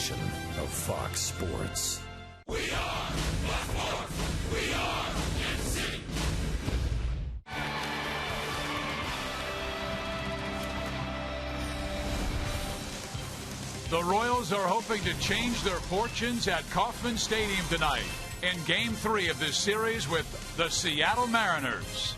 edition of Fox Sports. We are Blackmore. We are Kansas City. The Royals are hoping to change their fortunes at Kauffman Stadium tonight in Game 3 of this series with the Seattle Mariners.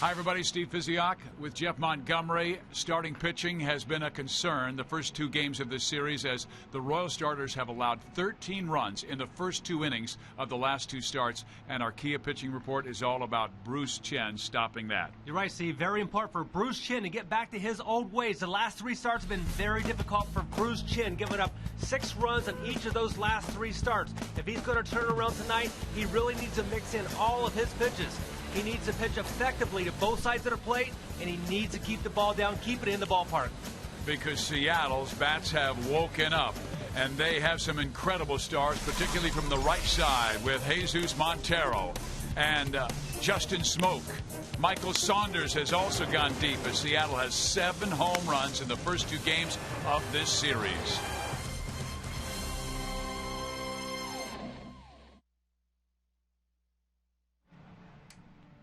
Hi, everybody. Steve Physioc with Jeff Montgomery. Starting pitching has been a concern the first two games of this series, as the Royal starters have allowed 13 runs in the first two innings of the last two starts, and our Kia pitching report is all about Bruce Chen stopping that. You're right, Steve. Very important for Bruce Chen to get back to his old ways. The last three starts have been very difficult for Bruce Chen, giving up 6 runs on each of those last 3 starts. If he's going to turn around tonight, he really needs to mix in all of his pitches. He needs to pitch effectively to both sides of the plate, and he needs to keep the ball down, keep it in the ballpark. Because Seattle's bats have woken up, and they have some incredible stars, particularly from the right side with Jesus Montero and Justin Smoke. Michael Saunders has also gone deep, as Seattle has 7 home runs in the first 2 games of this series.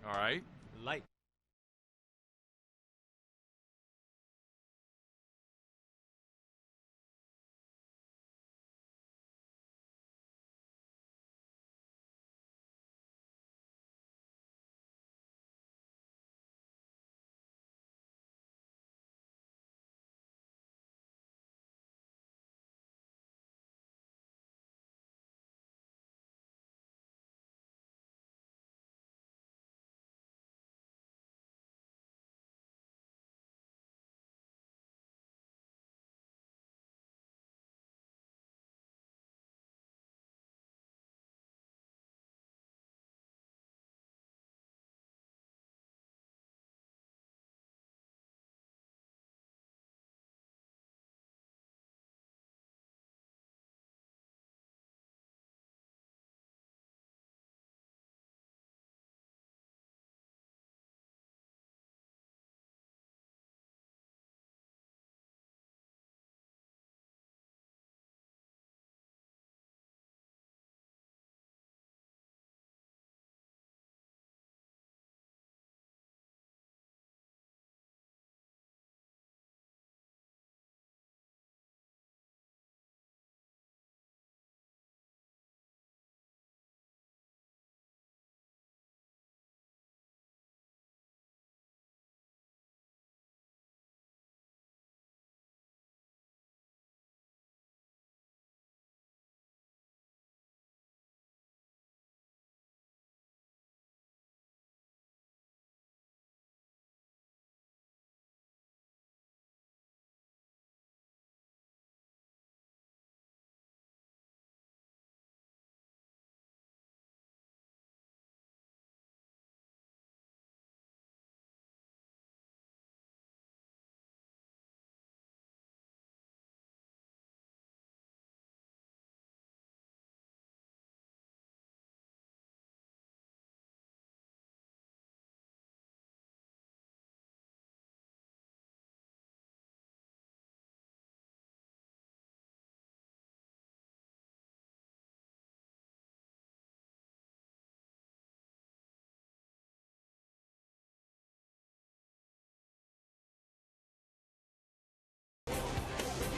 All right. Light.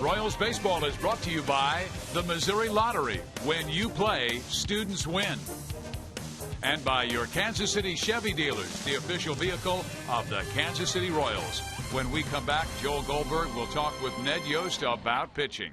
Royals baseball is brought to you by the Missouri Lottery. When you play, students win. And by your Kansas City Chevy dealers, the official vehicle of the Kansas City Royals. When we come back, Joel Goldberg will talk with Ned Yost about pitching.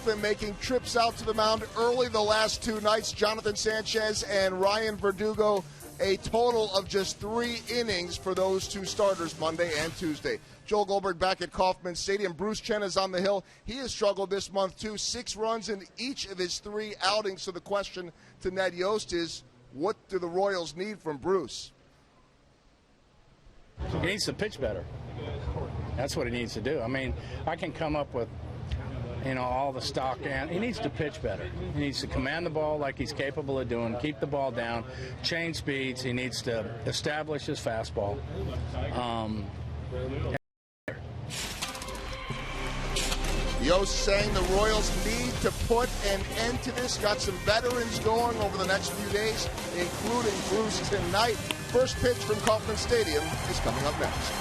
been making trips out to the mound early the last two nights. Jonathan Sanchez and Ryan Verdugo, a total of just 3 innings for those two starters Monday and Tuesday. Joel Goldberg back at Kauffman Stadium. Bruce Chen is on the hill. He has struggled this month, too. 6 runs in each of his 3 outings. So the question to Ned Yost is, what do the Royals need from Bruce? He needs to pitch better. That's what he needs to do. I mean, I can come up with, all the stock, and he needs to pitch better. He needs to command the ball like he's capable of doing, keep the ball down, change speeds. He needs to establish his fastball. Yost saying the Royals need to put an end to this. Got some veterans going over the next few days, including Bruce tonight. First pitch from Kauffman Stadium is coming up next.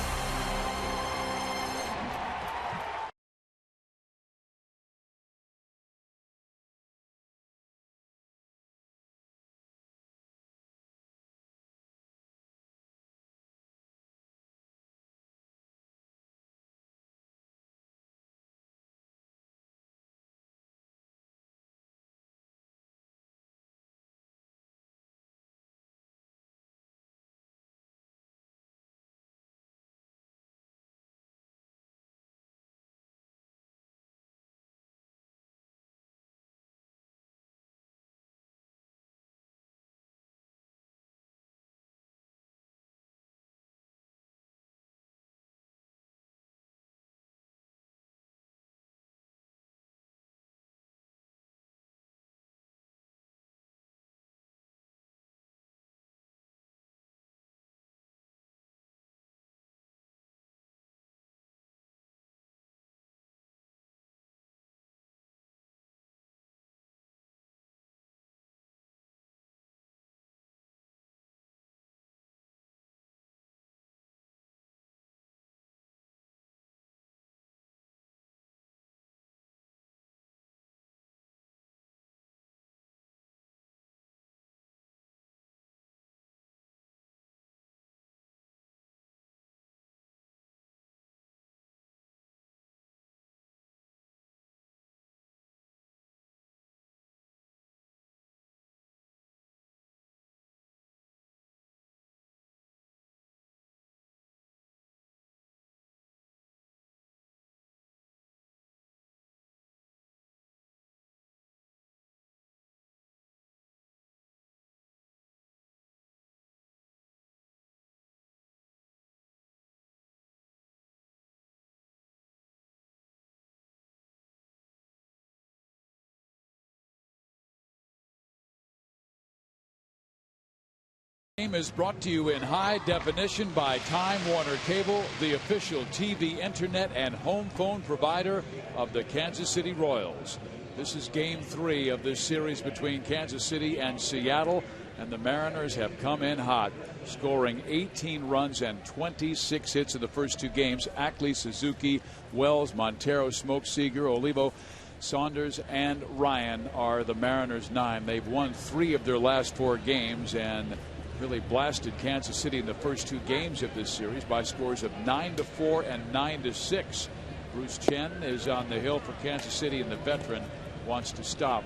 Game is brought to you in high definition by Time Warner Cable, the official TV, internet, and home phone provider of the Kansas City Royals. This is Game 3 of this series between Kansas City and Seattle, and the Mariners have come in hot, scoring 18 runs and 26 hits in the first 2 games. Ackley, Suzuki, Wells, Montero, Smoke, Seager, Olivo, Saunders, and Ryan are the Mariners' 9. They've won 3 of their last 4 games and really blasted Kansas City in the first 2 games of this series by scores of 9-4 and 9-6. Bruce Chen is on the hill for Kansas City, and the veteran wants to stop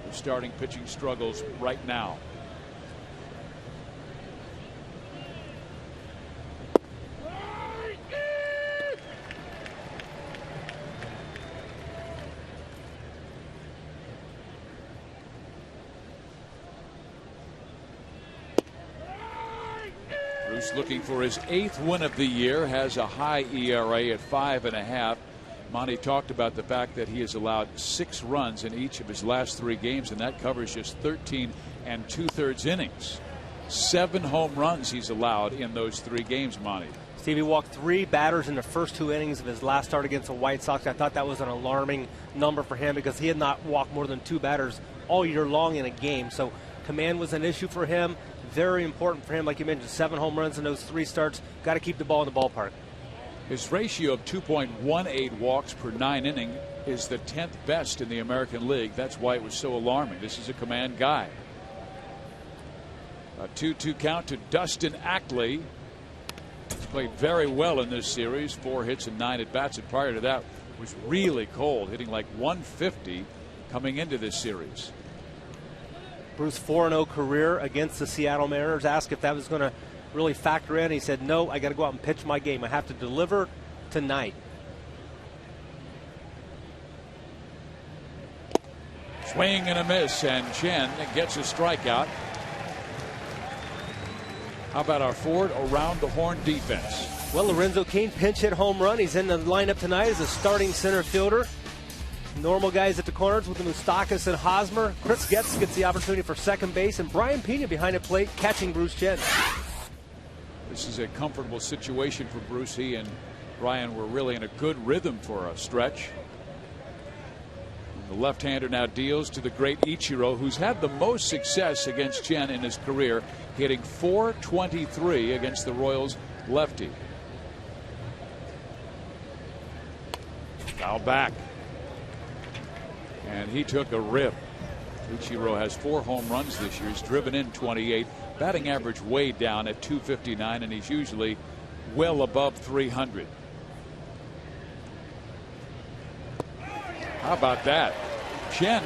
the starting pitching struggles right now. Looking for his 8th win of the year, has a high ERA at 5.5. Monty talked about the fact that he has allowed 6 runs in each of his last 3 games, and that covers just 13 2/3 innings. 7 home runs he's allowed in those 3 games, Monty. Stevie walked 3 batters in the first 2 innings of his last start against the White Sox. I thought that was an alarming number for him because he had not walked more than 2 batters all year long in a game. So command was an issue for him. Very important for him, like you mentioned, 7 home runs in those 3 starts. Got to keep the ball in the ballpark. His ratio of 2.18 walks per 9 inning is the 10th best in the American League. That's why it was so alarming. This is a command guy. A 2-2 count to Dustin Ackley. He's played very well in this series. 4 hits and 9 at bats, and prior to that was really cold, hitting like 150 coming into this series. Bruce 4-0 career against the Seattle Mariners. Asked if that was going to really factor in. He said, no, I got to go out and pitch my game. I have to deliver tonight. Swing and a miss, and Chen gets a strikeout. How about our Ford around the horn defense? Well, Lorenzo Cain pinch hit home run. He's in the lineup tonight as a starting center fielder. Normal guys at the corners with the Moustakas and Hosmer. Chris Getz gets the opportunity for second base, and Brian Pena behind the plate catching Bruce Chen. This is a comfortable situation for Bruce. He and Brian were really in a good rhythm for a stretch. The left-hander now deals to the great Ichiro, who's had the most success against Chen in his career, hitting .423 against the Royals lefty. Foul back. And he took a rip. Ichiro has 4 home runs this year. He's driven in 28. Batting average way down at .259, and he's usually well above .300. How about that? Chen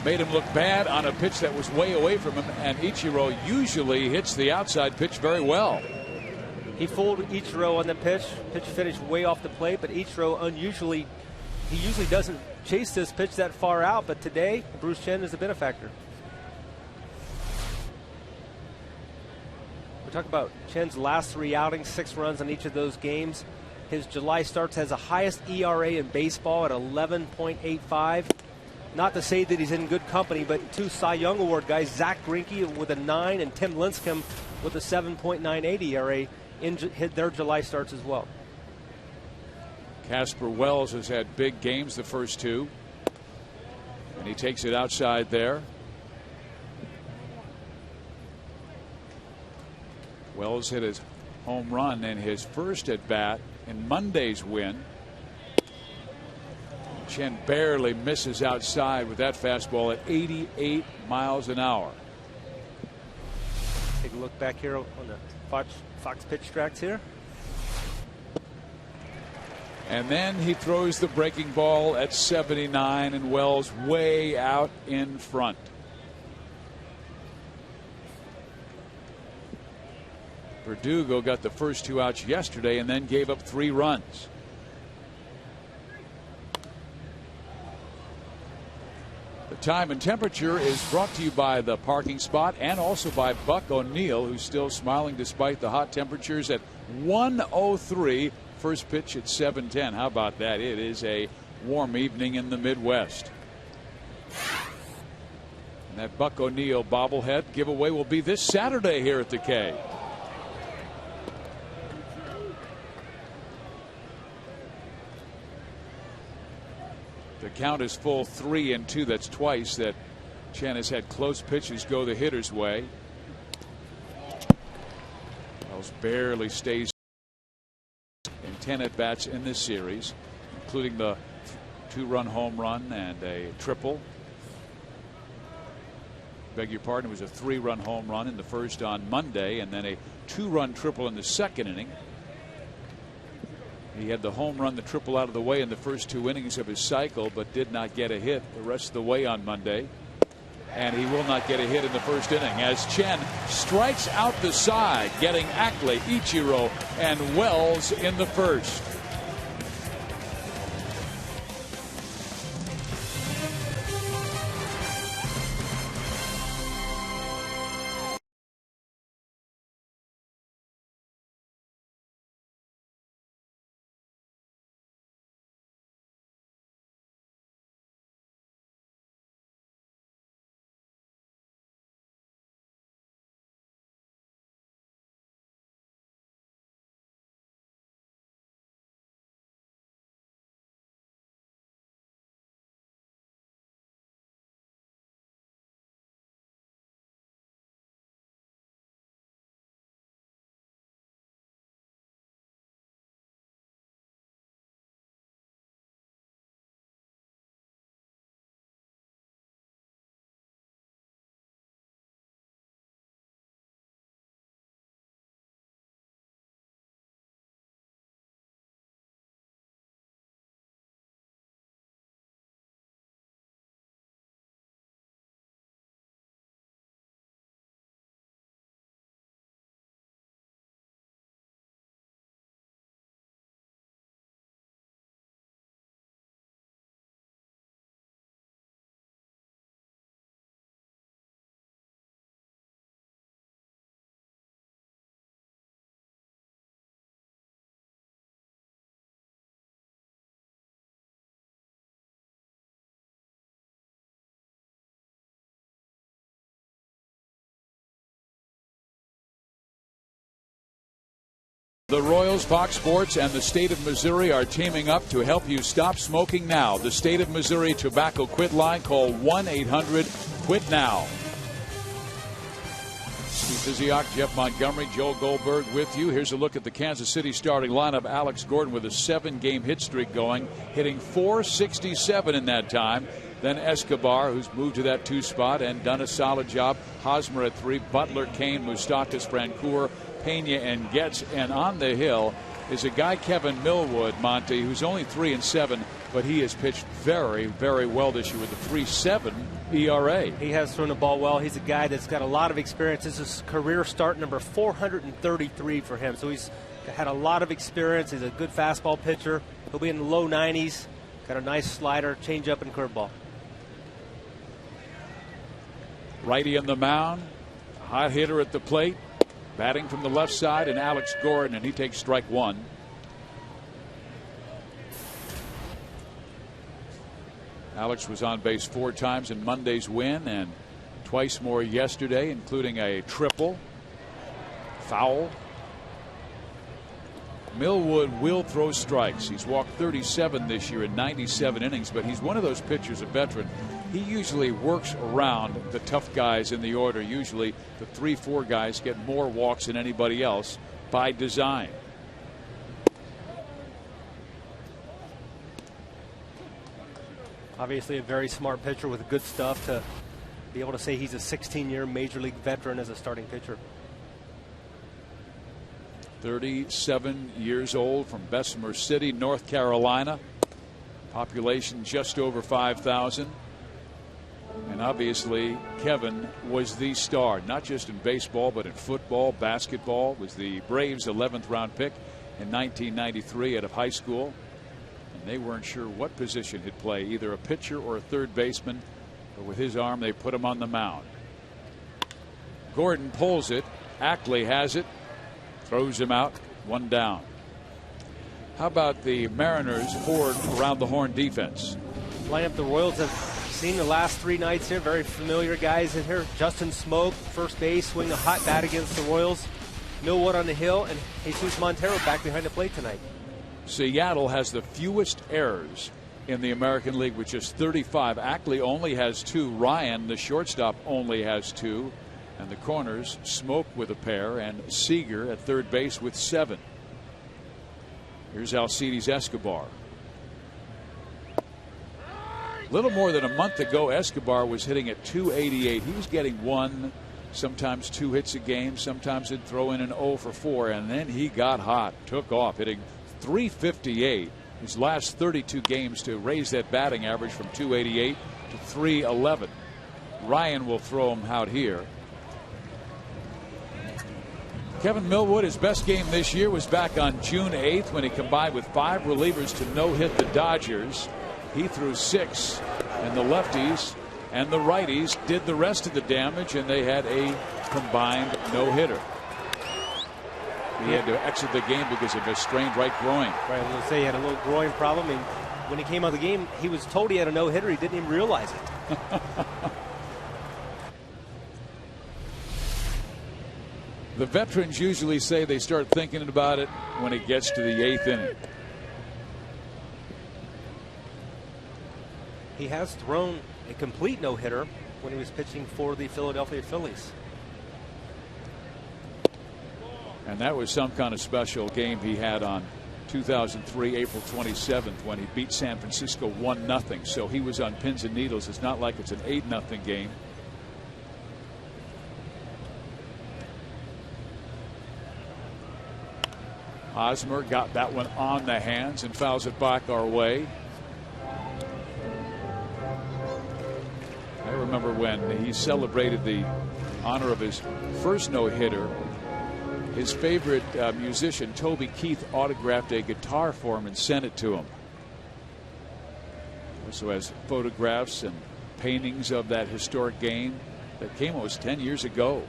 made him look bad on a pitch that was way away from him, and Ichiro usually hits the outside pitch very well. He fooled Ichiro on the pitch. Pitch finished way off the plate, but Ichiro he usually doesn't chase this pitch that far out, but today Bruce Chen is a benefactor. We talk about Chen's last 3 outings, 6 runs in each of those games. His July starts has the highest ERA in baseball at 11.85. Not to say that he's in good company, but 2 Cy Young Award guys, Zach Greinke with a 9 and Tim Lincecum with a 7.98 ERA hit their July starts as well. Casper Wells has had big games the first 2, and he takes it outside there. Wells hit his home run in his first at bat in Monday's win. Chen barely misses outside with that fastball at 88 miles an hour. Take a look back here on the Fox pitch tracks here. And then he throws the breaking ball at 79, and Wells way out in front. Verdugo got the first 2 outs yesterday and then gave up 3 runs. The time and temperature is brought to you by the parking spot and also by Buck O'Neill, who's still smiling despite the hot temperatures at 103. First pitch at 7:10. How about that? It is a warm evening in the Midwest. And that Buck O'Neill bobblehead giveaway will be this Saturday here at the K. The count is full 3-2. That's twice that Chen has had close pitches go the hitter's way. Wells barely stays in 10 at bats in this series, including the 2-run home run and a triple. Beg your pardon, it was a 3-run home run in the first on Monday, and then a 2-run triple in the second inning. He had the home run, the triple out of the way in the first 2 innings of his cycle, but did not get a hit the rest of the way on Monday. And he will not get a hit in the first inning as Chen strikes out the side, getting Ackley, Ichiro, and Wells in the first. The Royals, Fox Sports, and the state of Missouri are teaming up to help you stop smoking now. The state of Missouri Tobacco Quit line. Call 1-800-QUIT-NOW. Steve Physiak, Jeff Montgomery, Joel Goldberg with you. Here's a look at the Kansas City starting lineup. Alex Gordon with a 7-game hit streak going, hitting .467 in that time. Then Escobar, who's moved to that 2 spot and done a solid job. Hosmer at 3, Butler, Kane, Moustakas, Francoeur, Pena, and Getz. And on the hill is a guy, Kevin Millwood, Monty, who's only 3-7, but he has pitched very, very well this year with a 3.7 ERA. He has thrown the ball well. He's a guy that's got a lot of experience. This is career start number 433 for him. So he's had a lot of experience. He's a good fastball pitcher. He'll be in the low 90s. Got a nice slider, changeup, and curveball. Righty on the mound, hot hitter at the plate, batting from the left side, and Alex Gordon, and he takes strike 1. Alex was on base 4 times in Monday's win and twice more yesterday, including a triple. Foul. Millwood will throw strikes. He's walked 37 this year in 97 innings, but he's one of those pitchers, a veteran. He usually works around the tough guys in the order. Usually the 3-4 guys get more walks than anybody else by design. Obviously a very smart pitcher with good stuff to be able to say he's a 16-year major league veteran as a starting pitcher. 37 years old, from Bessemer City, North Carolina. Population just over 5,000. And obviously Kevin was the star, not just in baseball but in football, basketball. Was the Braves' 11th round pick in 1993 out of high school, and they weren't sure what position he'd play, either a pitcher or a third baseman, but with his arm they put him on the mound. Gordon pulls it. Ackley has it, throws him out, 1 down. How about the Mariners' horde around the horn defense? Lineup the Royals have seen the last 3 nights here. Very familiar guys in here. Justin Smoke, first base, swing a hot bat against the Royals. Millwood on the hill, and Jesus Montero back behind the plate tonight. Seattle has the fewest errors in the American League with just 35. Ackley only has 2. Ryan, the shortstop, only has 2. And the corners, Smoke with a pair, and Seager at third base with 7. Here's Alcides Escobar. Little more than a month ago, Escobar was hitting at .288. He was getting 1, sometimes 2 hits a game. Sometimes he'd throw in an 0 for 4, and then he got hot, took off, hitting .358 his last 32 games to raise that batting average from .288 to .311. Ryan will throw him out here. Kevin Millwood, his best game this year was back on June 8th when he combined with 5 relievers to no-hit the Dodgers. He threw 6, and the lefties and the righties did the rest of the damage, and they had a combined no-hitter. He had to exit the game because of a strained right groin. Right, I was going to say he had a little groin problem, and when he came out of the game, he was told he had a no-hitter. He didn't even realize it. The veterans usually say they start thinking about it when it gets to the 8th inning. He has thrown a complete no-hitter when he was pitching for the Philadelphia Phillies. And that was some kind of special game he had on 2003 April 27th when he beat San Francisco 1-0. So he was on pins and needles. It's not like it's an 8-0 game. Hosmer got that one on the hands and fouls it back our way. I remember when he celebrated the honor of his first no-hitter. His favorite musician, Toby Keith, autographed a guitar for him and sent it to him. Also has photographs and paintings of that historic game that came almost 10 years ago.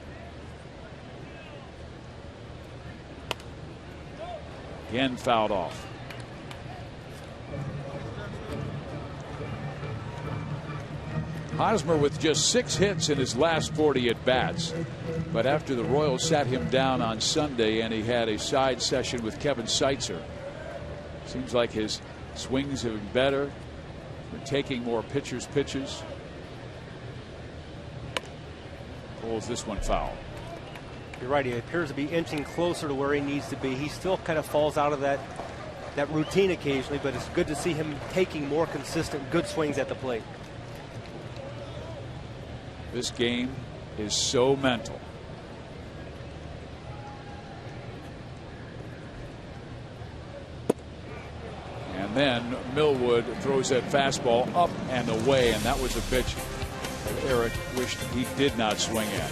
Again fouled off. Hosmer with just 6 hits in his last 40 at-bats. But after the Royals sat him down on Sunday and he had a side session with Kevin Seitzer, seems like his swings have been better. Been taking more pitchers' pitches. Pulls this one foul. You're right. He appears to be inching closer to where he needs to be. He still kind of falls out of that routine occasionally, but it's good to see him taking more consistent, good swings at the plate. This game is so mental. And then Millwood throws that fastball up and away, and that was a pitch that Eric wished he did not swing at.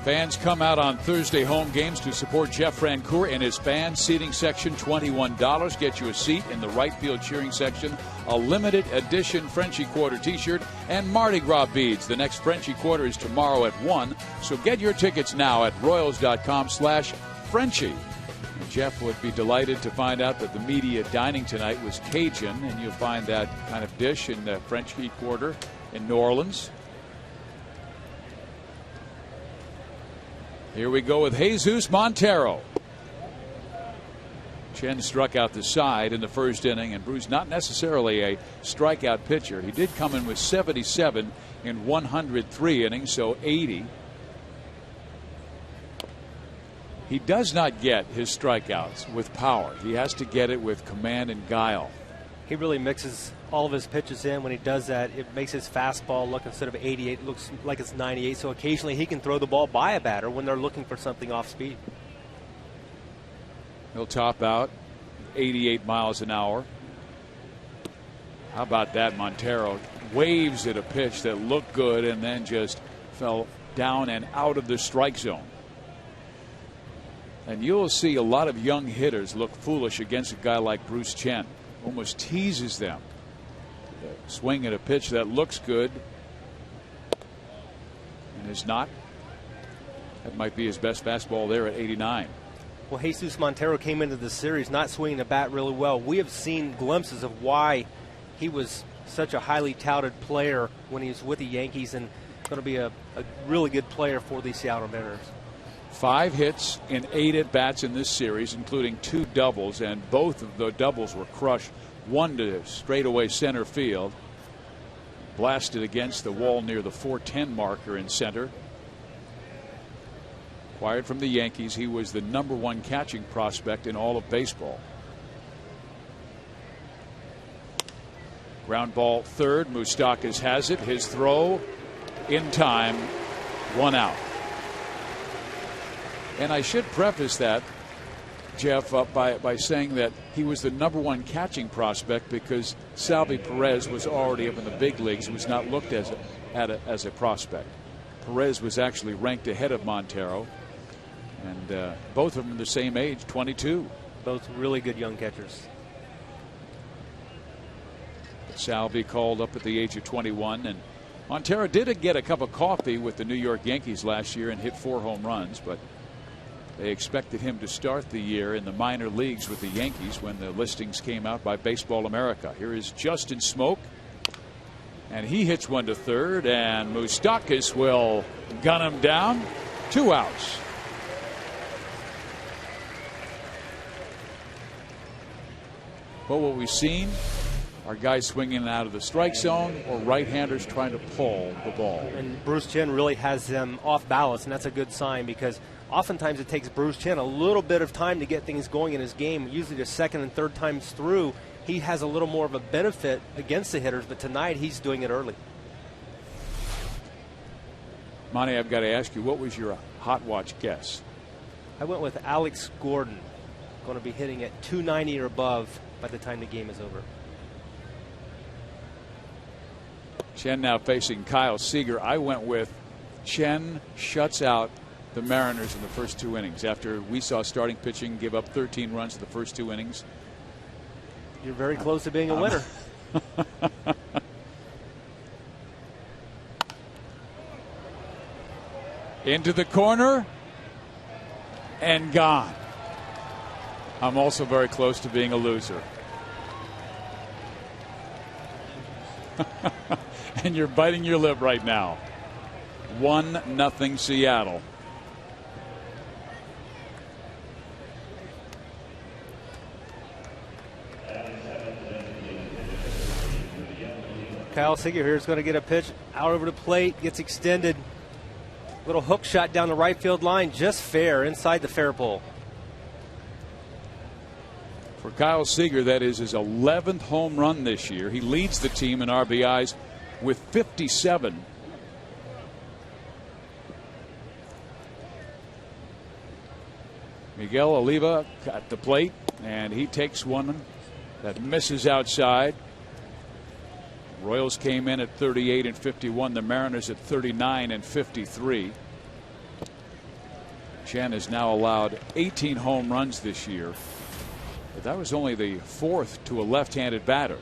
Fans come out on Thursday home games to support Jeff Francoeur in his fan seating section. $21 get you a seat in the right field cheering section, a limited edition Frenchie Quarter t-shirt, and Mardi Gras beads. The next Frenchie Quarter is tomorrow at 1, so get your tickets now at Royals.com/Frenchie. And Jeff would be delighted to find out that the media dining tonight was Cajun, and you'll find that kind of dish in the Frenchie Quarter in New Orleans. Here we go with Jesus Montero. Chen struck out the side in the first inning, and Bruce not necessarily a strikeout pitcher. He did come in with 77 in 103 innings, so 80. He does not get his strikeouts with power. He has to get it with command and guile. He really mixes all of his pitches in. When he does that, it makes his fastball look, instead of 88, it looks like it's 98. So occasionally he can throw the ball by a batter when they're looking for something off speed. He'll top out 88 miles an hour. How about that? Montero waves at a pitch that looked good and then just fell down and out of the strike zone. And you'll see a lot of young hitters look foolish against a guy like Bruce Chen. Almost teases them. Swing at a pitch that looks good and is not. That might be his best fastball there at 89. Well, Jesus Montero came into the series not swinging the bat really well. We have seen glimpses of why he was such a highly touted player when he was with the Yankees, and going to be a really good player for the Seattle Mariners. 5 hits in 8 at-bats in this series, including 2 doubles, and both of the doubles were crushed. One to straightaway center field. Blasted against the wall near the 410 marker in center. Acquired from the Yankees, he was the #1 catching prospect in all of baseball. Ground ball third. Moustakas has it. His throw in time. 1 out. And I should preface that Jeff, up by saying that he was the #1 catching prospect because Salvi Perez was already up in the big leagues. He was not looked as a prospect. Perez was actually ranked ahead of Montero, and both of them are the same age, 22. Both really good young catchers. Salvi called up at the age of 21, and Montero did get a cup of coffee with the New York Yankees last year and hit 4 home runs, but they expected him to start the year in the minor leagues with the Yankees when the listings came out by Baseball America. Here is Justin Smoke, and he hits one to third, and Moustakas will gun him down. 2 outs. But what we've seen are guys swinging out of the strike zone or right-handers trying to pull the ball. And Bruce Chen really has them off balance, and that's a good sign because oftentimes it takes Bruce Chen a little bit of time to get things going in his game. Usually the second and third times through, he has a little more of a benefit against the hitters, but tonight he's doing it early. Monty, I've got to ask you, what was your hot watch guess? I went with Alex Gordon, going to be hitting at 290 or above by the time the game is over. Chen now facing Kyle Seager. I went with Chen shuts out the Mariners in the first 2 innings after we saw starting pitching give up 13 runs in the first 2 innings. You're very close to being a winner. Into the corner and gone. I'm also very close to being a loser. And you're biting your lip right now. 1-0 Seattle. Kyle Seager here is going to get a pitch out over the plate, gets extended. Little hook shot down the right field line, just fair, inside the fair pole. For Kyle Seager, that is his 11th home run this year. He leads the team in RBIs with 57. Miguel Oliva at the plate, and he takes one that misses outside. Royals came in at 38 and 51. The Mariners at 39 and 53. Chen has now allowed 18 home runs this year, but that was only the 4th to a left-handed batter.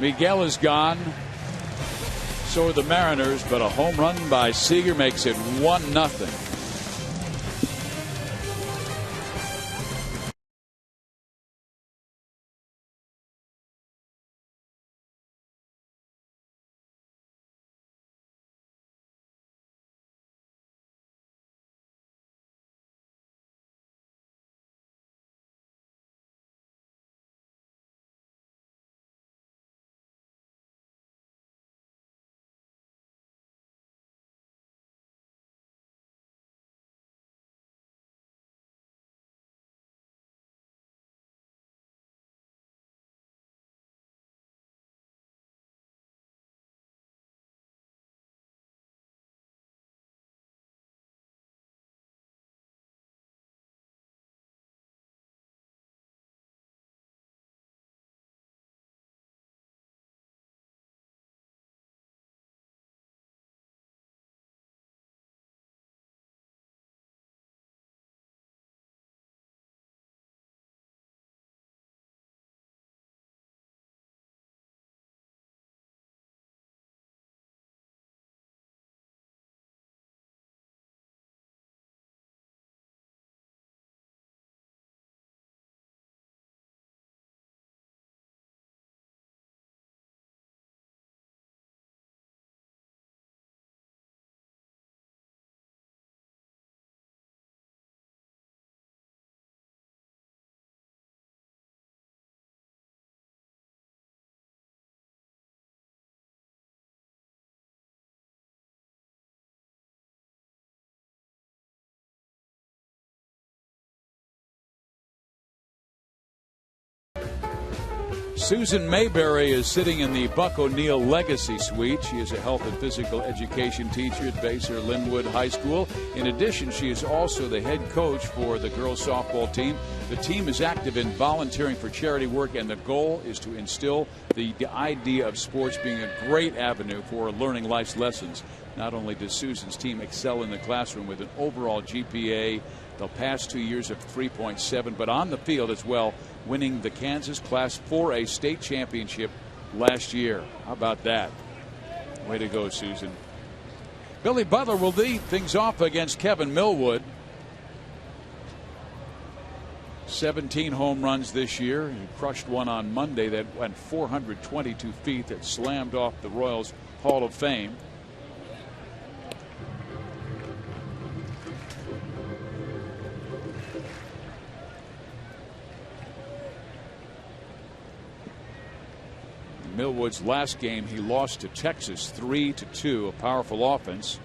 Miguel is gone. So are the Mariners, but a home run by Seager makes it 1-0. Susan Mayberry is sitting in the Buck O'Neill Legacy Suite. She is a health and physical education teacher at Baser Linwood High School. In addition, she is also the head coach for the girls softball team. The team is active in volunteering for charity work, and the goal is to instill the idea of sports being a great avenue for learning life's lessons. Not only does Susan's team excel in the classroom with an overall GPA the past 2 years of 3.7, but on the field as well, winning the Kansas Class 4A state championship last year. How about that? Way to go, Susan. Billy Butler will lead things off against Kevin Millwood. 17 home runs this year. He crushed one on Monday that went 422 feet that slammed off the Royals Hall of Fame. Millwood's last game, he lost to Texas 3-2, a powerful offense,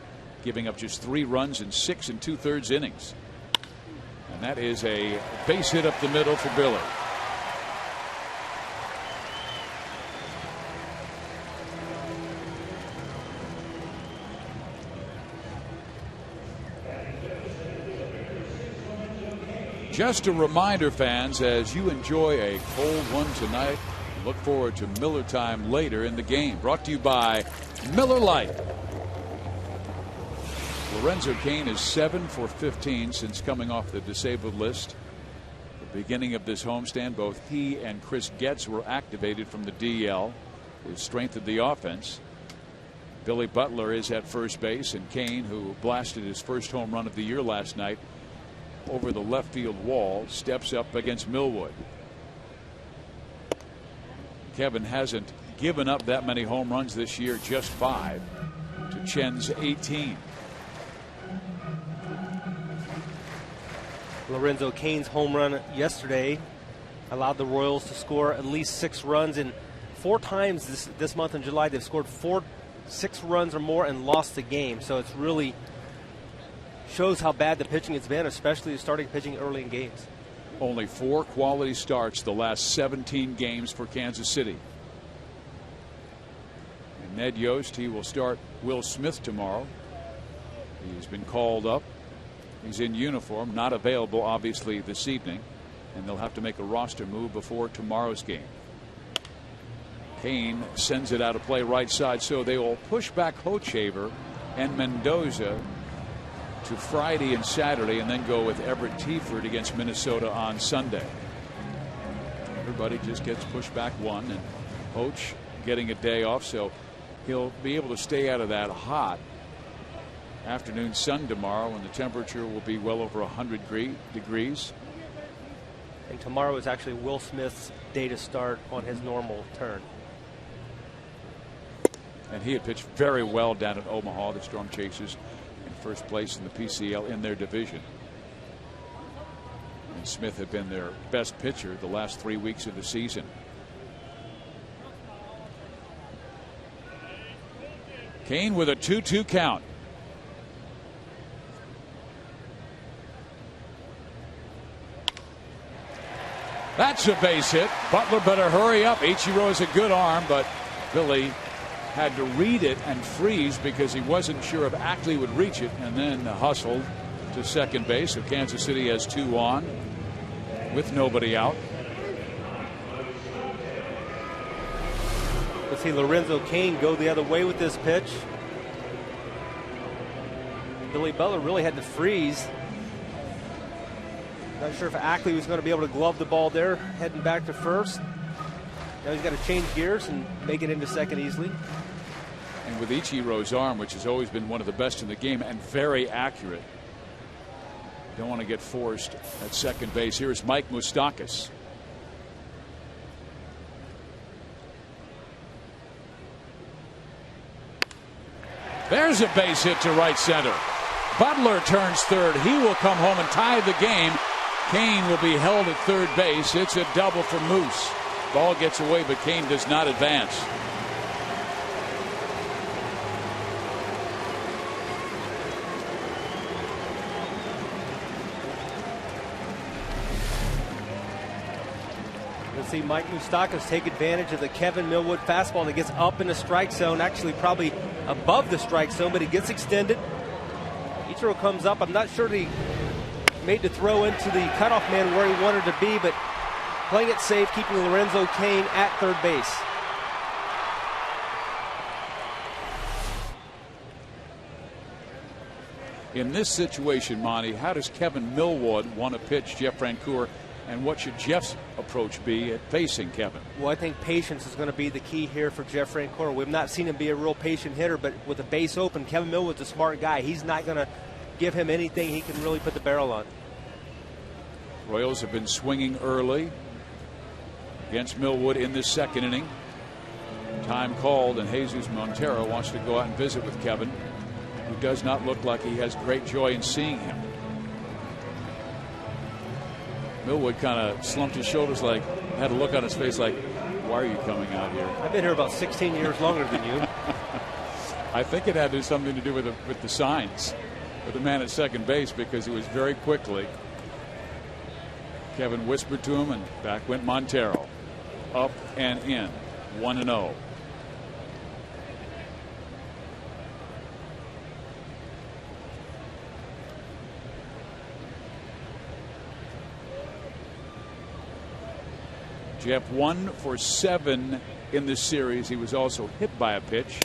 giving up just 3 runs in 6 2/3 innings. And that is a base hit up the middle for Billy. Just a reminder, fans, as you enjoy a cold one tonight, look forward to Miller time later in the game. Brought to you by Miller Lite. Lorenzo Cain is 7 for 15 since coming off the disabled list. At the beginning of this homestand, both he and Chris Getz were activated from the DL. It strengthened the offense. Billy Butler is at first base, and Cain, who blasted his first home run of the year last night over the left field wall, steps up against Millwood. Kevin hasn't given up that many home runs this year, just 5 to Chen's 18. Lorenzo Cain's home run yesterday allowed the Royals to score at least 6 runs, and 4 times this month in July they've scored 6 runs or more and lost the game. So it's really shows how bad the pitching has been, especially starting pitching early in games. Only 4 quality starts the last 17 games for Kansas City. And Ned Yost, he will start Will Smith tomorrow. He's been called up. He's in uniform, not available obviously this evening, and they'll have to make a roster move before tomorrow's game. Cain sends it out of play right side, so they will push back Hochevar and Mendoza to Friday and Saturday, and then go with Everett Tiford against Minnesota on Sunday. Everybody just gets pushed back one, and Hoch getting a day off, so he'll be able to stay out of that hot afternoon sun tomorrow, when the temperature will be well over 100 degrees. And tomorrow is actually Will Smith's day to start on his normal turn. And he had pitched very well down at Omaha. The Storm Chasers in first place in the PCL in their division. And Smith had been their best pitcher the last 3 weeks of the season. Cain with a 2-2 count. That's a base hit. Butler better hurry up. Ichiro has a good arm, but Billy had to read it and freeze because he wasn't sure if Ackley would reach it, and then hustled to second base. So Kansas City has 2 on with nobody out. Let's see Lorenzo Cain go the other way with this pitch. Billy Butler really had to freeze. Not sure if Ackley was going to be able to glove the ball there, heading back to first. Now he's got to change gears and make it into second easily. And with Ichiro's arm, which has always been one of the best in the game and very accurate, don't want to get forced at second base. Here's Mike Moustakas. There's a base hit to right center. Butler turns third. He will come home and tie the game. Cain will be held at third base. It's a double for Moose. Ball gets away, but Cain does not advance. We'll see Mike Moustakas take advantage of the Kevin Millwood fastball that gets up in the strike zone, actually probably above the strike zone, but he gets extended. Ichiro comes up. I'm not sure that he made the throw into the cutoff man where he wanted to be, but playing it safe, keeping Lorenzo Cain at third base. In this situation, Monty, how does Kevin Millwood want to pitch Jeff Francoeur, and what should Jeff's approach be at facing Kevin? Well, I think patience is going to be the key here for Jeff Francoeur. We've not seen him be a real patient hitter, but with the base open, Kevin Millwood's a smart guy. He's not going to give him anything he can really put the barrel on. Royals have been swinging early against Millwood in this second inning. Time called, and Jesus Montero wants to go out and visit with Kevin, who does not look like he has great joy in seeing him. Millwood kind of slumped his shoulders, like had a look on his face like, why are you coming out here? I've been here about 16 years longer than you. I think it had something to do with the signs with the man at second base, because it was very quickly. Kevin whispered to him, and back went Montero. Up and in. 1-0. Jeff 1 for 7 in this series. He was also hit by a pitch,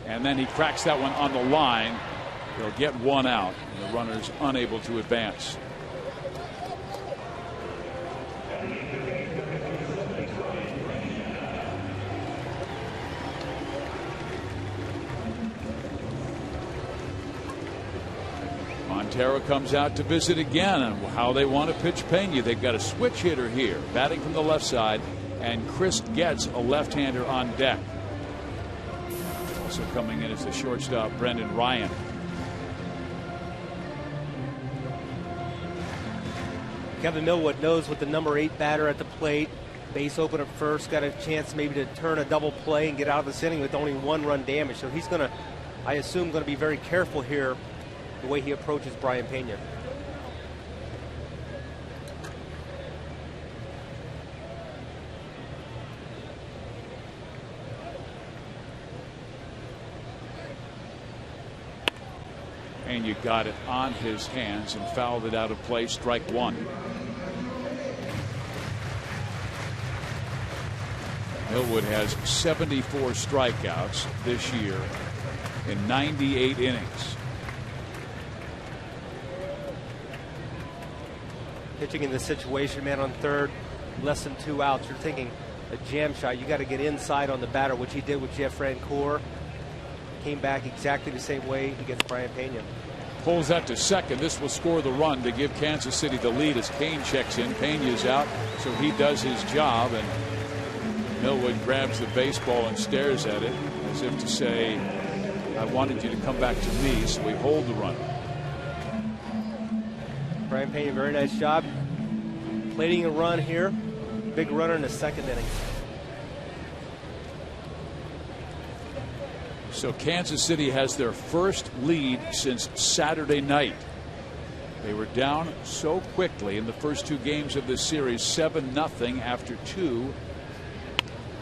and then he cracks that one on the line. He'll get one out, and the runner's unable to advance. Montero comes out to visit again on how they want to pitch Pena. They've got a switch hitter here, batting from the left side, and Chris Getz, a left-hander, on deck. Also coming in is the shortstop, Brendan Ryan. Kevin Millwood knows with the number 8 batter at the plate, base open at first, got a chance maybe to turn a double play and get out of this inning with only 1 run damage. So he's going to, I assume, going to be very careful here the way he approaches Brian Pena. And you got it on his hands and fouled it out of play. Strike 1. Millwood has 74 strikeouts this year in 98 innings. Pitching in this situation, man, on third, less than 2 outs. You're thinking a jam shot. You got to get inside on the batter, which he did with Jeff Francoeur. Came back exactly the same way against Brian Pena. Pulls that to second. This will score the run to give Kansas City the lead as Cain checks in. Pena's out, so he does his job, and Millwood grabs the baseball and stares at it as if to say, I wanted you to come back to me, so we hold the run. Brian Pena, very nice job plating a run here. Big runner in the second inning. So Kansas City has their first lead since Saturday night. They were down so quickly in the first 2 games of this series, 7-0 after 2.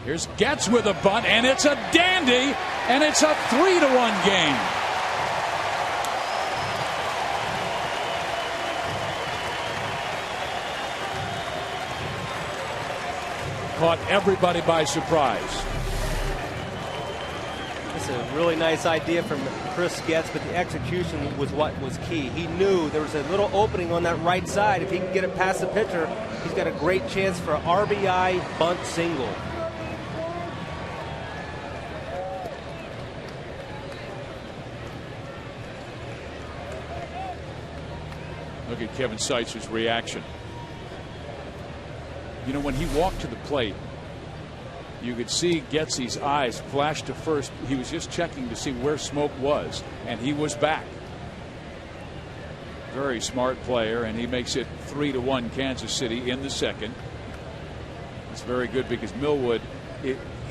Here's Getz with a bunt, and it's a dandy, and it's a 3-1 game. Caught everybody by surprise. It's a really nice idea from Chris Getz, but the execution was what was key. He knew there was a little opening on that right side. If he can get it past the pitcher, he's got a great chance for an RBI bunt single. Look at Kevin Seitzer's reaction. You know, when he walked to the plate, you could see Getsy's eyes flash to first. He was just checking to see where Smoke was, and he was back. Very smart player, and he makes it 3-1 Kansas City in the second. It's very good because Millwood,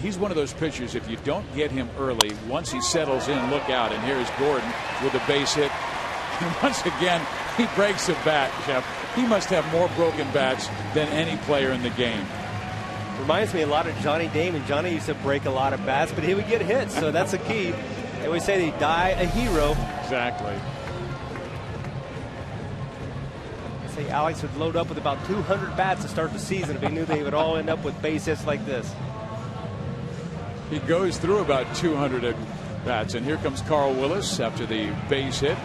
he's one of those pitchers, if you don't get him early, once he settles in, look out. And here's Gordon with a base hit. And once again, he breaks a bat, Jeff. He must have more broken bats than any player in the game. Reminds me a lot of Johnny Damon. Johnny used to break a lot of bats, but he would get hit, so that's a key. They always say they die a hero. Exactly. Say Alex would load up with about 200 bats to start the season if he knew they would all end up with base hits like this. He goes through about 200 at bats, and here comes Carl Willis after the base hit.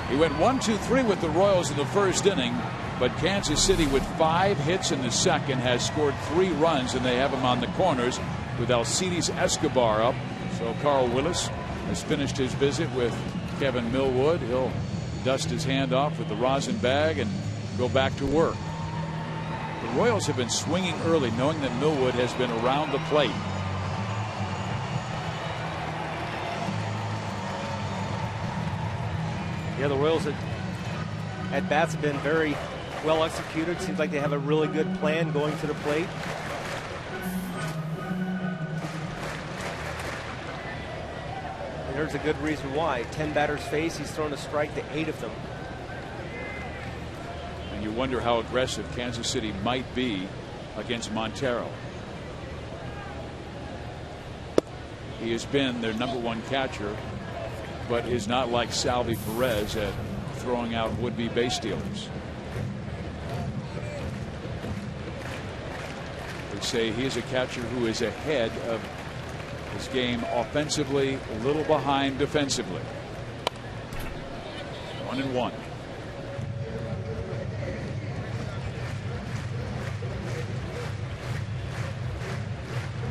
He went 1-2-3 with the Royals in the first inning, but Kansas City with 5 hits in the second has scored 3 runs, and they have him on the corners with Alcides Escobar up. So Carl Willis has finished his visit with Kevin Millwood. He'll dust his hand off with the rosin bag and go back to work. The Royals have been swinging early, knowing that Millwood has been around the plate. Yeah, the Royals at bats have been very well executed. Seems like they have a really good plan going to the plate. And there's a good reason why. 10 batters face, he's thrown a strike to 8 of them. And you wonder how aggressive Kansas City might be against Montero. He has been their #1 catcher, but is not like Salvi Perez at throwing out would-be base stealers. They say he is a catcher who is ahead of his game offensively, a little behind defensively. 1-1.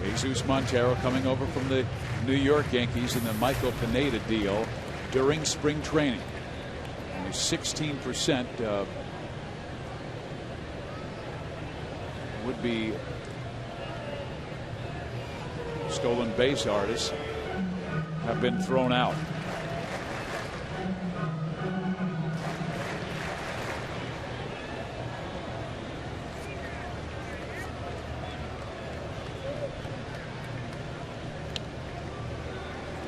Jesus Montero coming over from the New York Yankees in the Michael Pineda deal during spring training. Only 16% would be stolen base artists have been thrown out.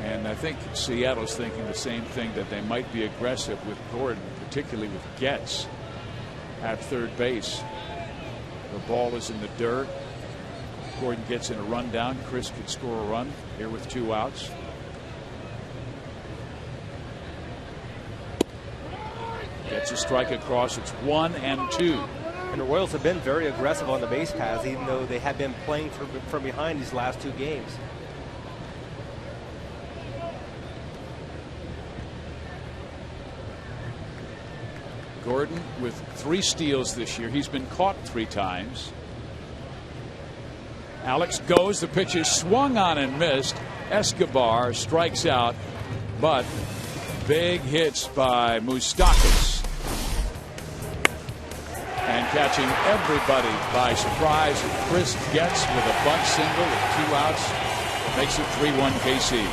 And I think Seattle's thinking the same thing, that they might be aggressive with Gordon, particularly with Getz at third base. The ball is in the dirt. Gordon gets in a run down. Chris could score a run here with 2 outs. Gets a strike across. It's 1-2. And the Royals have been very aggressive on the base paths, even though they have been playing from behind these last 2 games. Gordon with 3 steals this year. He's been caught 3 times. Alex goes. The pitch is swung on and missed. Escobar strikes out, but big hits by Moustakas. And catching everybody by surprise, Chris Getz with a bunt single with 2 outs. Makes it 3-1 KC.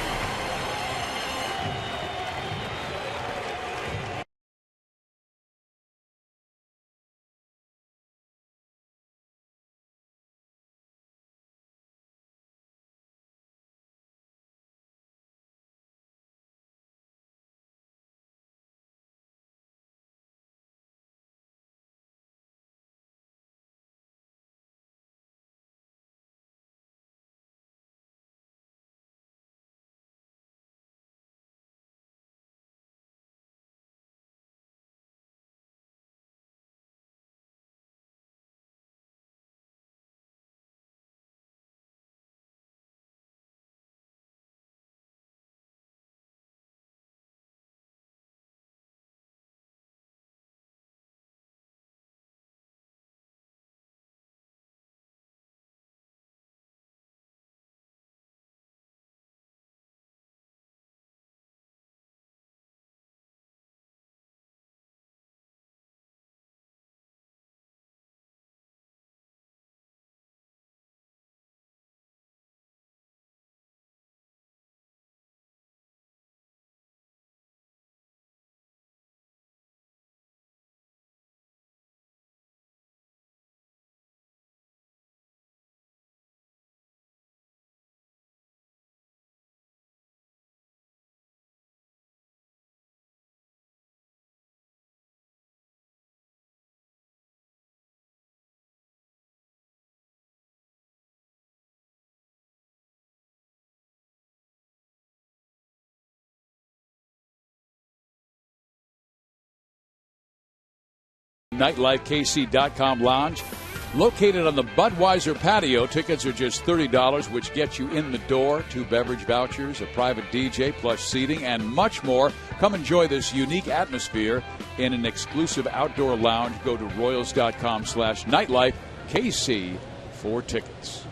NightlifeKC.com lounge. Located on the Budweiser patio, tickets are just $30, which gets you in the door. 2 beverage vouchers, a private DJ, plush seating, and much more. Come enjoy this unique atmosphere in an exclusive outdoor lounge. Go to Royals.com/NightlifeKC for tickets.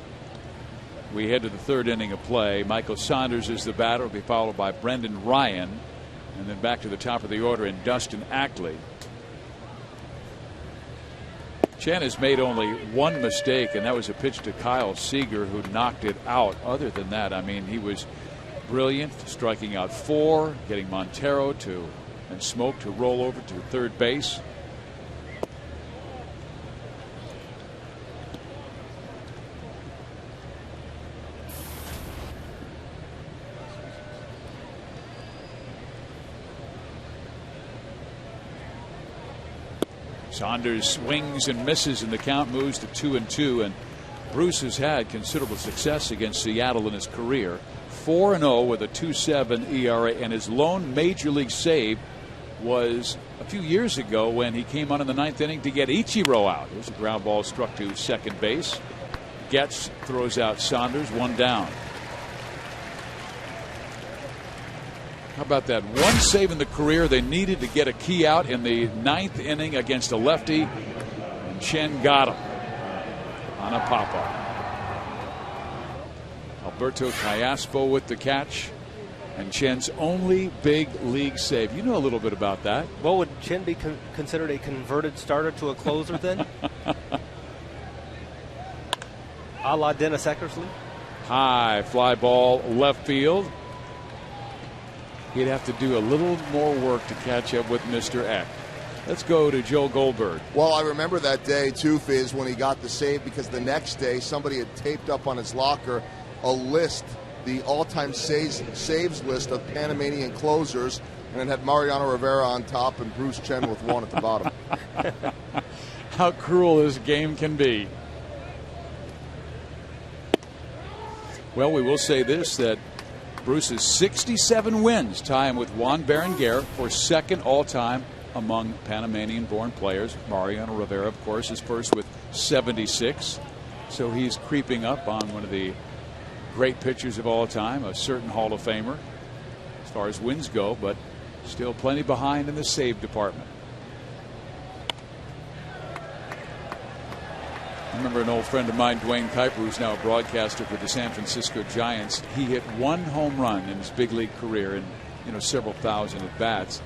We head to the 3rd inning of play. Michael Saunders is the batter. Will be followed by Brendan Ryan. And then back to the top of the order in Dustin Ackley. Chen has made only one mistake, and that was a pitch to Kyle Seager, who knocked it out. Other than that, I mean, he was brilliant, striking out 4, getting Montero and Smoke to roll over to third base. Saunders swings and misses, and the count moves to 2-2. And Bruce has had considerable success against Seattle in his career. 4-0 with a 2.7 ERA, and his lone major league save was a few years ago when he came on in the 9th inning to get Ichiro out. There's a ground ball struck to second base. Getz throws out Saunders, 1 down. How about that one save in the career? They needed to get a key out in the 9th inning against a lefty, and Chen got him on a pop-up. Alberto Callaspo with the catch, and Chen's only big league save. You know a little bit about that. Well, would Chen be considered a converted starter to a closer then? A la Dennis Eckersley? High fly ball left field. He'd have to do a little more work to catch up with Mr. Eck. Let's go to Joe Goldberg. Well, I remember that day, too, Fizz, when he got the save, because the next day somebody had taped up on his locker a list, the all-time saves list of Panamanian closers, and it had Mariano Rivera on top and Bruce Chen with 1 at the bottom. How cruel this game can be. Well, we will say this, that Bruce's 67 wins tie him with Juan Berenguer for 2nd all-time among Panamanian-born players. Mariano Rivera, of course, is first with 76. So he's creeping up on one of the great pitchers of all time, a certain Hall of Famer as far as wins go, but still plenty behind in the save department. I remember an old friend of mine, Dwayne Kuiper, who's now a broadcaster for the San Francisco Giants. He hit 1 home run in his big league career in several thousand at bats,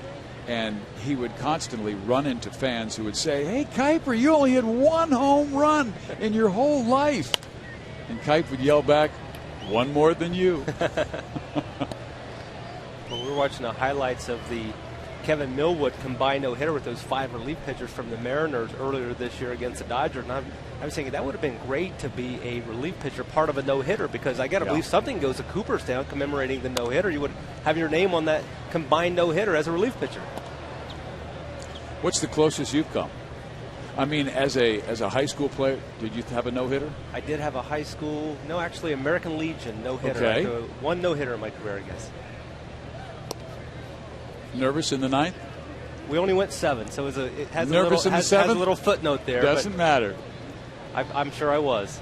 and he would constantly run into fans who would say, "Hey, Kuiper, you only hit 1 home run in your whole life," and Kuiper would yell back, "One more than you." Well, we were watching the highlights of the Kevin Millwood combined no-hitter with those 5 relief pitchers from the Mariners earlier this year against the Dodgers, and I was thinking that would have been great to be a relief pitcher, part of a no-hitter, because I got to believe something goes to Cooperstown commemorating the no-hitter. You would have your name on that combined no-hitter as a relief pitcher. What's the closest you've come? I mean, as a high school player, did you have a no-hitter? I did have a high school, no, actually American Legion no-hitter. Okay. 1 no-hitter in my career, I guess. Nervous in the 9th? We only went 7, so it has Nervous in the 7th? Has a little footnote there. Doesn't matter. I'm sure I was.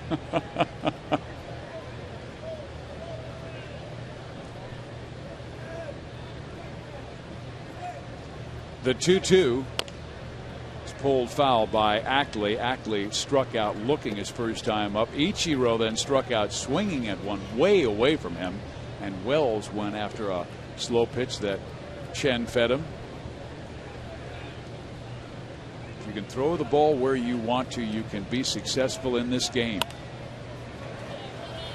The 2-2 is pulled foul by Ackley. Ackley struck out looking his first time up. Ichiro then struck out swinging at one way away from him, and Wells went after a slow pitch that Chen fed him. If you can throw the ball where you want to, you can be successful in this game.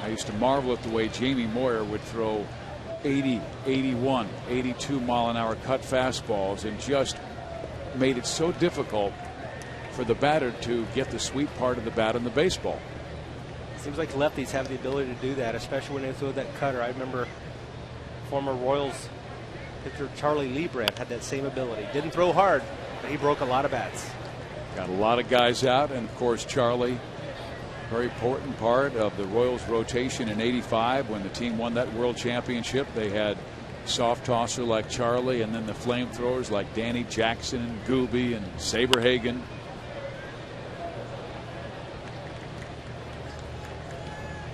I used to marvel at the way Jamie Moyer would throw 80, 81, 82 mile-an-hour cut fastballs, and just made it so difficult for the batter to get the sweet part of the bat in the baseball. Seems like lefties have the ability to do that, especially when they throw that cutter. I remember former Royals pitcher Charlie Lebrand had that same ability. Didn't throw hard, but he broke a lot of bats. Got a lot of guys out, and of course Charlie, very important part of the Royals rotation in '85 when the team won that world championship. They had soft tosser like Charlie, and then the flamethrowers like Danny Jackson and Gooby and Saberhagen.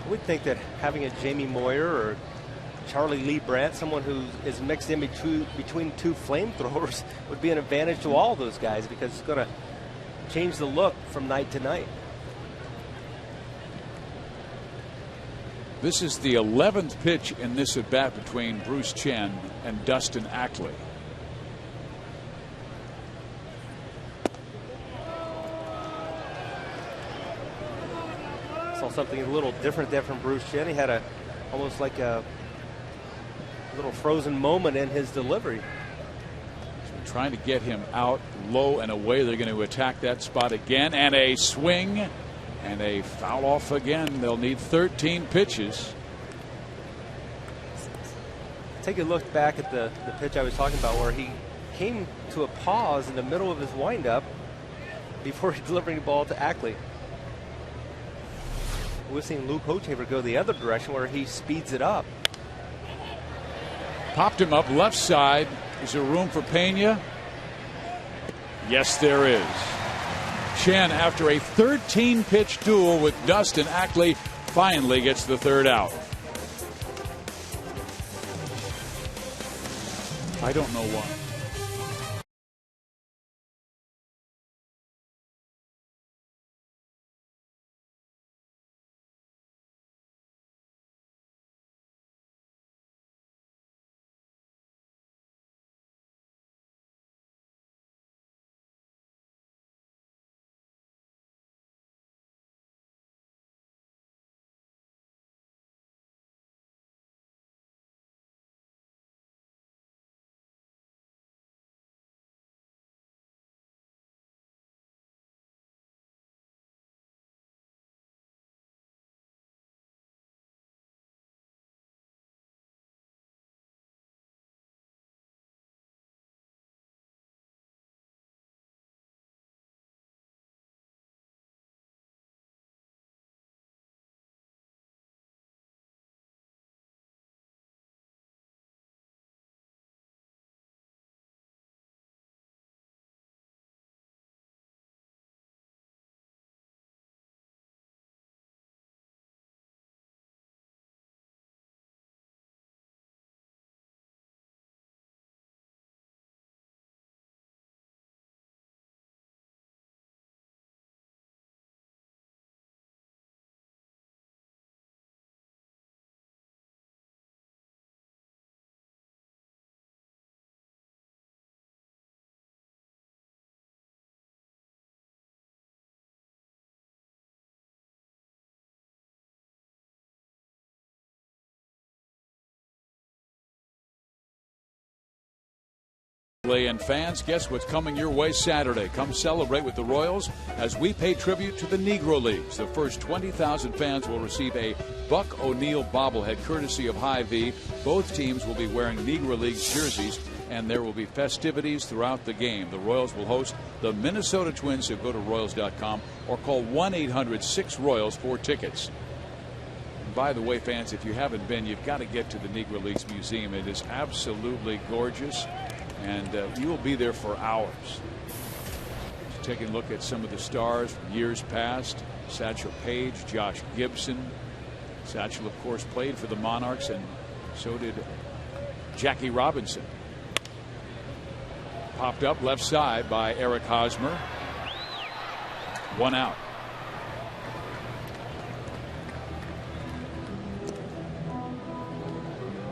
I would think that having a Jamie Moyer or Charlie Lee Brandt, someone who is mixed in between two flamethrowers, would be an advantage to all those guys, because it's going to change the look from night to night. This is the 11th pitch in this at bat between Bruce Chen and Dustin Ackley. Saw something a little different there from Bruce Chen. He had almost like a little frozen moment in his delivery. Trying to get him out low and away. They're going to attack that spot again, and a swing and a foul off again. They'll need 13 pitches. Take a look back at the pitch I was talking about, where he came to a pause in the middle of his windup before delivering the ball to Ackley. We've seen Luke Hochever go the other direction, where he speeds it up. Popped him up left side. Is there room for Pena? Yes, there is. Chen, after a 13-pitch duel with Dustin Ackley, finally gets the third out. I don't know why. And fans, guess what's coming your way Saturday? Come celebrate with the Royals as we pay tribute to the Negro Leagues. The first 20,000 fans will receive a Buck O'Neil bobblehead courtesy of Hy-Vee. Both teams will be wearing Negro Leagues jerseys, and there will be festivities throughout the game. The Royals will host the Minnesota Twins, so go to Royals.com or call 1-800-6-ROYALS for tickets. And by the way, fans, if you haven't been, you've got to get to the Negro Leagues Museum. It is absolutely gorgeous. And you will be there for hours. Just taking a look at some of the stars from years past. Satchel Paige, Josh Gibson. Satchel, of course, played for the Monarchs, and so did Jackie Robinson. Popped up left side by Eric Hosmer. One out.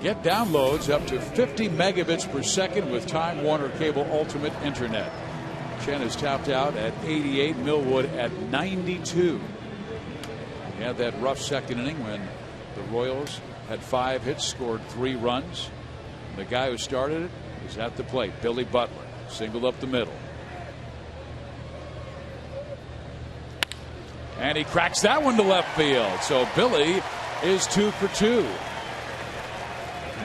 Get downloads up to 50 megabits per second with Time Warner Cable Ultimate Internet. Chen is tapped out at 88, Millwood at 92. He had that rough second inning when the Royals had 5 hits, scored 3 runs. And the guy who started it is at the plate, Billy Butler, singled up the middle. And he cracks that one to left field. So Billy is 2 for 2.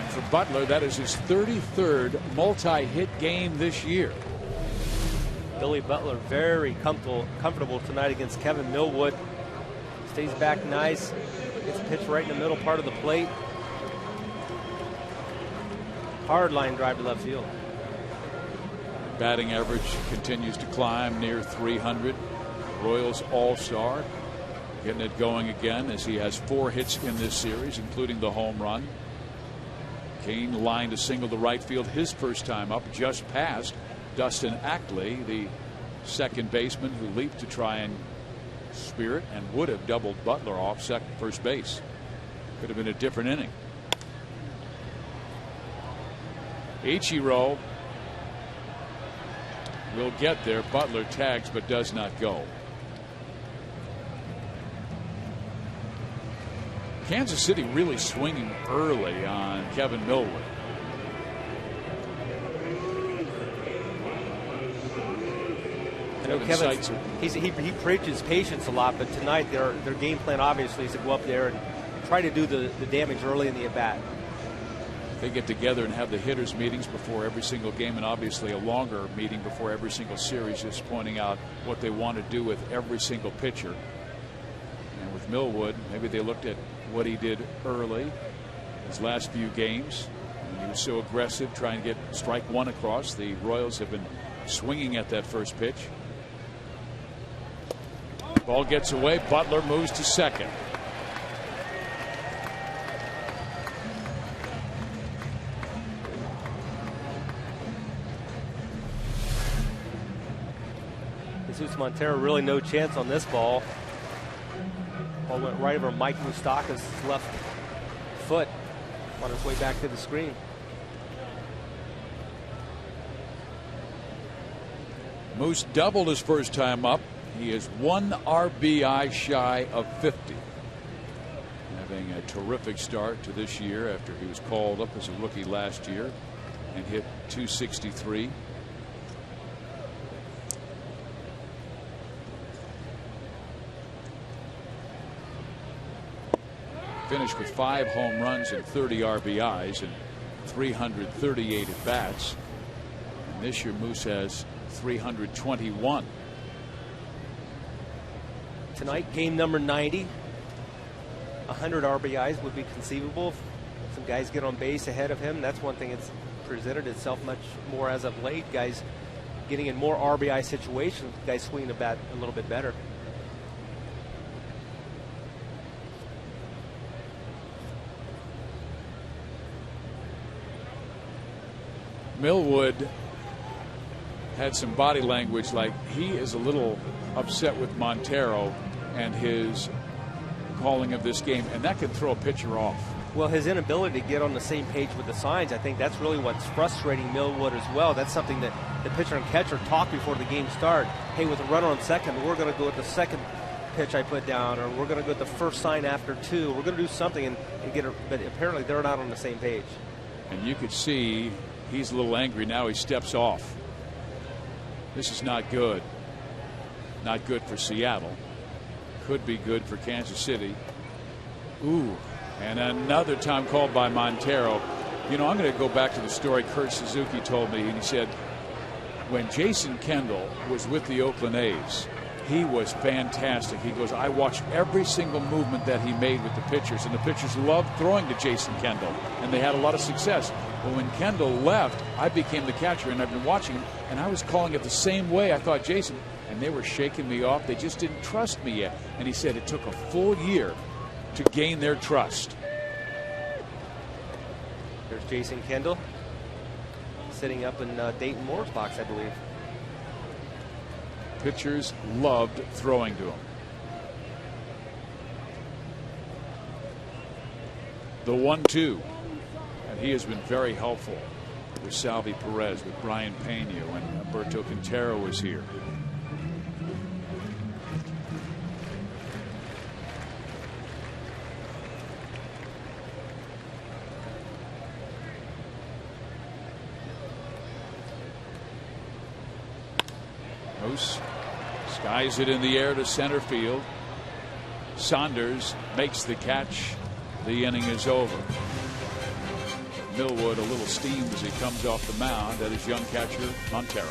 For Butler, that is his 33rd multi-hit game this year. Billy Butler very comfortable tonight against Kevin Millwood. Stays back nice. Gets pitched right in the middle part of the plate. Hard line drive to left field. Batting average continues to climb near 300. Royals all-star. getting it going again as he has 4 hits in this series, including the home run. Kane lined a single to right field his first time up, just past Dustin Ackley, the second baseman who leaped to try and spear it and would have doubled Butler off first base. Could have been a different inning. Ichiro will get there. Butler tags but does not go. Kansas City really swinging early on Kevin Millwood. I know Kevin, he preaches patience a lot, but tonight their game plan obviously is to go up there and try to do the damage early in the at-bat. They get together and have the hitters meetings before every single game, and obviously a longer meeting before every single series, just pointing out what they want to do with every single pitcher. And with Millwood, maybe they looked at what he did early, his last few games, and he was so aggressive trying to get strike one across. The Royals have been swinging at that first pitch. Ball gets away. Butler moves to second. Jesus Montero really no chance on this ball. Ball went right over Mike Moustakas' left foot on its way back to the screen. Moose doubled his first time up. He is 1 RBI shy of 50. Having a terrific start to this year after he was called up as a rookie last year and hit .263. Finished with 5 home runs and 30 RBIs and 338 at bats. And this year Moose has 321. Tonight, game number 90. 100 RBIs would be conceivable if some guys get on base ahead of him. That's one thing that's presented itself much more as of late. Guys getting in more RBI situations, guys swinging the bat a little bit better. Millwood had some body language like he is a little upset with Montero and his calling of this game, and that could throw a pitcher off. Well, his inability to get on the same page with the signs, I think that's really what's frustrating Millwood as well. That's something that the pitcher and catcher talk before the game start. Hey, with a runner on second, we're going to go with the second pitch I put down, or we're going to go with the first sign after 2. We're going to do something and get it, but apparently they're not on the same page. And you could see he's a little angry now. He steps off. This is not good. Not good for Seattle. Could be good for Kansas City. Ooh, and another time called by Montero. You know, I'm going to go back to the story Kurt Suzuki told me, and he said when Jason Kendall was with the Oakland A's, he was fantastic. He goes, I watched every single movement that he made with the pitchers, and the pitchers loved throwing to Jason Kendall, and they had a lot of success. But when Kendall left, I became the catcher, and I've been watching him, and I was calling it the same way I thought Jason, and they were shaking me off. They just didn't trust me yet. And he said it took a full year to gain their trust. There's Jason Kendall sitting up in Dayton Moore's box, I believe. Pitchers loved throwing to him. The 1-2. And he has been very helpful with Salvi Perez, with Brian Pena, when Alberto Quintero was here. Moose skies it in the air to center field. Saunders makes the catch. The inning is over. Millwood a little steamed as he comes off the mound at his young catcher Montero.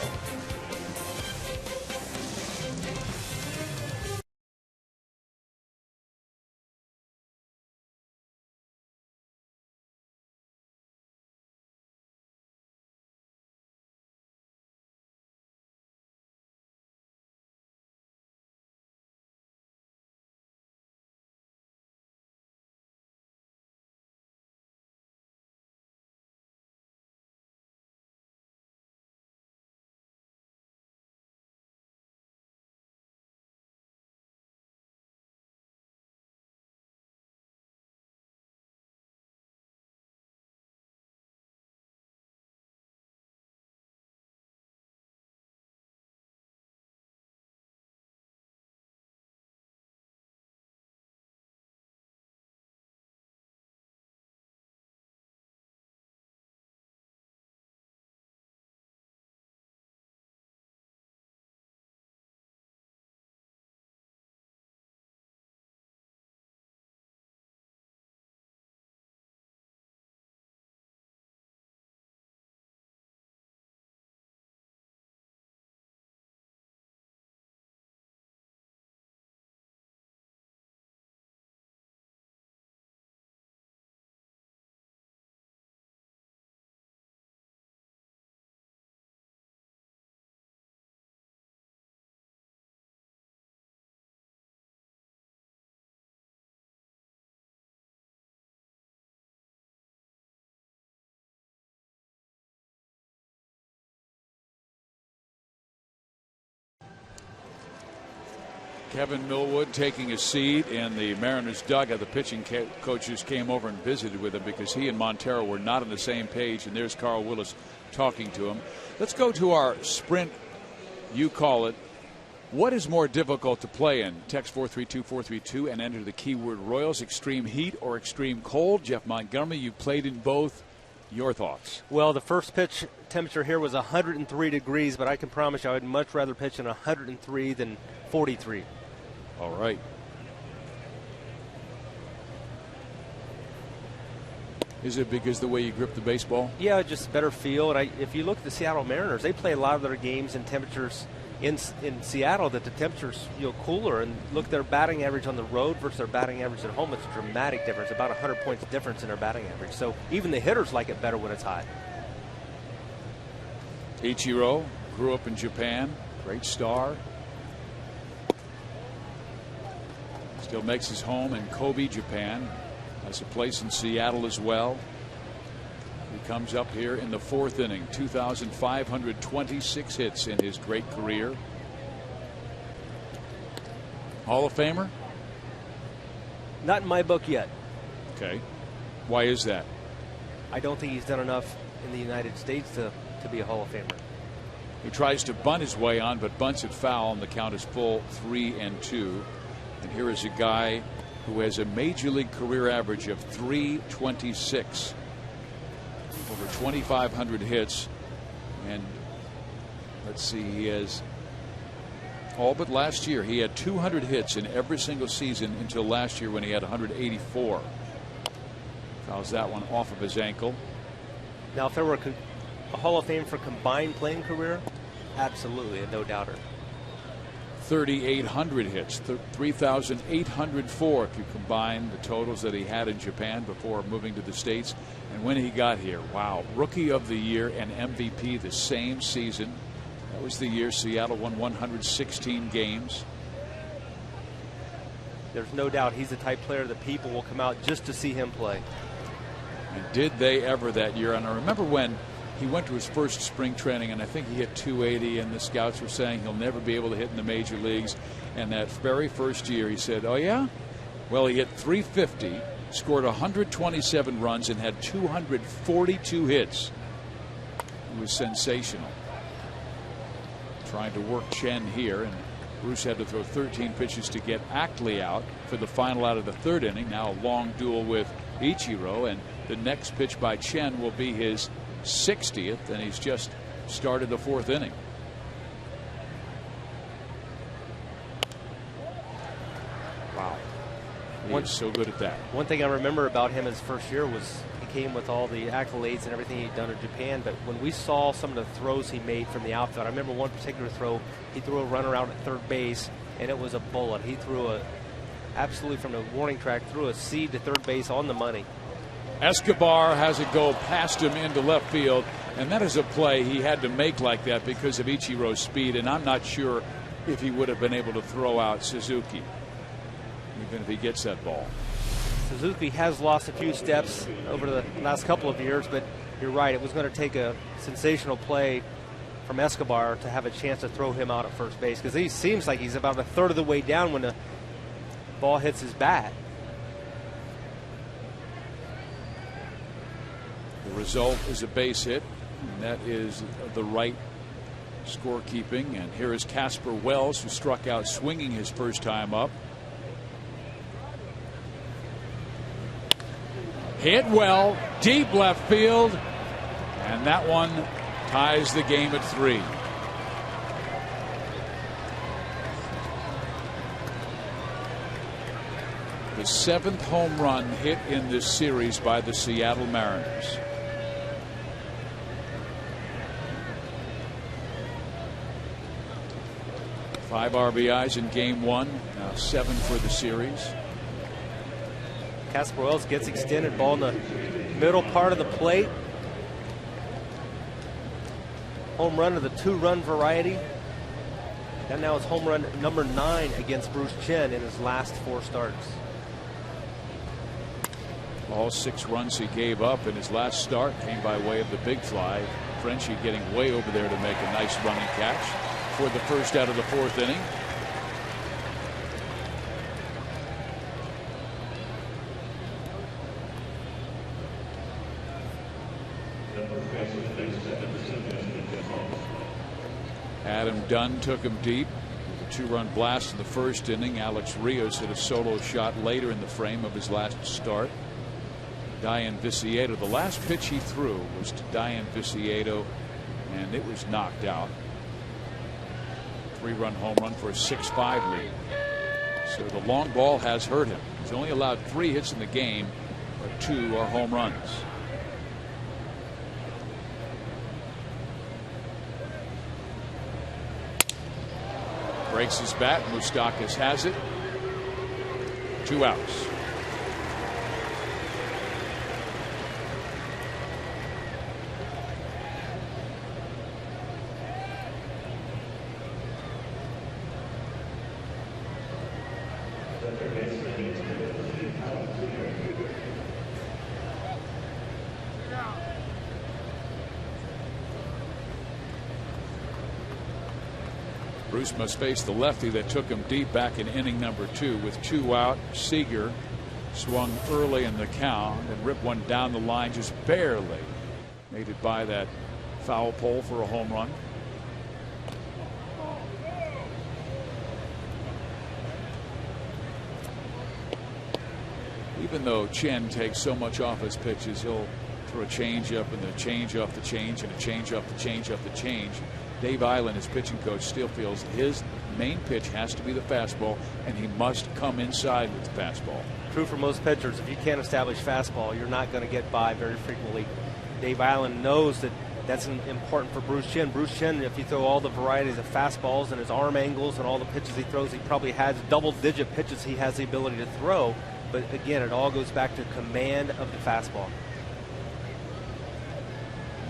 Kevin Millwood taking a seat in the Mariners dugout. The pitching coaches came over and visited with him because he and Montero were not on the same page, and there's Carl Willis talking to him. Let's go to our sprint, you call it. What is more difficult to play in? Text 432-432 and enter the keyword Royals. Extreme heat or extreme cold? Jeff Montgomery, you played in both. Your thoughts? Well, the first pitch temperature here was 103 degrees, but I can promise you I would much rather pitch in 103 than 43. All right. Is it because the way you grip the baseball? Yeah, just better feel. And if you look at the Seattle Mariners, they play a lot of their games in temperatures in Seattle that the temperatures cooler. And look at their batting average on the road versus their batting average at home. It's a dramatic difference, about 100 points difference in their batting average. So even the hitters like it better when it's hot. Ichiro grew up in Japan, great star. Still makes his home in Kobe, Japan. Has a place in Seattle as well. He comes up here in the fourth inning. 2,526 hits in his great career. Hall of Famer? Not in my book yet. Okay. Why is that? I don't think he's done enough in the United States to be a Hall of Famer. He tries to bunt his way on, but bunts it foul, and the count is full 3-2. And here is a guy who has a major league career average of 326. Over 2,500 hits. And let's see, he has all but last year. He had 200 hits in every single season until last year when he had 184. Fouls that one off of his ankle. Now, if there were a Hall of Fame for combined playing career, absolutely, no doubter. 3,800 hits, 3,804 if you combine the totals that he had in Japan before moving to the States and when he got here. Wow. Rookie of the Year and MVP the same season. That was the year Seattle won 116 games. There's no doubt he's the type player that people will come out just to see him play. And did they ever that year? And I remember when he went to his first spring training, and I think he hit 280, and the scouts were saying he'll never be able to hit in the major leagues. And that very first year, he said, oh, yeah? Well, he hit 350, scored 127 runs, and had 242 hits. It was sensational. Trying to work Chen here, and Bruce had to throw 13 pitches to get Ackley out for the final out of the third inning. Now a long duel with Ichiro, and the next pitch by Chen will be his 60th, and he's just started the fourth inning. Wow. He's so good at that. One thing I remember about him his first year was he came with all the accolades and everything he'd done in Japan, but when we saw some of the throws he made from the outfield, I remember one particular throw, he threw a runner out at third base, and it was a bullet. He threw absolutely from the warning track, threw a seed to third base on the money. Escobar has it go past him into left field, and that is a play he had to make like that because of Ichiro's speed, and I'm not sure if he would have been able to throw out Suzuki, even if he gets that ball. Suzuki has lost a few steps over the last couple of years, but you're right, it was going to take a sensational play from Escobar to have a chance to throw him out at first base, because he seems like he's about a third of the way down when the ball hits his bat. The result is a base hit, and that is the right scorekeeping. And here is Casper Wells, who struck out swinging his first time up. Hit well, deep left field, and that one ties the game at 3. The 7th home run hit in this series by the Seattle Mariners. Five RBIs in game 1, now 7 for the series. Casper Wells gets extended, ball in the middle part of the plate. Home run of the 2-run variety. And now it's home run number 9 against Bruce Chen in his last 4 starts. All 6 runs he gave up in his last start came by way of the big fly. Frenchie getting way over there to make a nice running catch for the first out of the 4th inning. Adam Dunn took him deep with a 2-run blast in the first inning. Alex Rios hit a solo shot later in the frame of his last start. Diane Viciedo, the last pitch he threw was to Diane Viciedo, and it was knocked out. 3-run home run for a 6-5 lead. So the long ball has hurt him. He's only allowed 3 hits in the game, but 2 are home runs. Breaks his bat. Moustakas has it. 2 outs. Bruce must face the lefty that took him deep back in inning number 2 with 2 out. Seager swung early in the count and ripped one down the line, just barely made it by that foul pole for a home run. Even though Chen takes so much off his pitches, he'll throw a change up and a change off the change and a change off the change off the change. Dave Island, his pitching coach, still feels his main pitch has to be the fastball, and he must come inside with the fastball. True for most pitchers. If you can't establish fastball, you're not going to get by very frequently. Dave Island knows that that's important for Bruce Chen. Bruce Chen, if you throw all the varieties of fastballs and his arm angles and all the pitches he throws, he probably has double-digit pitches he has the ability to throw. But again, it all goes back to command of the fastball.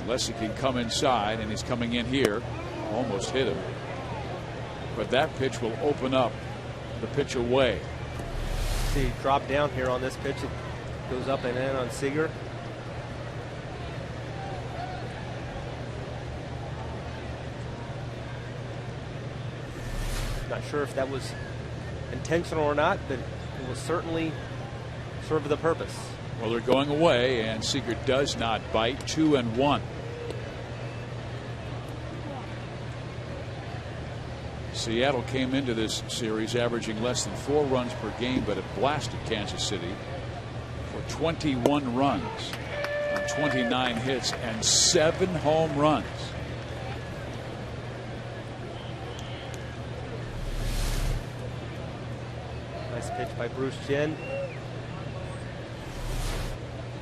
Unless he can come inside, and he's coming in here, almost hit him. But that pitch will open up the pitch away. See, drop down here on this pitch. It goes up and in on Seager. Not sure if that was intentional or not, but it will certainly serve the purpose. Well, they're going away, and Seager does not bite. 2-1. Seattle came into this series averaging less than 4 runs per game, but it blasted Kansas City for 21 runs on 29 hits and 7 home runs. Nice pitch by Bruce Chen.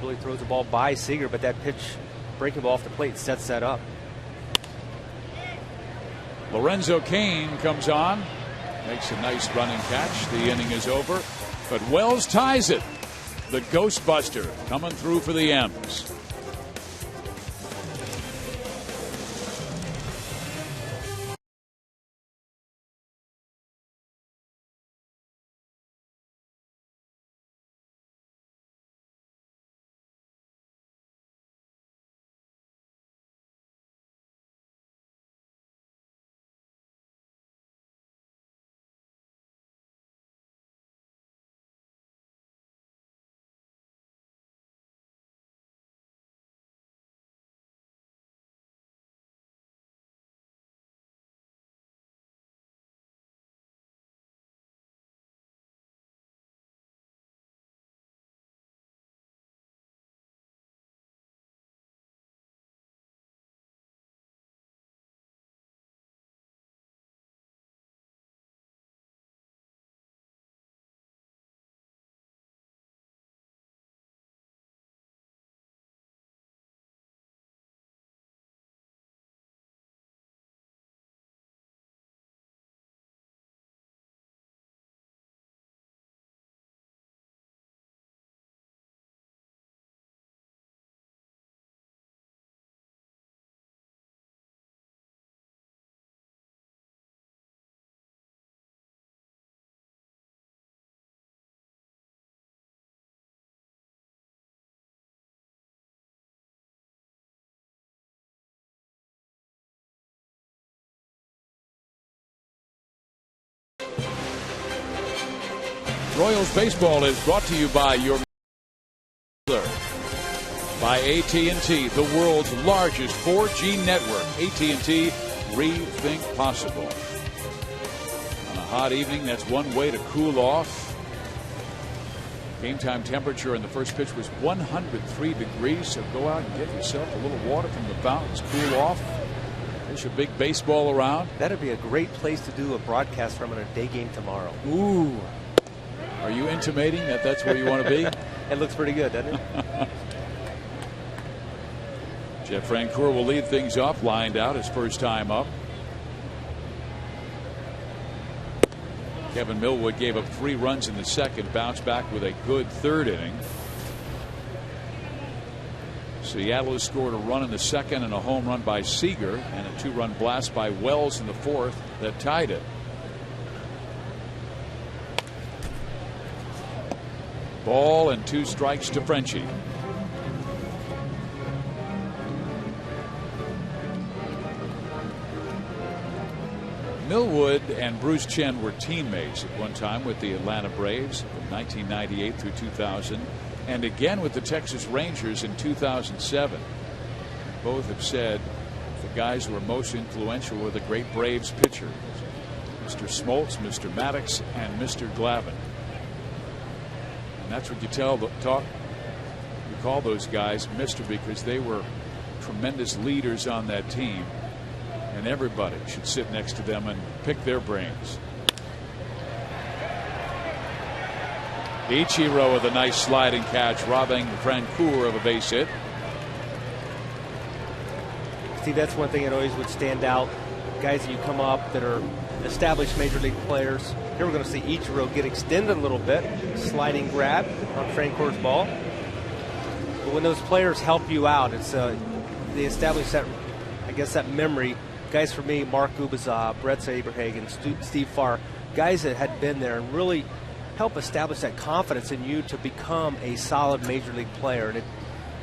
Really throws the ball by Seager, but that pitch, breaking ball off the plate, sets that up. Lorenzo Cain comes on, makes a nice running catch. The inning is over, but Wells ties it. The Ghostbuster coming through for the M's. Royals baseball is brought to you by your by AT&T, the world's largest 4G network. AT&T, rethink possible. On a hot evening, that's one way to cool off. Game time temperature in the first pitch was 103 degrees, so go out and get yourself a little water from the fountains, cool off. There's your big baseball around. That'd be a great place to do a broadcast from on a day game tomorrow. Ooh. Are you intimating that that's where you want to be? It looks pretty good, doesn't it? Jeff Francoeur will lead things off, lined out his first time up. Kevin Millwood gave up 3 runs in the second, bounced back with a good third inning. Seattle has scored a run in the second and a home run by Seager and a 2-run blast by Wells in the fourth that tied it. Ball and 2 strikes to Frenchie. Millwood and Bruce Chen were teammates at one time with the Atlanta Braves from 1998 through 2000, and again with the Texas Rangers in 2007. Both have said the guys who were most influential were the great Braves pitcher, Mr. Smoltz, Mr. Maddox, and Mr. Glavine. And that's what you call those guys Mr. because they were tremendous leaders on that team. And everybody should sit next to them and pick their brains. Ichiro with a nice sliding catch, robbing Francoeur of a base hit. See, that's one thing that always would stand out. Guys that you come up that are established major league players. Here we're going to see Ichiro get extended a little bit. Sliding grab on Francoeur's ball. But when those players help you out, it's they establish that, I guess, that memory. Guys for me, Mark Gubazov, Brett Saberhagen, Steve Farr, guys that had been there and really help establish that confidence in you to become a solid major league player. And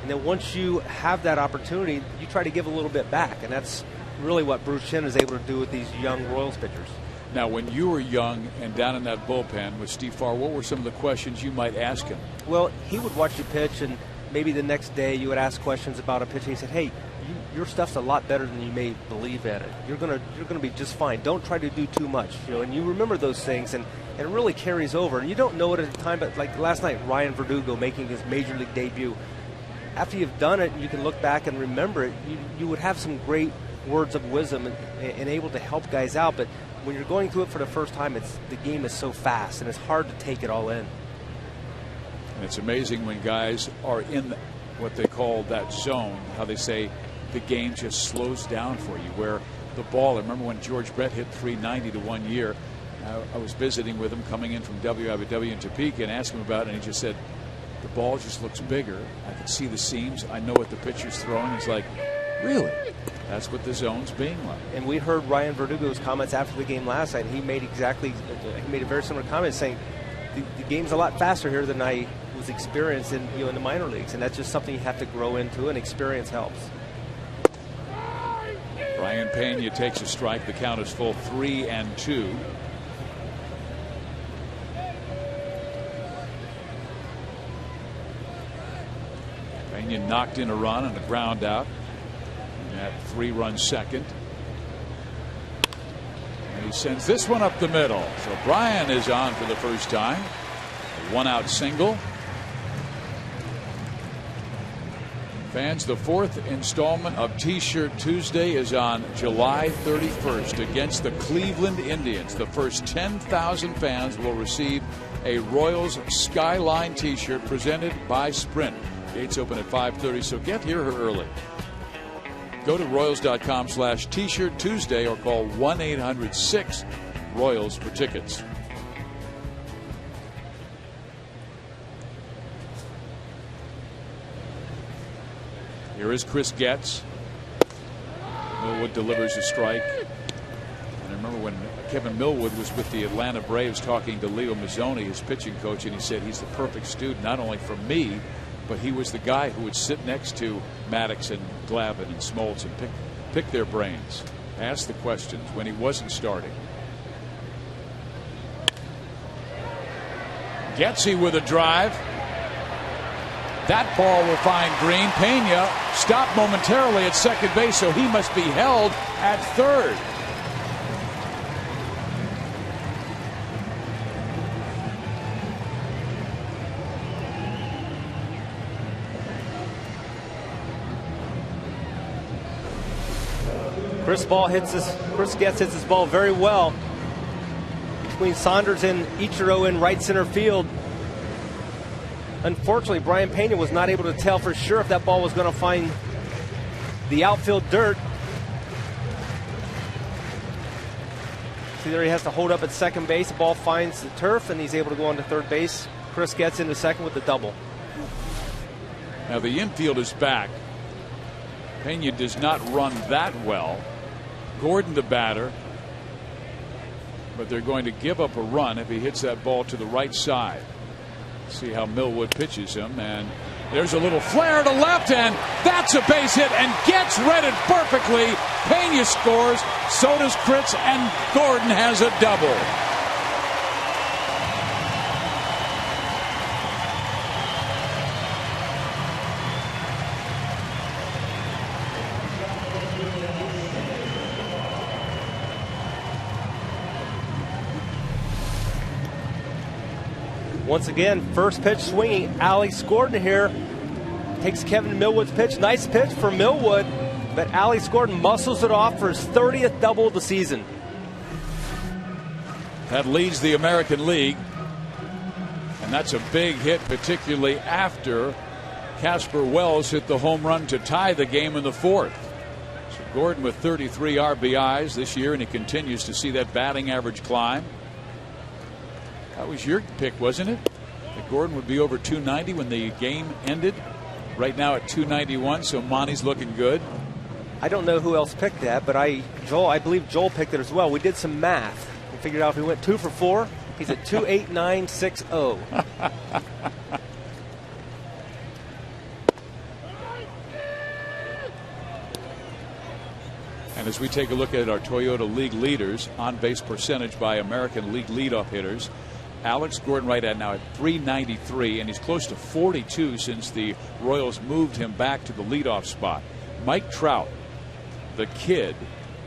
then once you have that opportunity, you try to give a little bit back. And that's really what Bruce Chen is able to do with these young Royals pitchers. Now, when you were young and down in that bullpen with Steve Farr, what were some of the questions you might ask him? Well, he would watch you pitch, and maybe the next day you would ask questions about a pitch. He said, hey, your stuff's a lot better than you may believe in it. You're gonna be just fine. Don't try to do too much, and you remember those things, and it really carries over. And you don't know it at the time, but like last night, Ryan Verdugo making his major league debut. After you've done it, you can look back and remember it. You would have some great words of wisdom and able to help guys out. But when you're going through it for the first time, the game is so fast, and it's hard to take it all in. And it's amazing when guys are in what they call that zone, how they say the game just slows down for you, where the ball, I remember when George Brett hit 390 to 1 year, I was visiting with him coming in from WIBW in Topeka and asked him about it, and he just said, the ball just looks bigger. I can see the seams. I know what the pitcher's throwing. He's like, really? That's what the zone's being like. And we heard Ryan Verdugo's comments after the game last night. He made a very similar comment saying the game's a lot faster here than I was experienced in the minor leagues, and that's just something you have to grow into, and experience helps. Brian Pena takes a strike. The count is full, 3-2. Pena knocked in a run and a ground out. At 3-run second. And he sends this one up the middle. So Brian is on for the first time. A 1-out single. Fans, the 4th installment of T-Shirt Tuesday is on July 31st against the Cleveland Indians. The first 10,000 fans will receive a Royals Skyline T-shirt presented by Sprint. Gates open at 5:30, so get here early. Go to Royals.com/T-Shirt Tuesday or call 1-800-6-ROYALS for tickets. Here is Chris Getz. Millwood delivers a strike. And I remember when Kevin Millwood was with the Atlanta Braves talking to Leo Mazzoni, his pitching coach, and he said he's the perfect student, not only for me, but he was the guy who would sit next to Maddox and Glavine and Smoltz and pick their brains, ask the questions when he wasn't starting. Getsy with a drive. That ball will find Green. Pena stopped momentarily at second base, so he must be held at third. Chris Getz hits his ball very well between Saunders and Ichiro in right center field. Unfortunately, Brian Pena was not able to tell for sure if that ball was going to find the outfield dirt. See there, he has to hold up at second base. The ball finds the turf, and he's able to go on to third base. Chris gets into second with the double. Now the infield is back. Pena does not run that well. Gordon the batter, but they're going to give up a run if he hits that ball to the right side. See how Millwood pitches him, and there's a little flare to left, and that's a base hit, and gets read it perfectly. Pena scores, so does Kritz, and Gordon has a double. Once again, first pitch swinging. Alex Gordon here takes Kevin Millwood's pitch. Nice pitch for Millwood, but Alex Gordon muscles it off for his 30th double of the season. That leads the American League, and that's a big hit, particularly after Casper Wells hit the home run to tie the game in the fourth. So Gordon with 33 RBIs this year, and he continues to see that batting average climb. That was your pick, wasn't it? That Gordon would be over 290 when the game ended. Right now at 291, so Monty's looking good. I don't know who else picked that, but I believe Joel picked it as well. We did some math. We figured out if he went 2 for 4, he's at 28960. And as we take a look at our Toyota League leaders, on base percentage by American League leadoff hitters, Alex Gordon right at now at 393, and he's close to 42 since the Royals moved him back to the leadoff spot. Mike Trout, the kid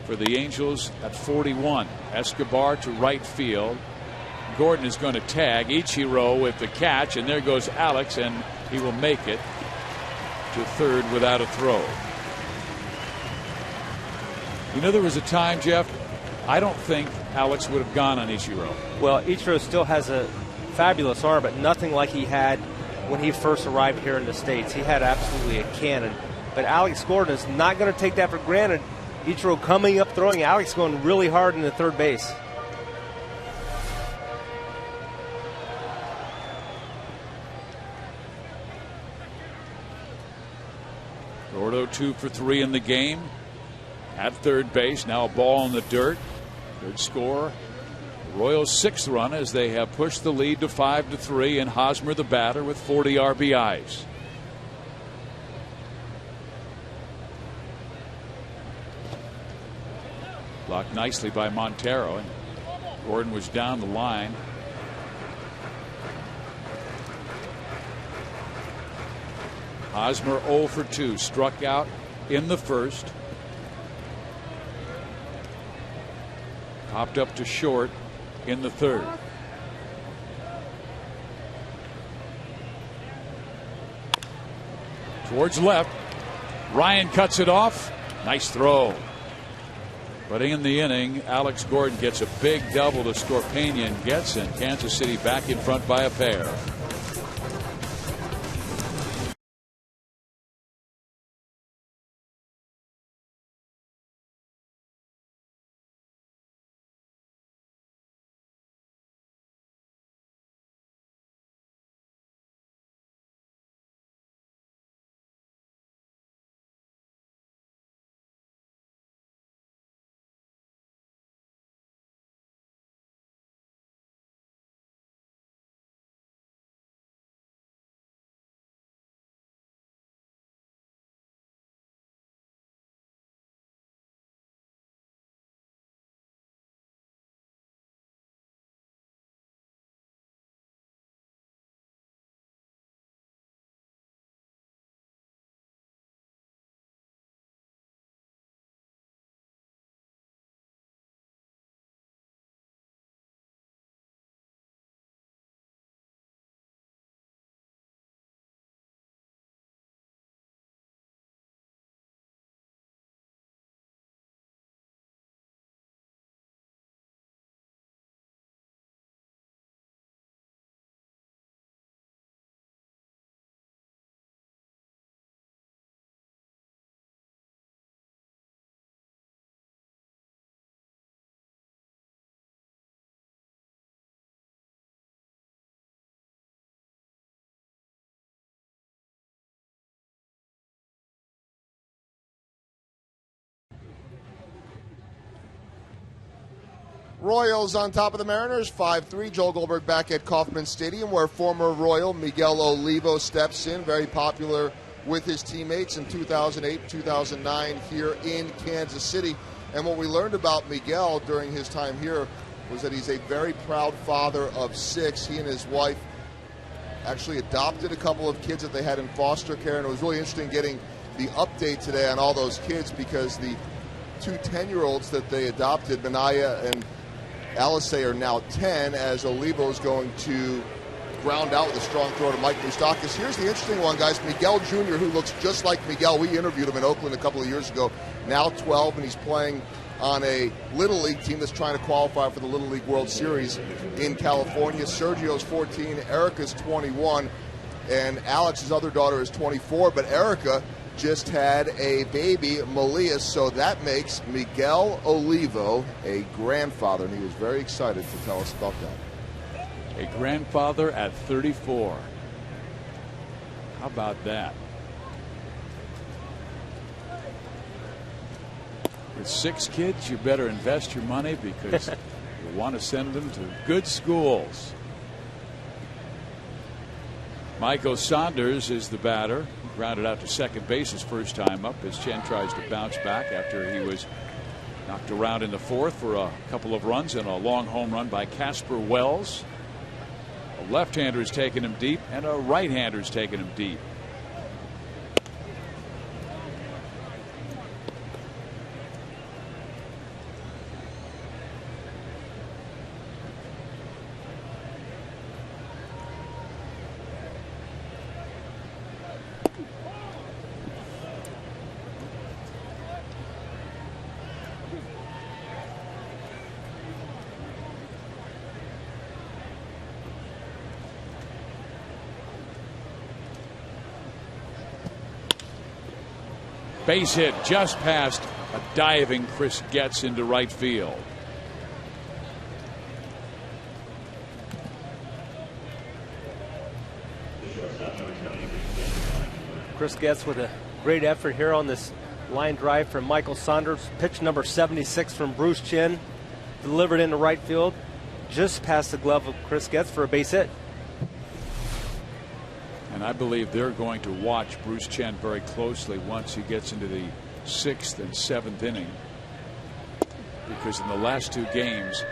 for the Angels, at 41. Escobar to right field. Gordon is going to tag Ichiro with the catch, and there goes Alex, and he will make it to third without a throw. You know, there was a time, Jeff, I don't think Alex would have gone on Ichiro. Well, Ichiro still has a fabulous arm, but nothing like he had when he first arrived here in the States. He had absolutely a cannon. But Alex Gordon is not going to take that for granted. Ichiro coming up, throwing. Alex going really hard in the third base. Gordo 2 for 3 in the game. At third base, now a ball in the dirt. Good score. The Royals' 6th run as they have pushed the lead to 5-3, and Hosmer the batter with 40 RBIs. Blocked nicely by Montero, and Gordon was down the line. Hosmer 0 for 2, struck out in the first. Popped up to short in the third. Towards left. Ryan cuts it off. Nice throw. But in the inning, Alex Gordon gets a big double to score Pena and gets in. Kansas City back in front by a pair. Royals on top of the Mariners, 5-3. Joel Goldberg back at Kauffman Stadium, where former Royal Miguel Olivo steps in, very popular with his teammates in 2008, 2009 here in Kansas City. And what we learned about Miguel during his time here was that he's a very proud father of 6. He and his wife actually adopted a couple of kids that they had in foster care, and it was really interesting getting the update today on all those kids, because the 2 10-year-olds that they adopted, Benaya and Alice, are now 10, as Olivo is going to ground out with a strong throw to Mike Moustakas. Here's the interesting one, guys. Miguel Jr., who looks just like Miguel. We interviewed him in Oakland a couple of years ago. Now 12, and he's playing on a Little League team that's trying to qualify for the Little League World Series in California. Sergio's 14, Erica's 21, and Alex's other daughter is 24. But Erica just had a baby, Malia, so that makes Miguel Olivo a grandfather, and he was very excited to tell us about that. A grandfather at 34. How about that? With 6 kids, you better invest your money, because you want to send them to good schools. Michael Saunders is the batter. Grounded out to second base his first time up, as Chen tries to bounce back after he was knocked around in the 4th for a couple of runs and a long home run by Casper Wells. A left-hander's taking him deep, and a right-hander's taking him deep. Base hit just past a diving Chris Getz into right field. Chris Getz with a great effort here on this line drive from Michael Saunders. Pitch number 76 from Bruce Chen, delivered into right field, just past the glove of Chris Getz for a base hit. And I believe they're going to watch Bruce Chen very closely once he gets into the 6th and 7th inning, because in the last 2 games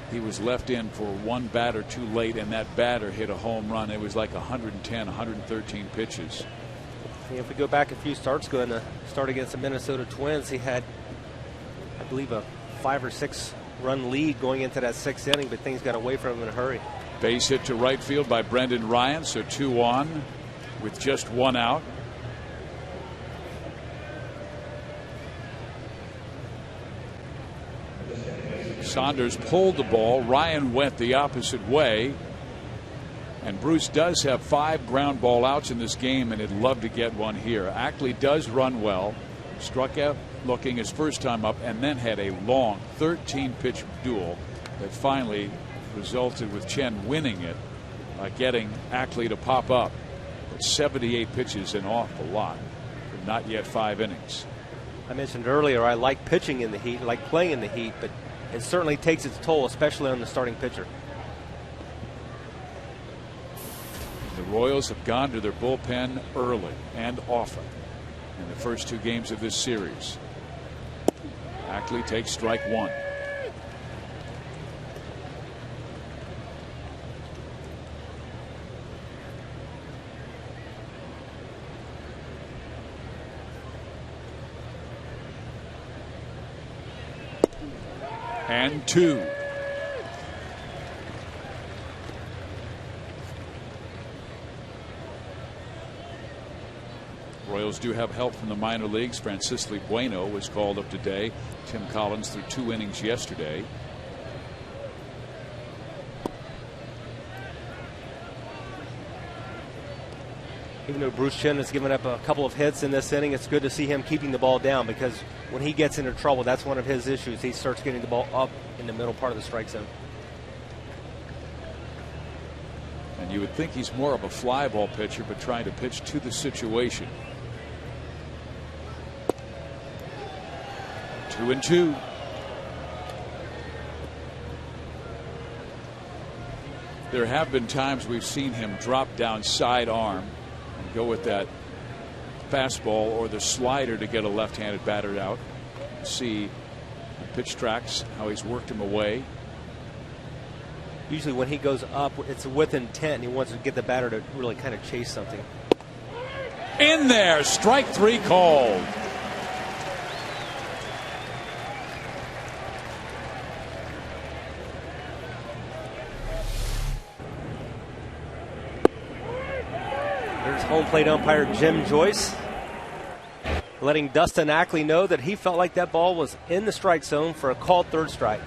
he was left in for one batter too late, and that batter hit a home run. It was like 110, 113 pitches. If we go back a few starts ago in the start against the Minnesota Twins, he had, I believe, a 5 or 6 run lead going into that 6th inning, but things got away from him in a hurry. Base hit to right field by Brendan Ryan, so 2 on with just 1 out. Saunders pulled the ball. Ryan went the opposite way. And Bruce does have 5 ground ball outs in this game, and he'd love to get one here. Ackley does run well. Struck out looking his first time up, and then had a long 13-pitch duel that finally resulted with Chen winning it by getting Ackley to pop up. But 78 pitches, an awful lot for not yet 5 innings. I mentioned earlier I like pitching in the heat, I like playing in the heat, but it certainly takes its toll, especially on the starting pitcher. The Royals have gone to their bullpen early and often in the first 2 games of this series. Ackley takes strike 1. And 2. Royals do have help from the minor leagues. Francisco Bueno was called up today. Tim Collins threw 2 innings yesterday. Even though Bruce Chen has given up a couple of hits in this inning, it's good to see him keeping the ball down, because when he gets into trouble, that's one of his issues. He starts getting the ball up in the middle part of the strike zone. And you would think he's more of a fly ball pitcher, but trying to pitch to the situation. 2-2. There have been times we've seen him drop down sidearm and go with that fastball or the slider to get a left-handed batter out. See the pitch tracks, how he's worked him away. Usually when he goes up, it's with intent, and he wants to get the batter to really kind of chase something. In there, strike 3 called. There's home plate umpire Jim Joyce letting Dustin Ackley know that he felt like that ball was in the strike zone for a called third strike.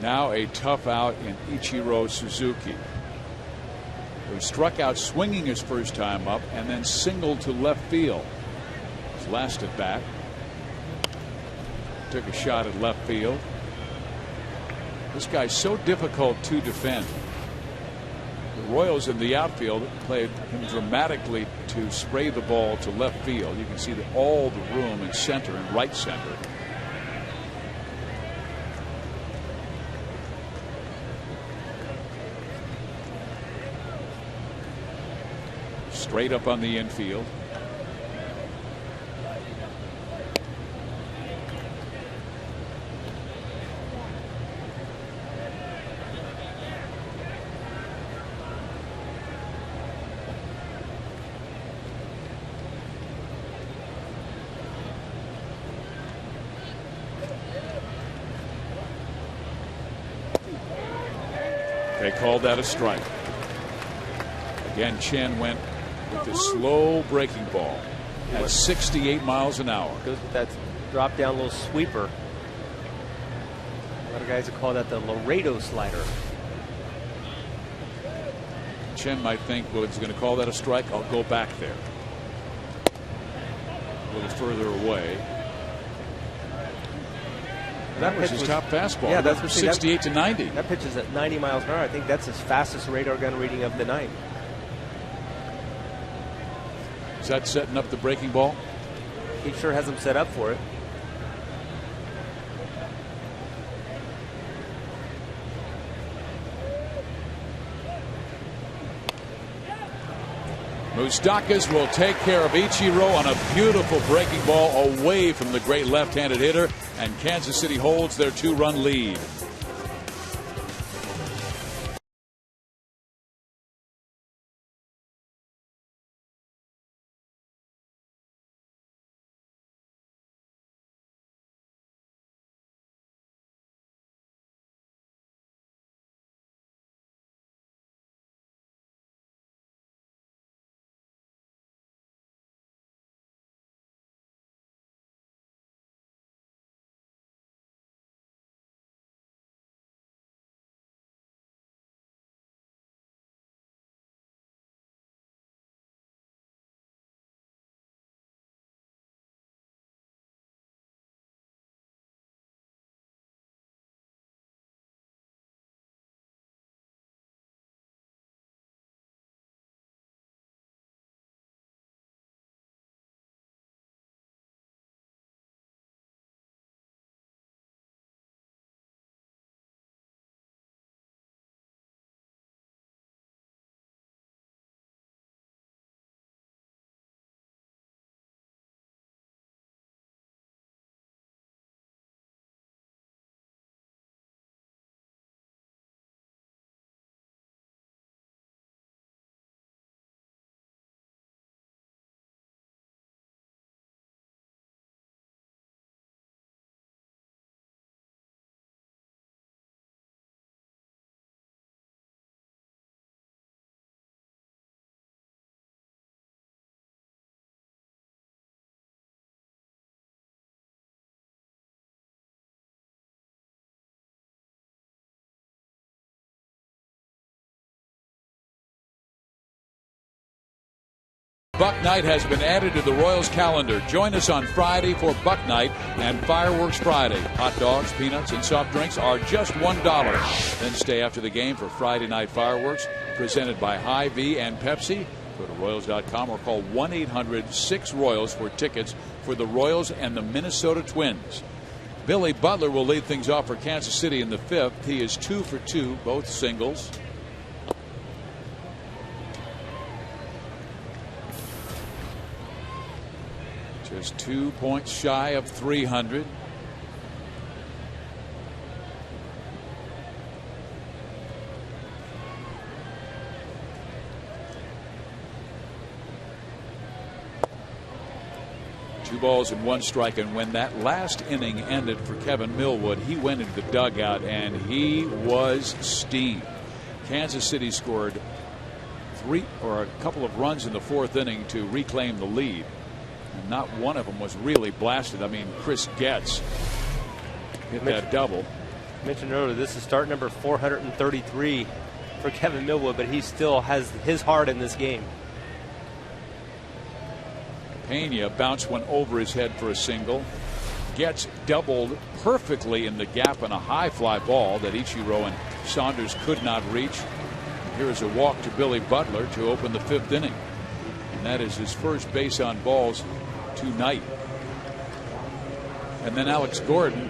Now a tough out in Ichiro Suzuki, who struck out swinging his first time up and then singled to left field. His last at bat, took a shot at left field. This guy's so difficult to defend. The Royals in the outfield played him dramatically to spray the ball to left field. You can see all the room in center and right center. Straight up on the infield. They called that a strike. Again, Chen went with the slow breaking ball at 68 miles an hour. Goes with that drop down little sweeper. A lot of guys have called that the Laredo slider. Chen might think, well, he's going to call that a strike. I'll go back there. A little further away. That was his top fastball. Yeah, that's 68 to 90. That pitch is at 90 miles an hour. I think that's his fastest radar gun reading of the night. Is that setting up the breaking ball? He sure has him set up for it. Moustakas will take care of Ichiro on a beautiful breaking ball away from the great left-handed hitter, and Kansas City holds their 2-run lead. Buck Night has been added to the Royals calendar. Join us on Friday for Buck Night and Fireworks Friday. Hot dogs, peanuts, and soft drinks are just $1. Then stay after the game for Friday Night Fireworks, presented by Hy-Vee and Pepsi. Go to Royals.com or call 1-800-6-ROYALS for tickets for the Royals and the Minnesota Twins. Billy Butler will lead things off for Kansas City in the 5th. He is 2 for 2, both singles. Just 2 points shy of 300. Two balls and one strike, and when that last inning ended for Kevin Millwood, he went into the dugout and he was steamed. Kansas City scored a couple of runs in the 4th inning to reclaim the lead, and not one of them was really blasted. I mean, Chris Getz hit that double. I mentioned earlier, this is start number 433 for Kevin Millwood, but he still has his heart in this game. Pena bounced one over his head for a single. Getz doubled perfectly in the gap on a high fly ball that Ichiro and Saunders could not reach. Here is a walk to Billy Butler to open the 5th inning, and that is his first base on balls tonight. And then Alex Gordon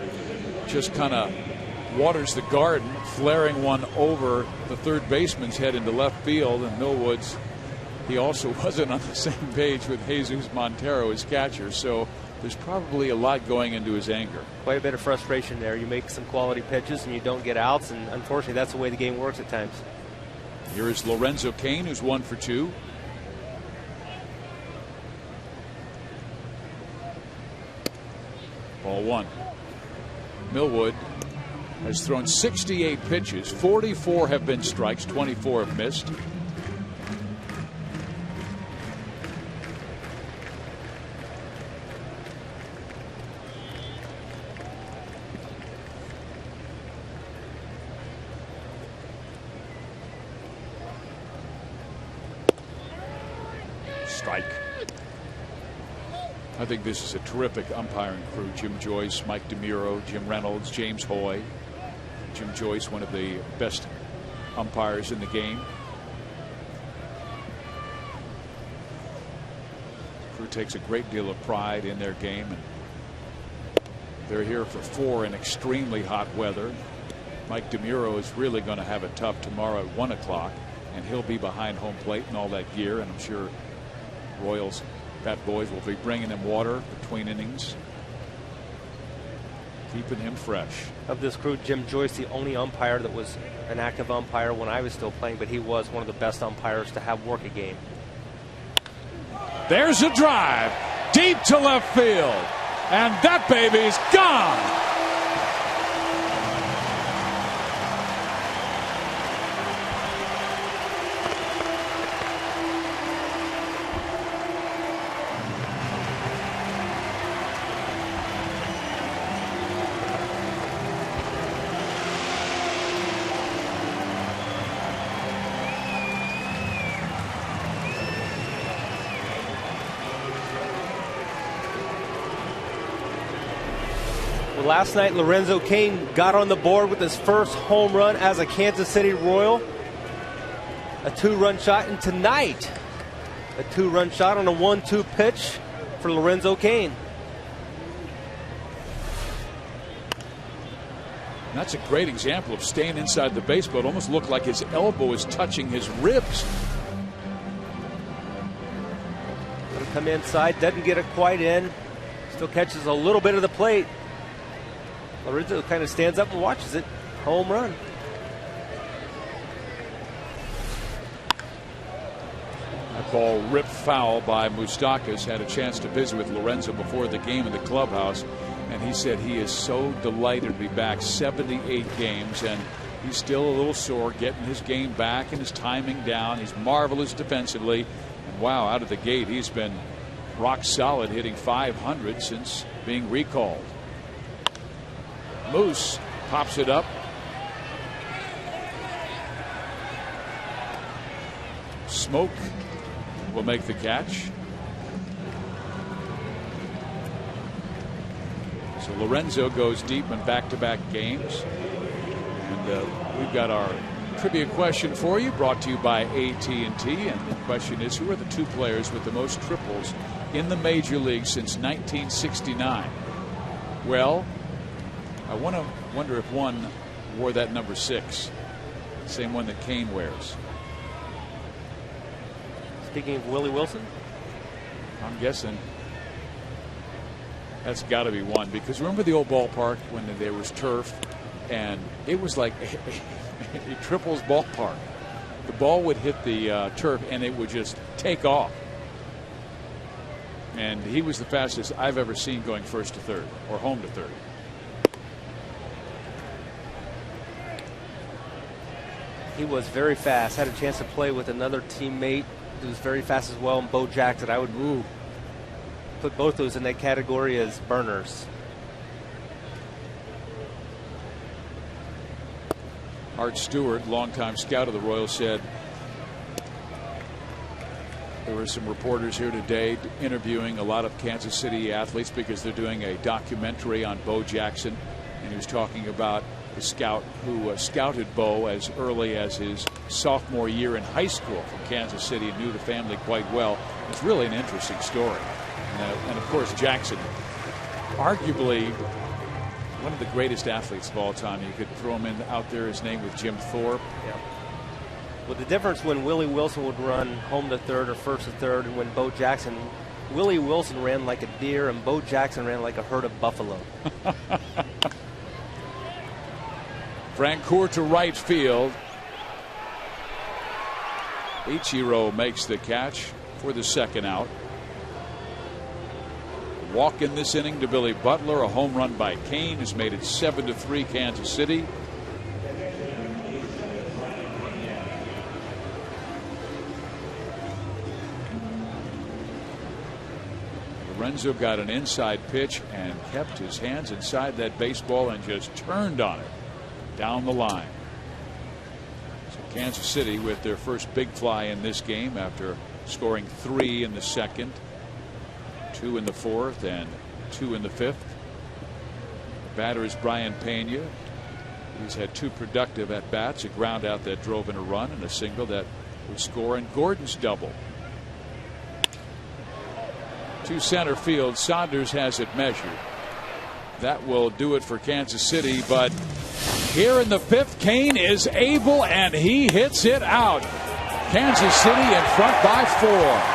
just kind of waters the garden, flaring one over the third baseman's head into left field, and Millwood's. He also wasn't on the same page with Jesus Montero, his catcher, so there's probably a lot going into his anger. Quite a bit of frustration there. You make some quality pitches and you don't get outs, and unfortunately that's the way the game works at times. Here is Lorenzo Cain, who's 1 for 2. Ball 1. Millwood has thrown 68 pitches. 44 have been strikes, 24 have missed. Strike. I think this is a terrific umpiring crew. Jim Joyce, Mike DeMuro, Jim Reynolds, James Hoy. Jim Joyce, one of the best umpires in the game. The crew takes a great deal of pride in their game, and they're here for 4 in extremely hot weather. Mike DeMuro is really going to have it tough tomorrow at 1 o'clock, and he'll be behind home plate and all that gear, and I'm sure Royals Fat Boys will be bringing him water between innings, keeping him fresh. Of this crew, Jim Joyce, the only umpire that was an active umpire when I was still playing, but he was one of the best umpires to have work a game. There's a drive deep to left field, and that baby's gone. Last night, Lorenzo Cain got on the board with his first home run as a Kansas City Royal. A 2-run shot, and tonight, a 2-run shot on a 1-2 pitch for Lorenzo Cain. That's a great example of staying inside the baseball. It almost looked like his elbow is touching his ribs. Going to come inside, doesn't get it quite in. Still catches a little bit of the plate. Lorenzo kind of stands up and watches it. Home run. That ball ripped foul by Moustakas. Had a chance to visit with Lorenzo before the game in the clubhouse, and he said he is so delighted to be back. 78 games, and he's still a little sore, getting his game back and his timing down. He's marvelous defensively, and wow, out of the gate he's been rock solid, hitting .500 since being recalled. Moose pops it up. Smoke will make the catch. So Lorenzo goes deep in back-to-back games. And we've got our trivia question for you, brought to you by AT&T. And the question is, who are the 2 players with the most triples in the major league since 1969? Well, I wonder if one wore that number 6, same one that Kane wears. Speaking of Willie Wilson, I'm guessing that's got to be one, because remember the old ballpark when there was turf, and it was like a triples ballpark. The ball would hit the turf and it would just take off. And he was the fastest I've ever seen going first to third or home to third. he was very fast. Had a chance to play with another teammate who was very fast as well, and Bo Jackson. I would put both those in that category as burners. Art Stewart, longtime scout of the Royals, said there were some reporters here today interviewing a lot of Kansas City athletes because they're doing a documentary on Bo Jackson, and he was talking about the scout who scouted Bo as early as his sophomore year in high school from Kansas City and knew the family quite well. It's really an interesting story. And of course, Jackson, arguably one of the greatest athletes of all time. You could throw him in out there, his name with Jim Thorpe. Yeah. Well, the difference when Willie Wilson would run home to third or first to third, and when Bo Jackson, Willie Wilson ran like a deer and Bo Jackson ran like a herd of buffalo. Francoeur to right field. Ichiro makes the catch for the second out. Walk in this inning to Billy Butler. A home run by Kane has made it 7-3 Kansas City. Lorenzo got an inside pitch and kept his hands inside that baseball and just turned on it down the line. So Kansas City with their first big fly in this game after scoring 3 in the second, 2 in the fourth, and 2 in the fifth. The batter is Brian Pena. He's had 2 productive at bats, a ground out that drove in a run and a single that would score, and Gordon's double. To center field. Saunders has it measured. That will do it for Kansas City, but here in the fifth, Kane is able, and he hits it out. Kansas City in front by 4.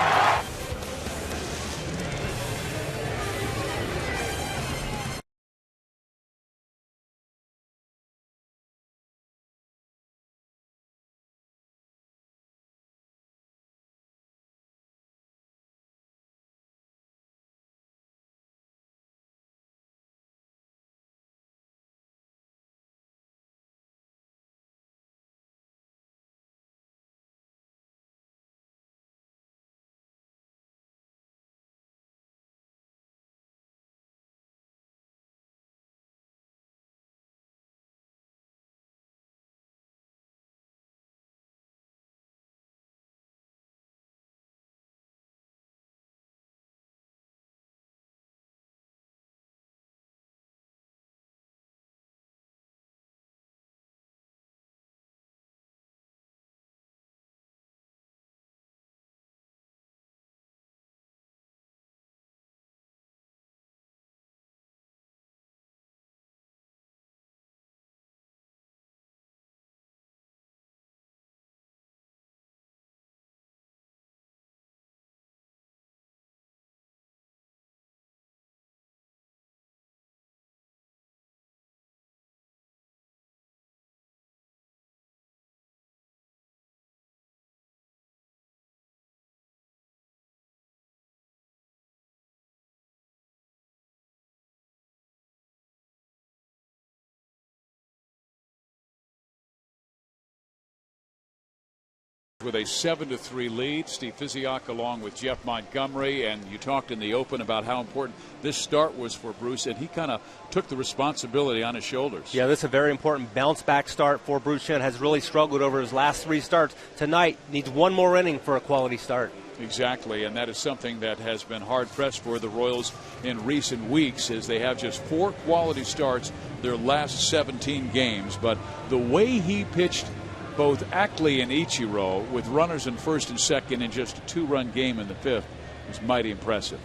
With a 7-3 lead, Steve Physiak along with Jeff Montgomery, and you talked in the open about how important this start was for Bruce, and he kind of took the responsibility on his shoulders. Yeah, this is a very important bounce-back start for Bruce Chen. Has really struggled over his last 3 starts. Tonight needs one more inning for a quality start. Exactly, and that is something that has been hard-pressed for the Royals in recent weeks, as they have just 4 quality starts their last 17 games. But the way he pitched both Ackley and Ichiro with runners in first and second in just a 2-run game in the fifth was mighty impressive.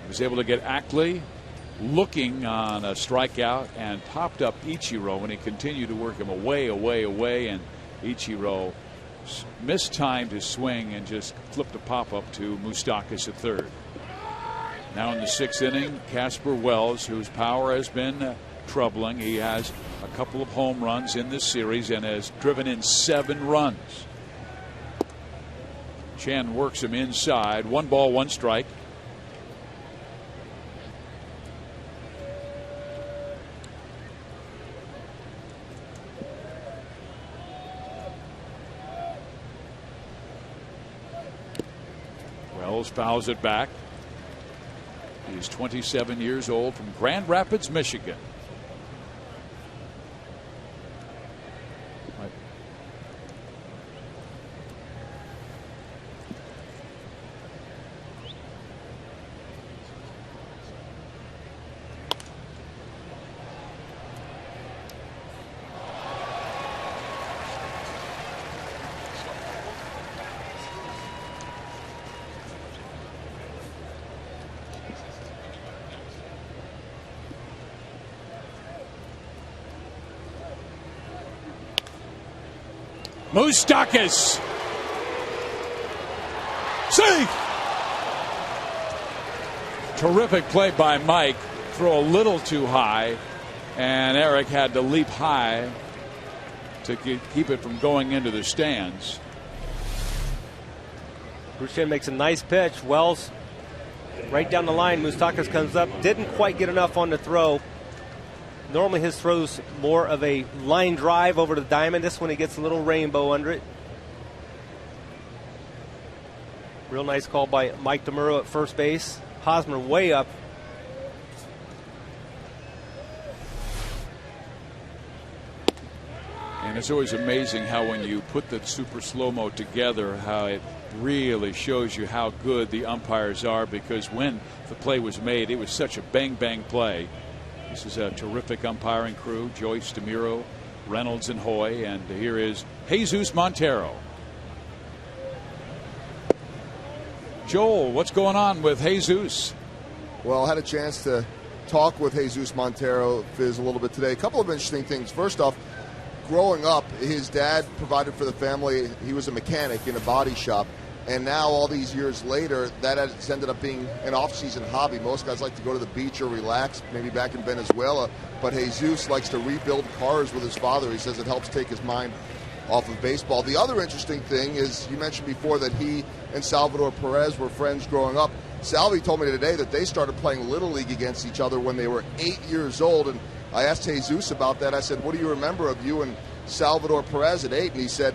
He was able to get Ackley looking on a strikeout and popped up Ichiro, and he continued to work him away, and Ichiro mistimed his swing and just flipped a pop-up to Moustakas at third. Now in the 6th inning, Casper Wells, whose power has been troubling. He has a couple of home runs in this series and has driven in 7 runs. Chen works him inside. 1 ball, 1 strike. Wells fouls it back. He's 27 years old from Grand Rapids, Michigan. Moustakas. See. Terrific play by Mike. Throw a little too high, and Eric had to leap high to keep it from going into the stands. Bruce Chen makes a nice pitch. Wells right down the line. Moustakas comes up. Didn't quite get enough on the throw. Normally his throw's more of a line drive over the diamond. This one he gets a little rainbow under it. Real nice call by Mike DeMuro at first base. Hosmer way up. And it's always amazing how when you put the super slow-mo together, how it really shows you how good the umpires are, because when the play was made, it was such a bang-bang play. This is a terrific umpiring crew. Joyce, DeMuro, Reynolds, and Hoy. And here is Jesus Montero. Joel, what's going on with Jesus? Well, I had a chance to talk with Jesus Montero, Fizz, a little bit today. A couple of interesting things. First off, growing up, his dad provided for the family. He was a mechanic in a body shop. And now, all these years later, that has ended up being an off-season hobby. Most guys like to go to the beach or relax, maybe back in Venezuela. But Jesus likes to rebuild cars with his father. He says it helps take his mind off of baseball. The other interesting thing is, you mentioned before that he and Salvador Perez were friends growing up. Salvi told me today that they started playing Little League against each other when they were 8 years old. And I asked Jesus about that. I said, what do you remember of you and Salvador Perez at 8? And he said,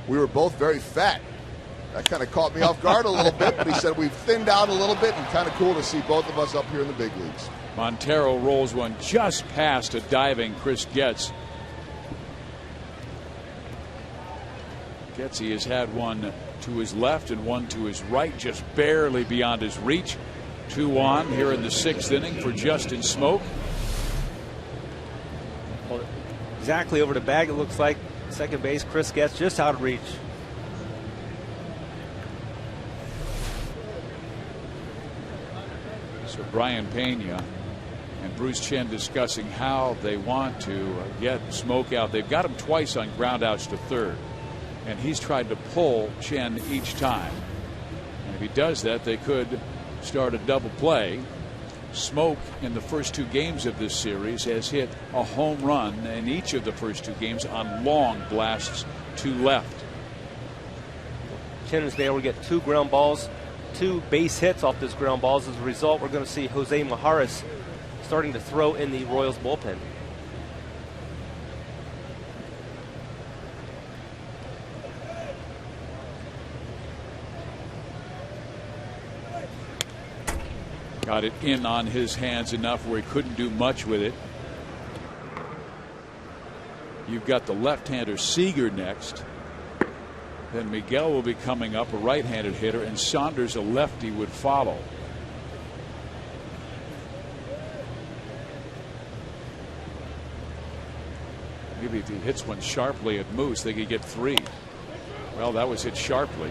we were both very fat. That kind of caught me off guard a little bit, but he said we've thinned out a little bit, and kind of cool to see both of us up here in the big leagues. Montero rolls one just past a diving Chris Getz. Getz, he has had one to his left and one to his right, just barely beyond his reach. 2-1 here in the 6th inning for Justin Smoke. Well, exactly over the bag, it looks like. Second base, Chris Getz just out of reach. So Brian Pena and Bruce Chen discussing how they want to get Smoke out. They've got him twice on groundouts to third, and he's tried to pull Chen each time. And if he does that, they could start a double play. Smoke in the first 2 games of this series has hit a home run in each of the first 2 games on long blasts to left. Chen has been able to get 2 ground balls, 2 base hits off those ground balls. As a result, we're going to see Jose Majares starting to throw in the Royals bullpen. Got it in on his hands enough where he couldn't do much with it. You've got the left-hander Seager next. Then Miguel will be coming up, a right-handed hitter, and Saunders, a lefty, would follow. Maybe if he hits one sharply at Moose, they could get 3. Well, that was hit sharply.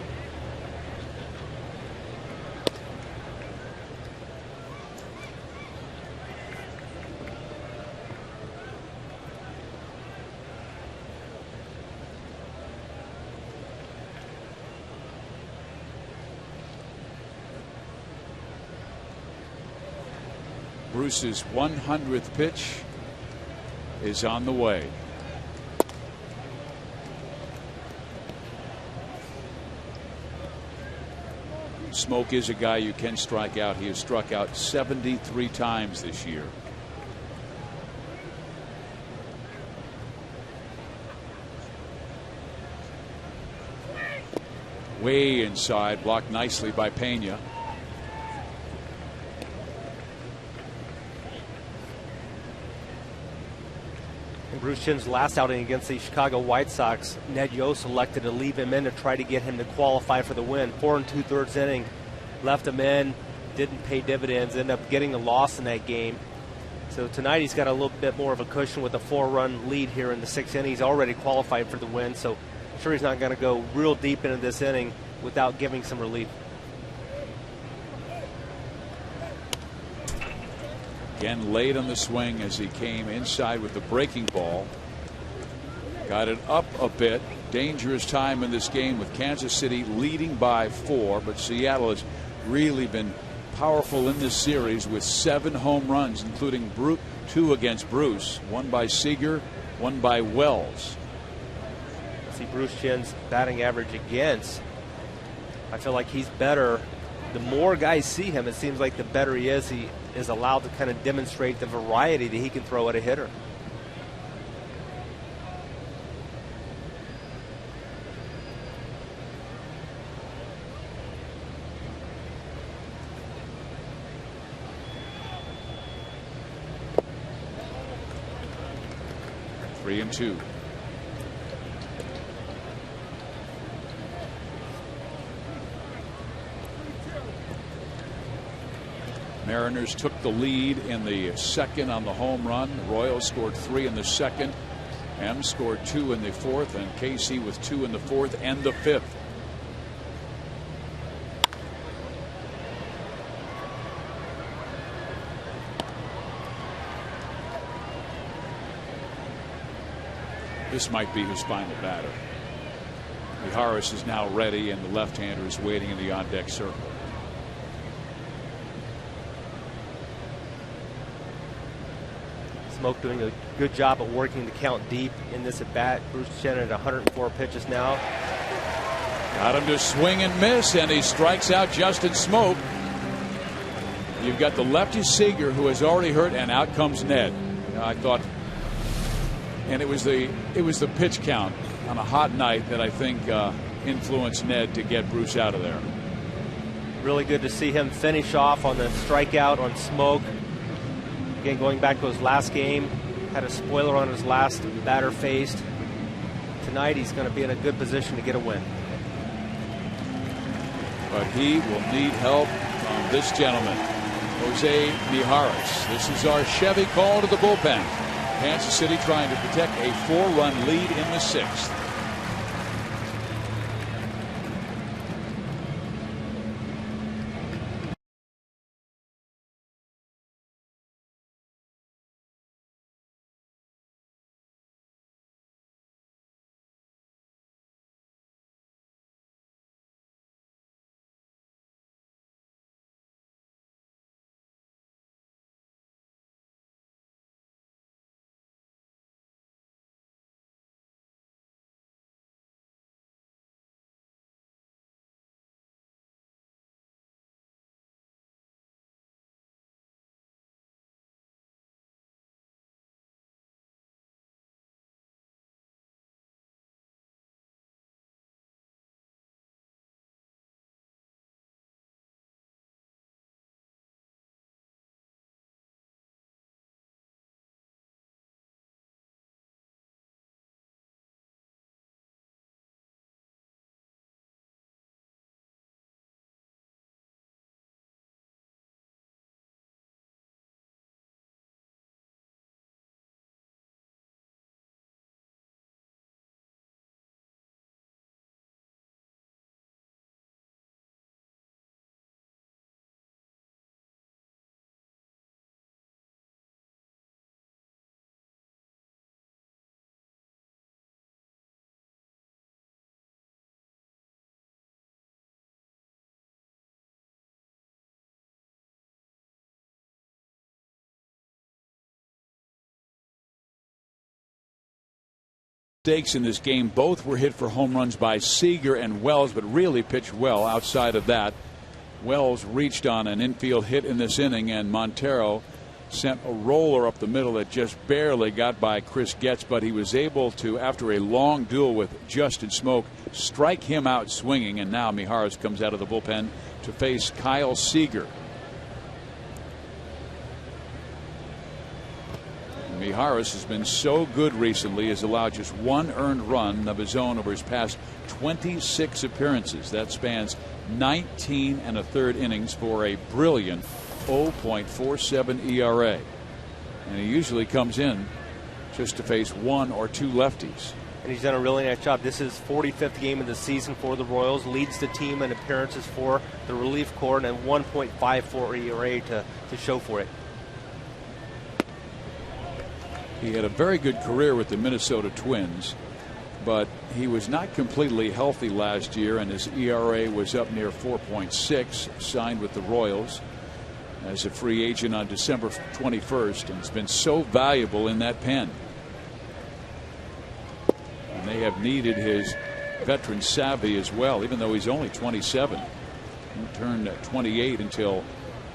Bruce's 100th pitch is on the way. Smoke is a guy you can strike out. He has struck out 73 times this year. Way inside, blocked nicely by Pena. In Bruce Chen's last outing against the Chicago White Sox, Ned Yost elected to leave him in to try to get him to qualify for the win. 4 2/3 inning, left him in, didn't pay dividends, ended up getting a loss in that game. So tonight he's got a little bit more of a cushion with a 4-run lead here in the 6th inning. He's already qualified for the win, so I'm sure he's not going to go real deep into this inning without giving some relief. Again, late on the swing as he came inside with the breaking ball. Got it up a bit. Dangerous time in this game with Kansas City leading by 4, but Seattle has really been powerful in this series with 7 home runs, including 2 against Bruce, 1 by Seager, 1 by Wells. See Bruce Chen's batting average against. I feel like he's better. The more guys see him, it seems like the better he is. He is allowed to kind of demonstrate the variety that he can throw at a hitter. Three and two. Mariners took the lead in the 2nd on the home run. The Royals scored 3 in the 2nd. M scored 2 in the 4th, and KC with 2 in the 4th and the 5th. This might be his final batter. Mijares is now ready, and the left-hander is waiting in the on-deck circle. Smoke doing a good job of working the count deep in this at bat. Bruce Chen at 104 pitches now. Got him to swing and miss, and he strikes out Justin Smoke. You've got the lefty Seager, who has already hurt, and out comes Ned. I thought, and it was the pitch count on a hot night that I think influenced Ned to get Bruce out of there. Really good to see him finish off on the strikeout on Smoke. Again, going back to his last game, had a spoiler on his last batter faced. Tonight he's going to be in a good position to get a win. But he will need help from this gentleman, Jose Mijares. This is our Chevy call to the bullpen. Kansas City trying to protect a 4-run lead in the 6th. Stakes in this game. Both were hit for home runs by Seager and Wells, but really pitched well outside of that. Wells reached on an infield hit in this inning, and Montero sent a roller up the middle that just barely got by Chris Getz, but he was able to, after a long duel with Justin Smoke, strike him out swinging, and now Mijares comes out of the bullpen to face Kyle Seager. Mijares has been so good recently, has allowed just one earned run of his own over his past 26 appearances. That spans 19 1/3 innings for a brilliant 0.47 ERA. And he usually comes in just to face one or two lefties. And he's done a really nice job. This is 45th game of the season for the Royals. Leads the team in appearances for the relief corps, and a 1.54 ERA to show for it. He had a very good career with the Minnesota Twins, but he was not completely healthy last year, and his ERA was up near 4.6. Signed with the Royals as a free agent on December 21st, and has been so valuable in that pen. And they have needed his veteran savvy as well, even though he's only 27. He turned 28 until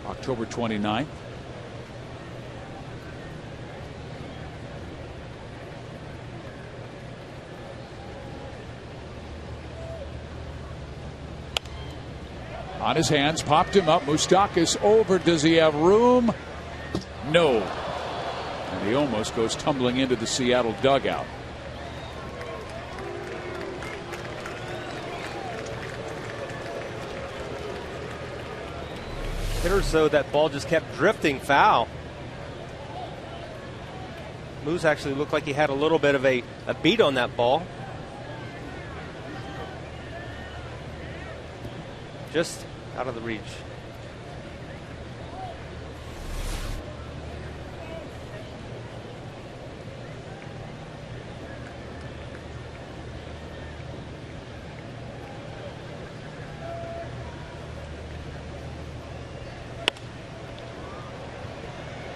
October 29th. On his hands, popped him up. Moustakas over. Does he have room? No. And he almost goes tumbling into the Seattle dugout. Hitters, though, that ball just kept drifting foul. Moose actually looked like he had a little bit of a beat on that ball. Just out of the reach.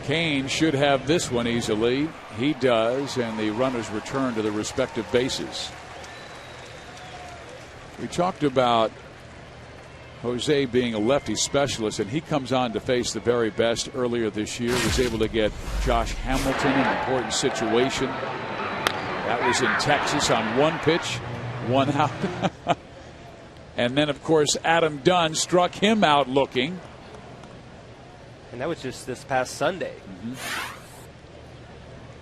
Kane should have this one easily. He does, and the runners return to their respective bases. We talked about Jose being a lefty specialist, and he comes on to face the very best earlier this year. Was able to get Josh Hamilton in an important situation. That was in Texas on one pitch, one out. And then, of course, Adam Dunn struck him out looking. And that was just this past Sunday.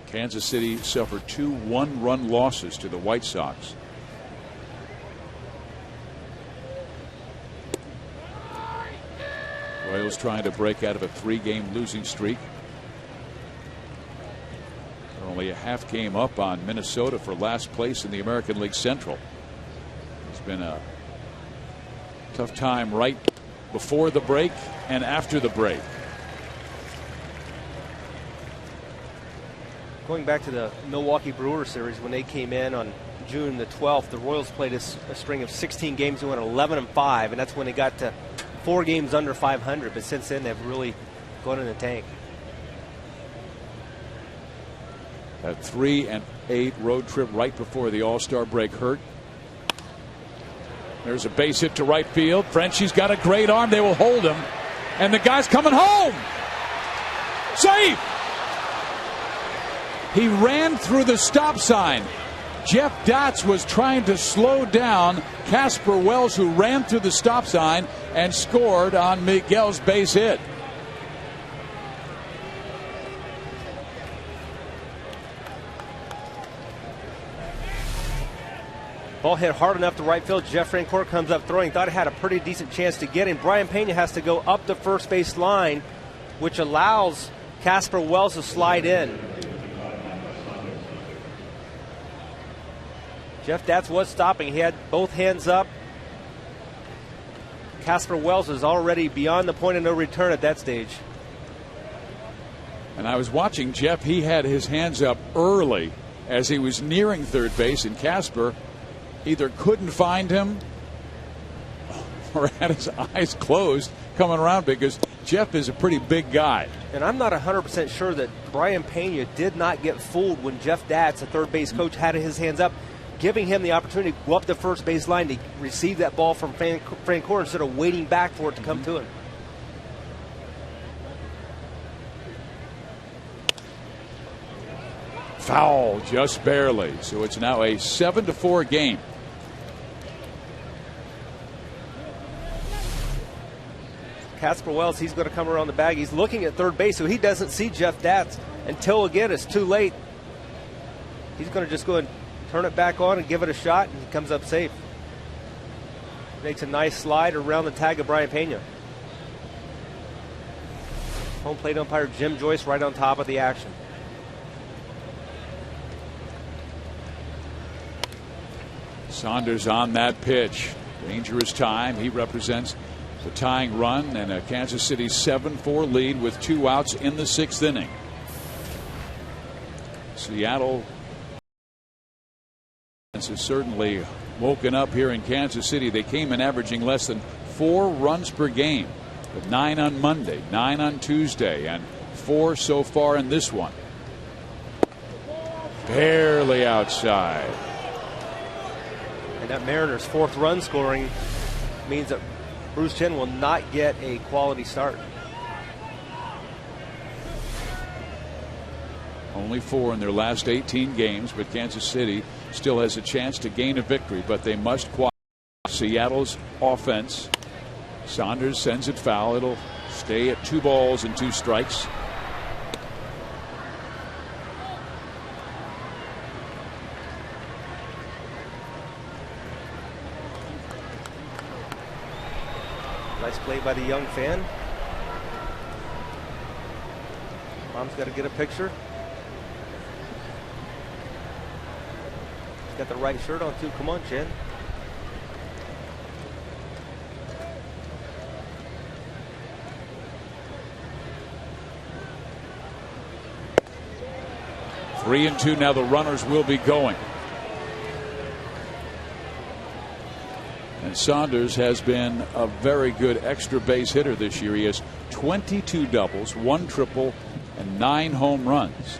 Kansas City suffered 2 one-run losses to the White Sox. Royals trying to break out of a 3-game losing streak. They're only a half game up on Minnesota for last place in the American League Central. It's been a tough time right before the break and after the break. Going back to the Milwaukee Brewers series, when they came in on June the 12th, the Royals played a string of 16 games and went 11-5, and that's when they got to 4 games under 500. But since then, they've really gone in the tank. That 3-8 road trip right before the All-Star break hurt. There's a base hit to right field. Frenchie's got a great arm. They will hold him, and the guy's coming home. Safe. He ran through the stop sign. Jeff Datz was trying to slow down Casper Wells, who ran through the stop sign and scored on Miguel's base hit. Ball hit hard enough to right field. Jeff Francoeur comes up throwing. Thought it had a pretty decent chance to get him. Brian Pena has to go up the first base line, which allows Casper Wells to slide in. Jeff Datz was stopping. He had both hands up. Casper Wells is already beyond the point of no return at that stage. And I was watching Jeff. He had his hands up early as he was nearing third base, and Casper either couldn't find him or had his eyes closed coming around, because Jeff is a pretty big guy. And I'm not 100% sure that Brian Pena did not get fooled when Jeff Datz, the third base coach, had his hands up, giving him the opportunity to go up the first base line to receive that ball from Francoeur instead of waiting back for it to come to him. Foul, just barely. So it's now a 7-4 game. Casper Wells, he's going to come around the bag. He's looking at third base, so he doesn't see Jeff Datz until, again, it's too late. He's going to just go and turn it back on and give it a shot, and he comes up safe. Makes a nice slide around the tag of Brian Pena. Home plate umpire Jim Joyce right on top of the action. Saunders on that pitch. Dangerous time. He represents the tying run and a Kansas City 7-4 lead with 2 outs in the 6th inning. Seattle has certainly woken up here in Kansas City. They came in averaging less than 4 runs per game, with 9 on Monday, 9 on Tuesday, and 4 so far in this one. Barely outside. And that Mariners' 4th run scoring means that Bruce Chen will not get a quality start. Only 4 in their last 18 games, but Kansas City still has a chance to gain a victory, but they must quiet Seattle's offense. Saunders sends it foul. It'll stay at 2 balls and 2 strikes. Nice play by the young fan. Mom's got to get a picture. He's got the right shirt on too. Come on, Chen. Three and 2 now. The runners will be going. And Saunders has been a very good extra base hitter this year. He has 22 doubles, 1 triple, and 9 home runs.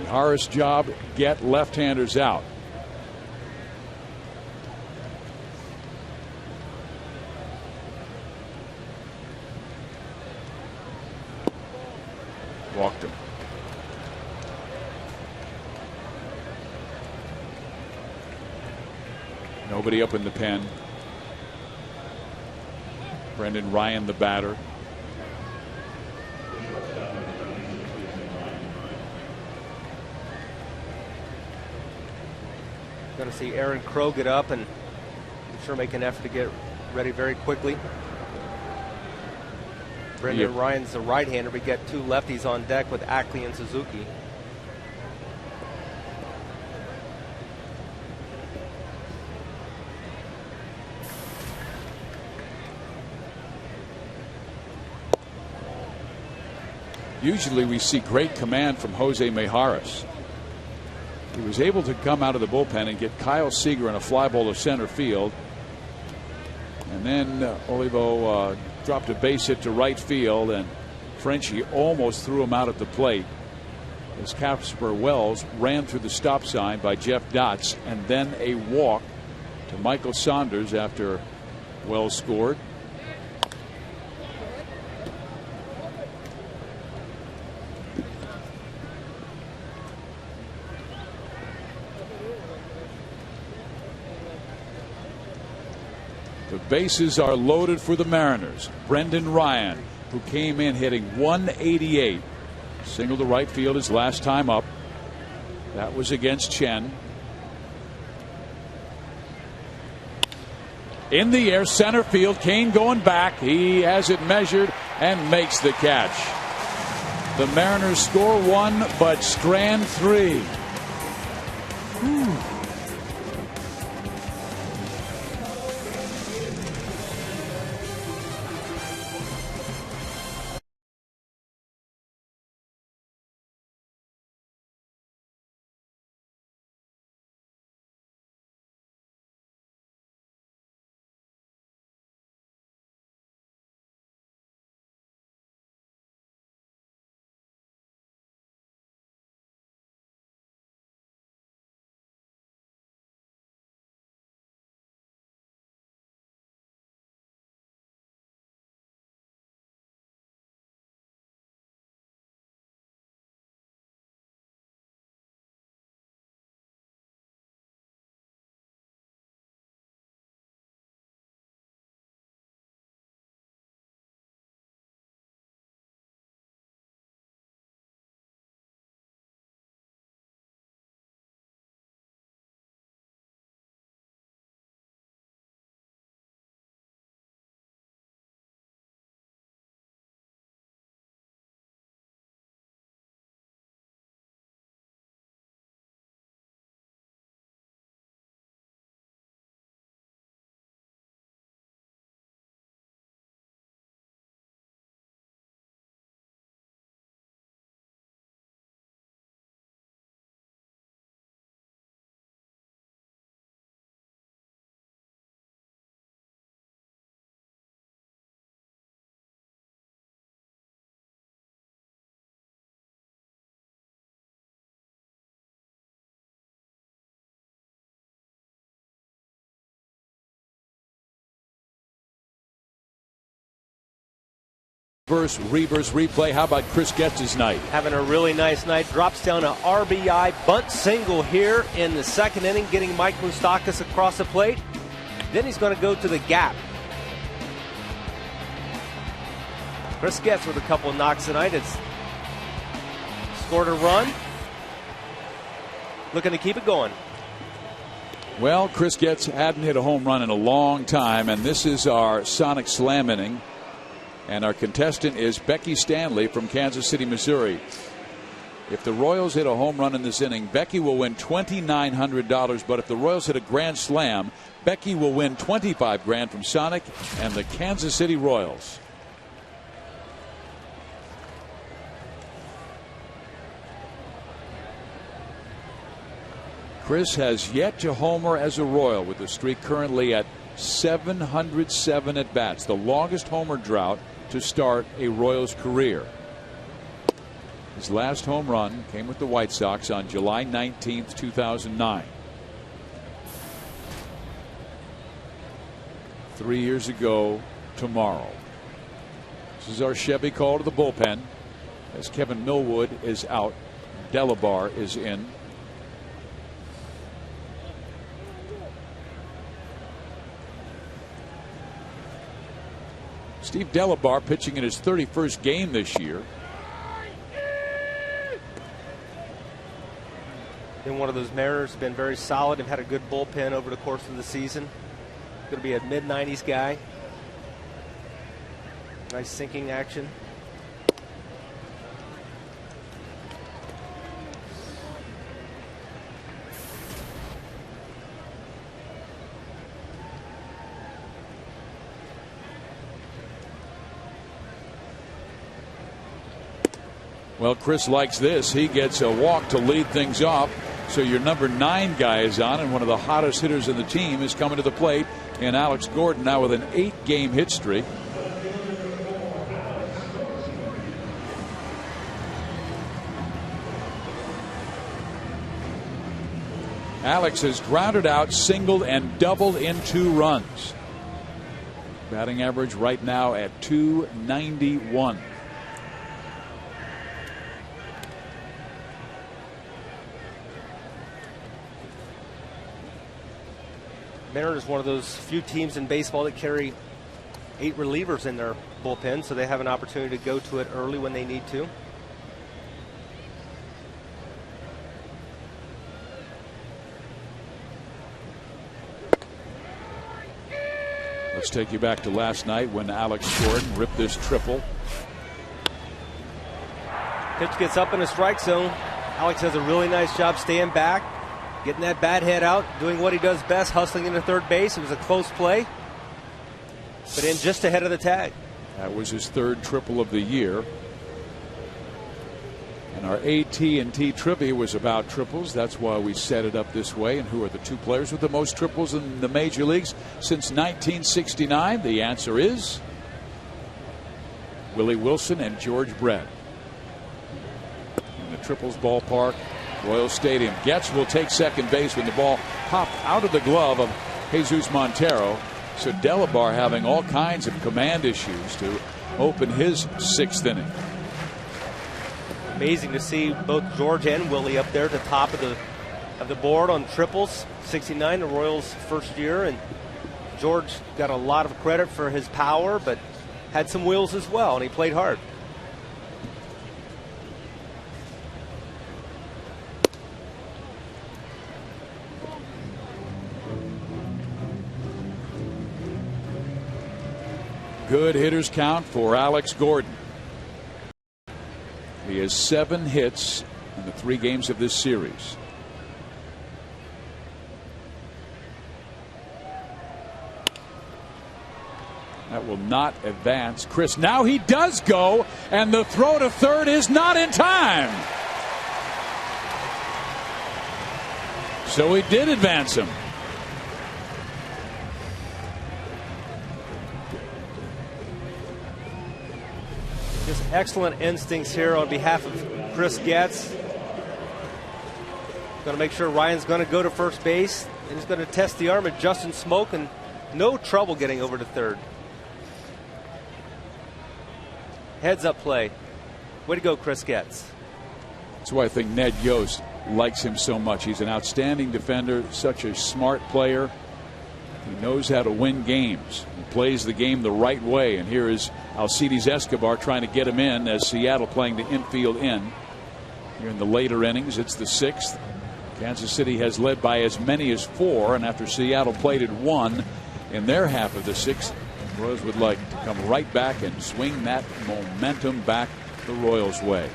Mihara's job, get left-handers out. Walked him. Nobody up in the pen. Brendan Ryan, the batter. Going to see Aaron Crow get up and I'm sure make an effort to get ready very quickly. Brendan Ryan's the right-hander. We get 2 lefties on deck with Ackley and Suzuki. Usually we see great command from Jose Mijares. He was able to come out of the bullpen and get Kyle Seager in a fly ball to center field. And then Olivo dropped a base hit to right field, and Frenchie almost threw him out at the plate as Casper Wells ran through the stop sign by Jeff Datz, and then a walk to Michael Saunders after Wells scored. The bases are loaded for the Mariners. Brendan Ryan, who came in hitting 188, single to right field his last time up. That was against Chen. In the air, center field. Kane going back. He has it measured and makes the catch. The Mariners score 1 but strand 3. reverse replay. How about Chris Getz's night? Having a really nice night. Drops down an RBI bunt single here in the second inning, getting Mike Moustakas across the plate. Then he's going to go to the gap. Chris Getz with a couple of knocks tonight. It's scored a run. Looking to keep it going. Well, Chris Getz hadn't hit a home run in a long time, and this is our Sonic Slam inning. And our contestant is Becky Stanley from Kansas City, Missouri. If the Royals hit a home run in this inning, Becky will win $2,900. But if the Royals hit a grand slam, Becky will win $25,000 from Sonic and the Kansas City Royals. Chris has yet to homer as a Royal, with the streak currently at 707 at bats, the longest homer drought to start a Royals career. His last home run came with the White Sox on July 19th, 2009. 3 years ago tomorrow. This is our Chevy call to the bullpen as Kevin Millwood is out. Delabar is in. Steve Delabar pitching in his 31st game this year. Been one of those Mariners, been very solid. Have had a good bullpen over the course of the season. Going to be a mid-90s guy. Nice sinking action. Well, Chris likes this. He gets a walk to lead things off. So your number 9 guy is on, and one of the hottest hitters in the team is coming to the plate. And Alex Gordon now with an 8-game hit streak. Alex has grounded out, singled, and doubled in 2 runs. Batting average right now at .291. Mariners is one of those few teams in baseball that carry 8 relievers in their bullpen, so they have an opportunity to go to it early when they need to. Let's take you back to last night when Alex Gordon ripped this triple. Pitch gets up in the strike zone. Alex does a really nice job staying back, getting that bat head out, doing what he does best, hustling into third base. It was a close play, but in just ahead of the tag. That was his 3rd triple of the year. And our AT&T trivia was about triples. That's why we set it up this way. And who are the 2 players with the most triples in the major leagues since 1969? The answer is Willie Wilson and George Brett. In the triples ballpark, Royal Stadium. Getz will take second base when the ball popped out of the glove of Jesus Montero. So Delabar having all kinds of command issues to open his 6th inning. Amazing to see both George and Willie up there at the top of the board on triples. 69, the Royals' first year, and George got a lot of credit for his power, but had some wheels as well, and he played hard. Good hitters count for Alex Gordon. He has 7 hits in the 3 games of this series. That will not advance. Chris, now he does go, and the throw to third is not in time. So he did advance him. Just excellent instincts here on behalf of Chris Getz. Going to make sure Ryan's going to go to first base, and he's going to test the arm of Justin Smoke, and no trouble getting over to third. Heads-up play. Way to go, Chris Getz. That's why I think Ned Yost likes him so much. He's an outstanding defender, such a smart player. He knows how to win games. He plays the game the right way. And here is Alcides Escobar trying to get him in as Seattle playing the infield in. Here in the later innings, it's the 6th. Kansas City has led by as many as 4, and after Seattle played at 1 in their half of the 6th, Royals would like to come right back and swing that momentum back the Royals' way.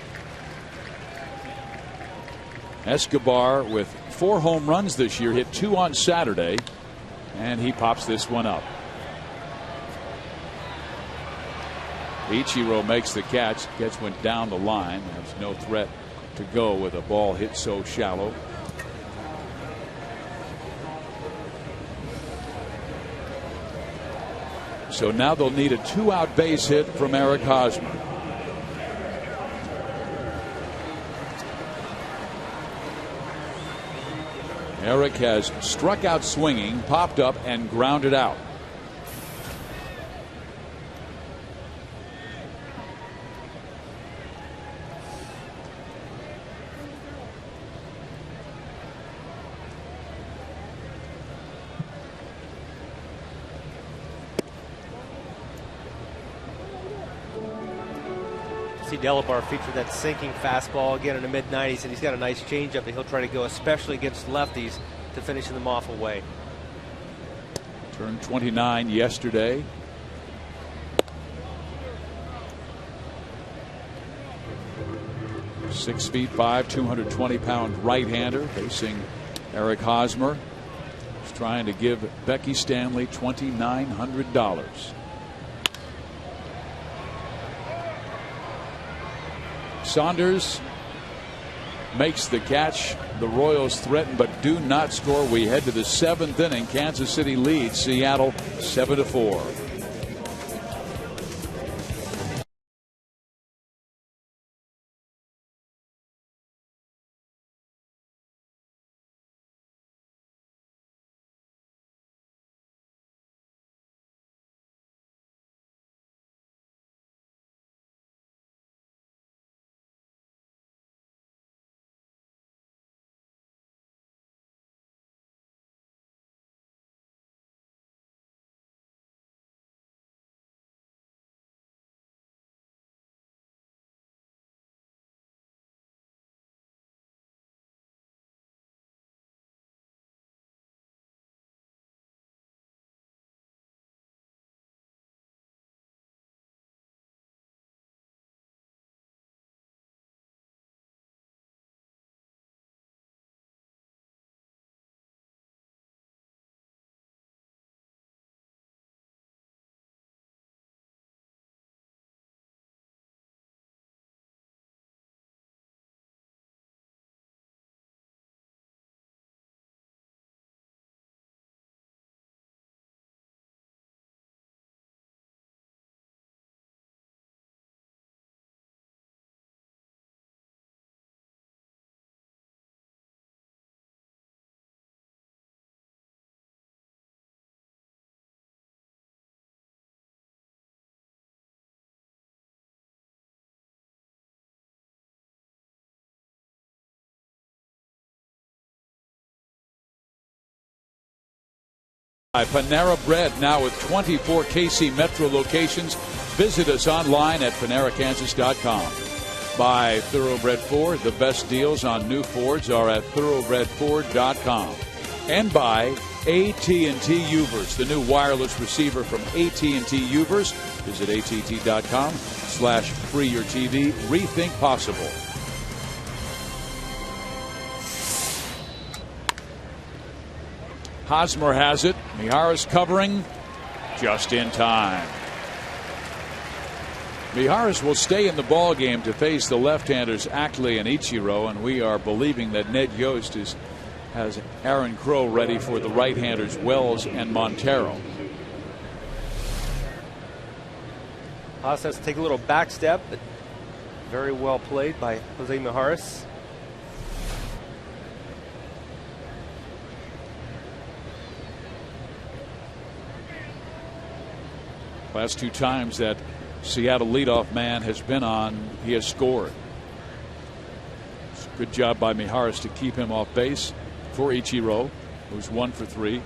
Escobar with 4 home runs this year, hit 2 on Saturday, and he pops this one up. Ichiro makes the catch. Catch went down the line. There's no threat to go with a ball hit so shallow. So now they'll need a 2-out base hit from Eric Hosmer. Eric has struck out swinging, popped up, and grounded out. See Delabar feature that sinking fastball again in the mid-90s, and he's got a nice changeup that he'll try to go, especially against lefties, to finish them off away. Turned 29 yesterday. Six feet 5, 220-pound right-hander facing Eric Hosmer. He's trying to give Becky Stanley $2,900. Saunders makes the catch. The Royals threaten but do not score. We head to the 7th inning. Kansas City leads Seattle 7-4. Panera Bread now with 24 KC Metro locations. Visit us online at PaneraKansas.com. By Thoroughbred Ford, the best deals on new Fords are at ThoroughbredFord.com. And by AT&T Uvers, the new wireless receiver from AT&T Uvers. Visit att.com/freeyourtv. Rethink possible. Hosmer has it. Mijares covering just in time. Mijares will stay in the ball game to face the left-handers Ackley and Ichiro, and we are believing that Ned Yost has Aaron Crow ready for the right-handers Wells and Montero. Haas has to take a little back step, but very well played by Jose Mijares. Last 2 times that Seattle leadoff man has been on, he has scored. Good job by Mijares to keep him off base for Ichiro, who's 1 for 3.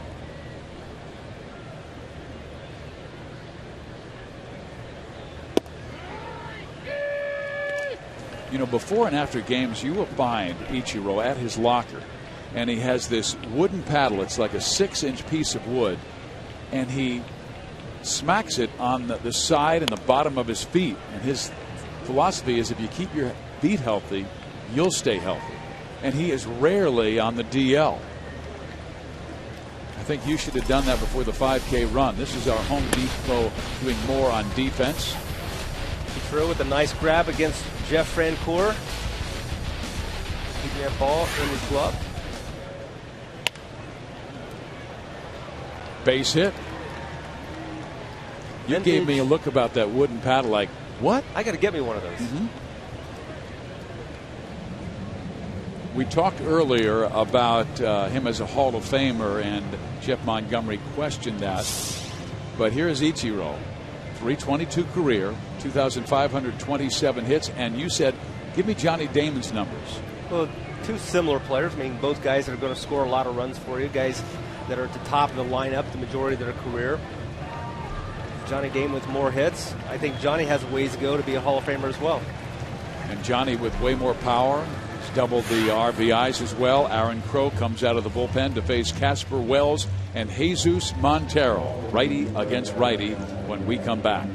You know, before and after games, you will find Ichiro at his locker, and he has this wooden paddle. It's like a 6-inch piece of wood, and he smacks it on the side and the bottom of his feet. And his philosophy is, if you keep your feet healthy, you'll stay healthy. And he is rarely on the DL. I think you should have done that before the 5K run. This is our Home Depot doing more on defense. Throw with a nice grab against Jeff Francoeur. Keeping that ball in his glove. Base hit. You Vintage. gave me a look about that wooden paddle like, what? I got to get me one of those. We talked earlier about him as a Hall of Famer, and Jeff Montgomery questioned that. But here's Ichiro. 322 career, 2,527 hits, and you said, give me Johnny Damon's numbers. Well, two similar players. I mean, both guys that are going to score a lot of runs for you. Guys that are at the top of the lineup the majority of their career. Johnny Damon with more hits. I think Johnny has ways to go to be a Hall of Famer as well. And Johnny with way more power. He's doubled the RBIs as well. Aaron Crow comes out of the bullpen to face Casper Wells and Jesus Montero. Righty against righty when we come back.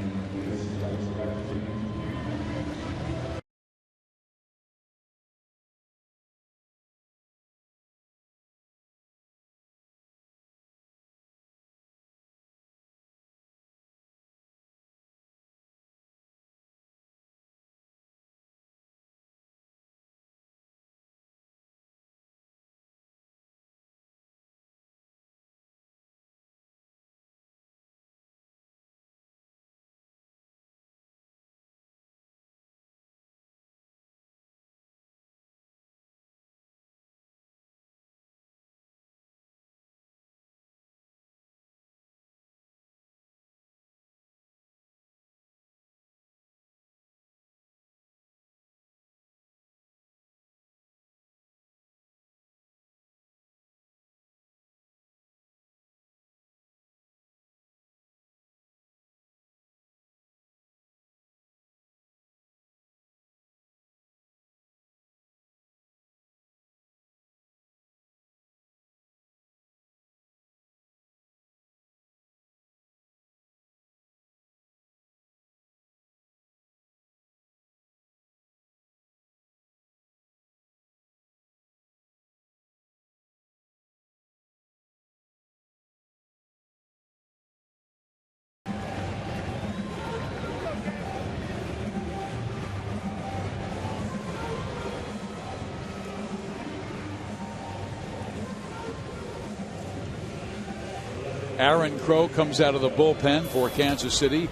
Aaron Crow comes out of the bullpen for Kansas City. You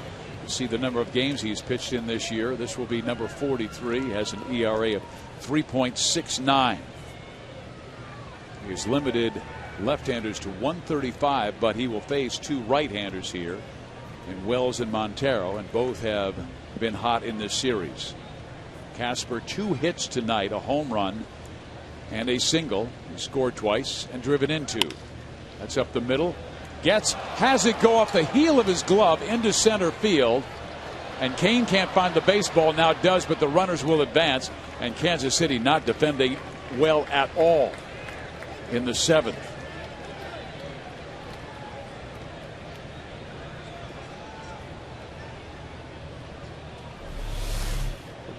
see the number of games he's pitched in this year. This will be number 43. He has an ERA of 3.69. He's limited left-handers to 135, but he will face two right-handers here in Wells and Montero, and both have been hot in this series. Casper, 2 hits tonight, a home run and a single. He scored twice and driven in 2. That's up the middle. Has it go off the heel of his glove into center field, and Kane can't find the baseball. Now does, but the runners will advance, and Kansas City not defending well at all in the 7th.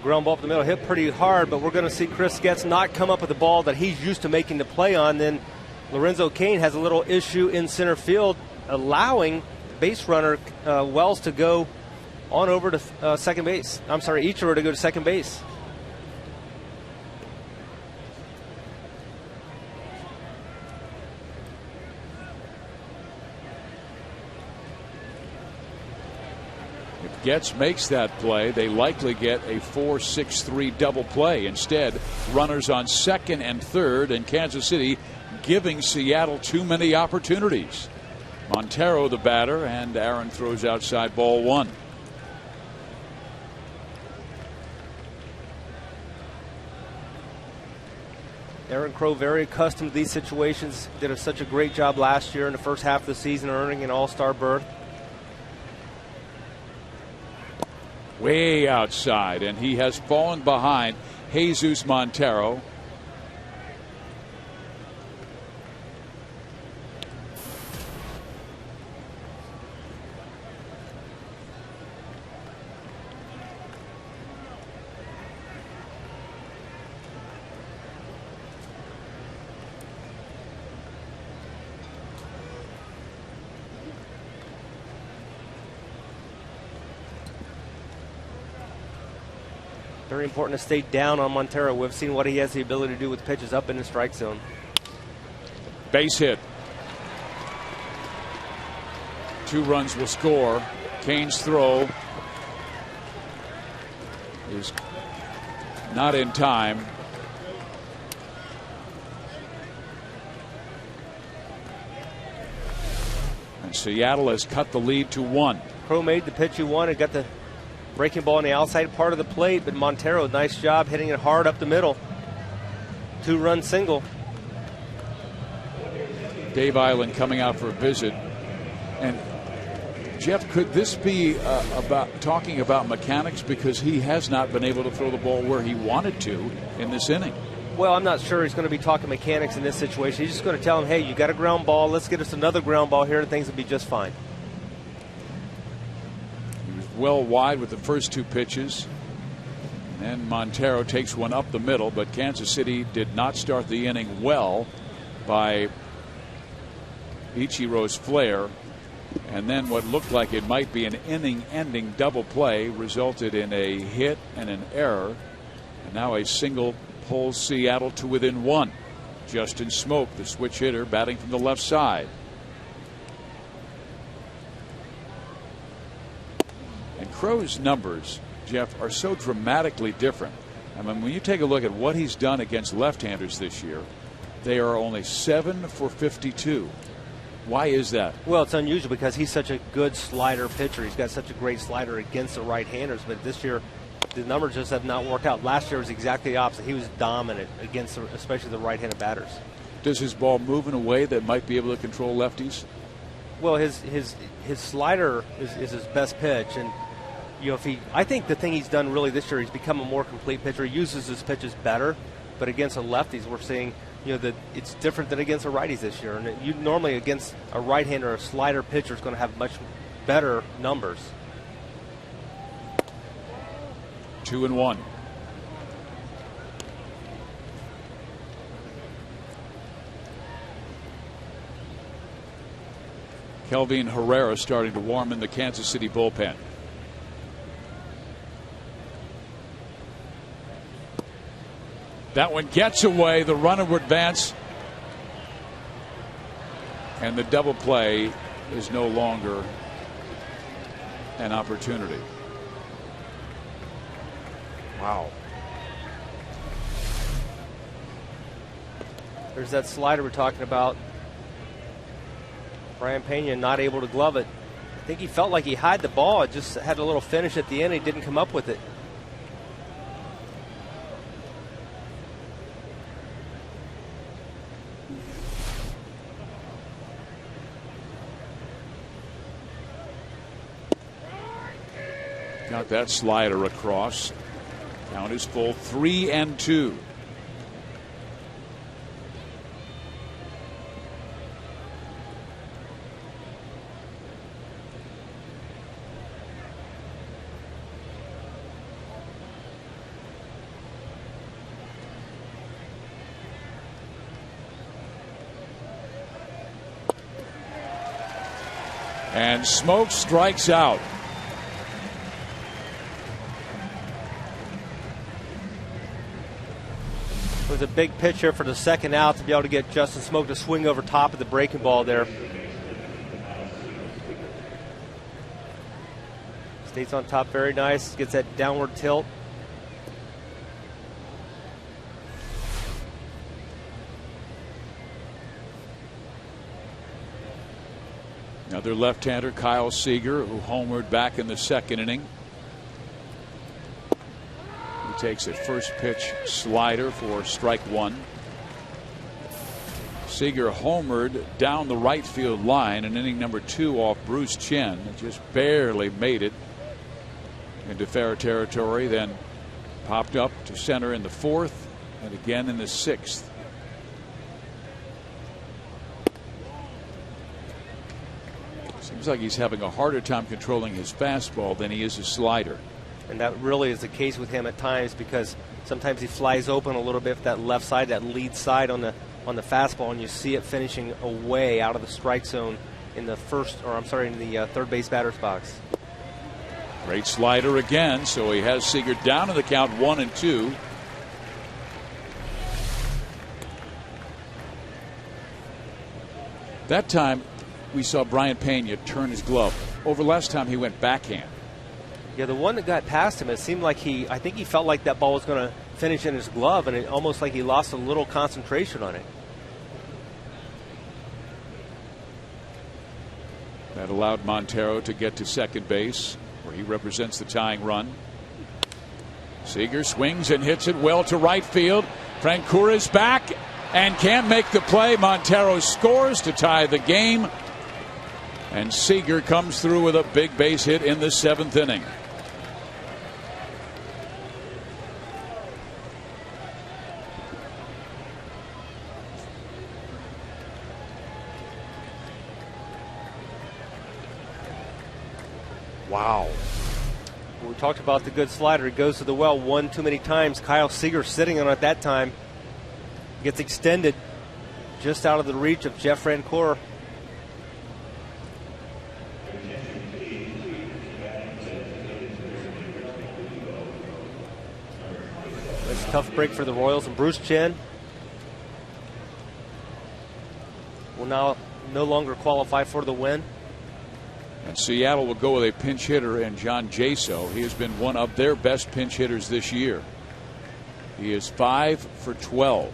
Ground ball up the middle, hit pretty hard, but we're going to see Chris Getz not come up with the ball that he's used to making the play on. Then Lorenzo Cain has a little issue in center field, allowing base runner Wells to go on over to second base. I'm sorry, Ichiro to go to second base. If Getz makes that play, they likely get a 4-6-3 double play. Instead, runners on second and third, and Kansas City giving Seattle too many opportunities. Montero the batter, and Aaron throws outside ball 1. Aaron Crow very accustomed to these situations. Did such a great job last year in the first half of the season, earning an all-star berth. Way outside, and he has fallen behind Jesus Montero. Very important to stay down on Montero. We've seen what he has the ability to do with pitches up in the strike zone. Base hit. 2 runs will score. Kane's throw is not in time. And Seattle has cut the lead to 1. Crow made the pitch he wanted, got the breaking ball on the outside part of the plate, but Montero, nice job hitting it hard up the middle. 2-run single. Dave Island coming out for a visit. And Jeff, could this be about talking about mechanics, because he has not been able to throw the ball where he wanted to in this inning? Well, I'm not sure he's going to be talking mechanics in this situation. He's just going to tell him, hey, you got a ground ball, let's get us another ground ball here and things will be just fine. Well wide with the first 2 pitches, and Montero takes one up the middle, but Kansas City did not start the inning well by Ichiro's flare, and then what looked like it might be an inning-ending double play resulted in a hit and an error, and now a single pulls Seattle to within 1. Justin Smoke, the switch hitter, batting from the left side. Crow's numbers, Jeff, are so dramatically different. I mean, when you take a look at what he's done against left-handers this year, they are only 7 for 52. Why is that? Well, it's unusual because he's such a good slider pitcher. He's got such a great slider against the right-handers, but this year the numbers just have not worked out. Last year was exactly the opposite. He was dominant against especially the right-handed batters. Does his ball move in a way that might be able to control lefties? Well, his slider is his best pitch, and you know, I think the thing he's done really this year, he's become a more complete pitcher. He uses his pitches better, but against the lefties, we're seeing, you know, that it's different than against the righties this year. And you normally against a right-hander, a slider pitcher is going to have much better numbers. 2-1. Kelvin Herrera starting to warm in the Kansas City bullpen. That one gets away. The runner would advance. And the double play is no longer an opportunity. Wow. There's that slider we're talking about. Brian Pena not able to glove it. I think he felt like he had the ball. It just had a little finish at the end. He didn't come up with it. Got that slider across. Count is full, 3-2. And Smoke strikes out. It was a big pitch here for the second out to be able to get Justin Smoke to swing over top of the breaking ball there. Stays on top very nice. Gets that downward tilt. Another left-hander, Kyle Seager, who homered back in the second inning. He takes a first pitch slider for strike 1. Seager homered down the right field line in inning number 2 off Bruce Chen. It just barely made it into fair territory, then popped up to center in the 4th and again in the 6th. Seems like he's having a harder time controlling his fastball than he is his slider. And that really is the case with him at times, because sometimes he flies open a little bit for that left side, that lead side on the fastball, and you see it finishing away out of the strike zone in the third base batter's box. Great slider again, so he has Seager down in the count 1-2. That time we saw Brian Pena turn his glove. Over last time he went backhand. Yeah, the one that got past him, it seemed like I think he felt like that ball was going to finish in his glove, and it almost like he lost a little concentration on it. That allowed Montero to get to second base, where he represents the tying run. Seager swings and hits it well to right field. Francoeur is back and can't make the play. Montero scores to tie the game, and Seager comes through with a big base hit in the 7th inning. Wow. We talked about the good slider. He goes to the well one too many times. Kyle Seager sitting on it that time. Gets extended just out of the reach of Jeff Francoeur. It's a tough break for the Royals, and Bruce Chen will now no longer qualify for the win. And Seattle will go with a pinch hitter in John Jaso. He has been one of their best pinch hitters this year. He is 5 for 12.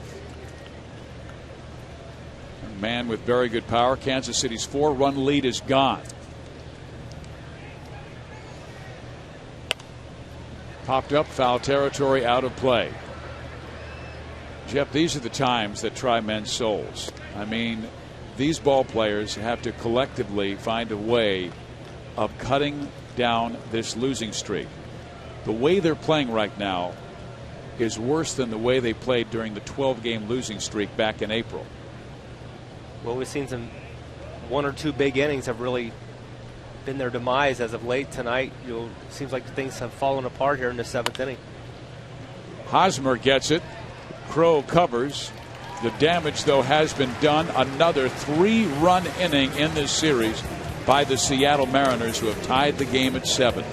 A man with very good power. Kansas City's 4-run lead is gone. Popped up, foul territory, out of play. Jeff, these are the times that try men's souls. I mean, these ball players have to collectively find a way of cutting down this losing streak. The way they're playing right now is worse than the way they played during the 12-game losing streak back in April. Well, we've seen some 1 or 2 big innings have really been their demise as of late tonight. Seems like things have fallen apart here in the 7th inning. Hosmer gets it. Crow covers. The damage, though, has been done. Another 3-run inning in this series by the Seattle Mariners, who have tied the game at 7.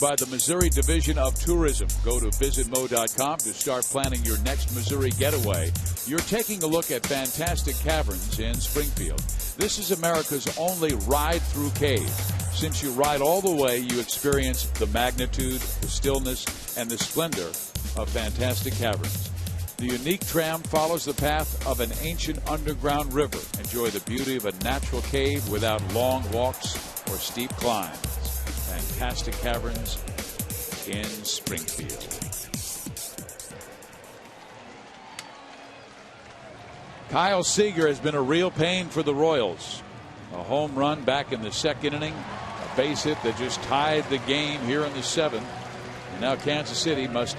By the Missouri Division of Tourism. Go to visitmo.com to start planning your next Missouri getaway. You're taking a look at Fantastic Caverns in Springfield. This is America's only ride-through cave. Since you ride all the way, you experience the magnitude, the stillness, and the splendor of Fantastic Caverns. The unique tram follows the path of an ancient underground river. Enjoy the beauty of a natural cave without long walks or steep climbs. Fantastic Caverns in Springfield. Kyle Seager has been a real pain for the Royals. A home run back in the second inning, a base hit that just tied the game here in the seventh. And now Kansas City must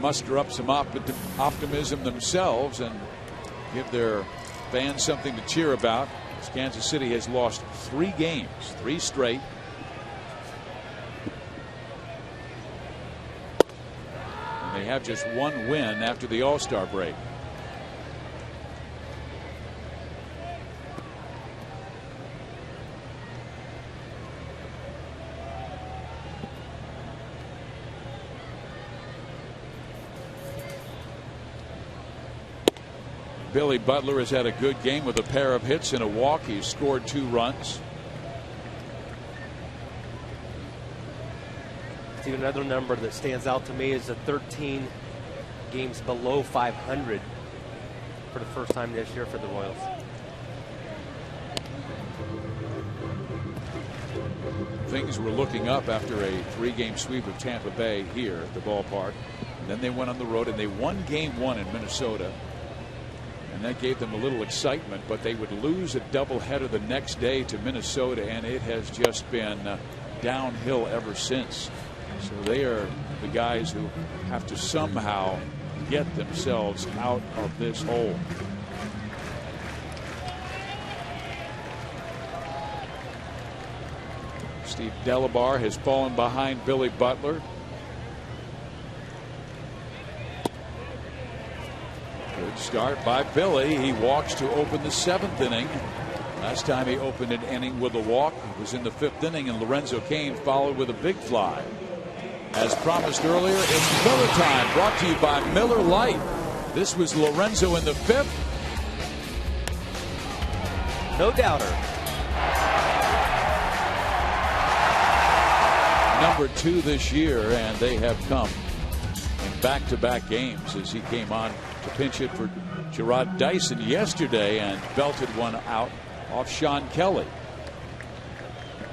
muster up some optimism themselves and give their fans something to cheer about. As Kansas City has lost 3 games, 3 straight. And they have just 1 win after the All-Star break. Billy Butler has had a good game with a pair of hits and a walk. He's scored 2 runs. See, another number that stands out to me is the 13 games below 500 for the first time this year for the Royals. Things were looking up after a 3-game sweep of Tampa Bay here at the ballpark. And then they went on the road and they won game 1 in Minnesota. And that gave them a little excitement, but they would lose a doubleheader the next day to Minnesota, and it has just been downhill ever since. So they are the guys who have to somehow get themselves out of this hole. Steve Delabar has fallen behind Billy Butler. Good start by Billy. He walks to open the 7th inning. Last time he opened an inning with a walk, it was in the 5th inning, and Lorenzo Cain followed with a big fly. As promised earlier, it's Miller time, brought to you by Miller Lite. This was Lorenzo in the 5th. No doubter. Number 2 this year, and they have come in back-to-back games as he came on to pinch hit for Gerard Dyson yesterday and belted one out off Sean Kelly.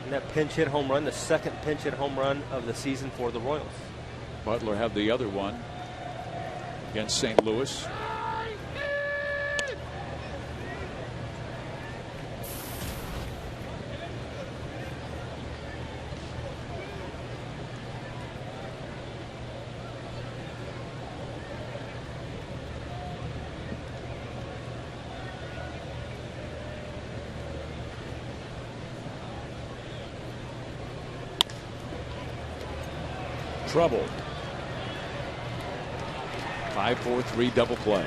And that pinch hit home run, the second pinch hit home run of the season for the Royals. Butler had the other one against St. Louis. Trouble. 5-4-3 double play.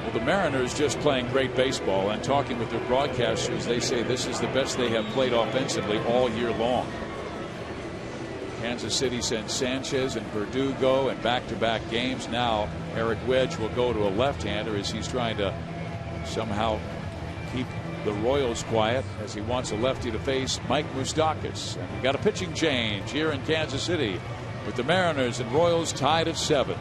Well, the Mariners just playing great baseball, and talking with their broadcasters, they say this is the best they have played offensively all year long. Kansas City sends Sanchez and Verdugo in back-to-back games. Now Eric Wedge will go to a left-hander as he's trying to somehow keep the Royals quiet, as he wants a lefty to face Mike Moustakas. And we got a pitching change here in Kansas City with the Mariners and Royals tied at 7.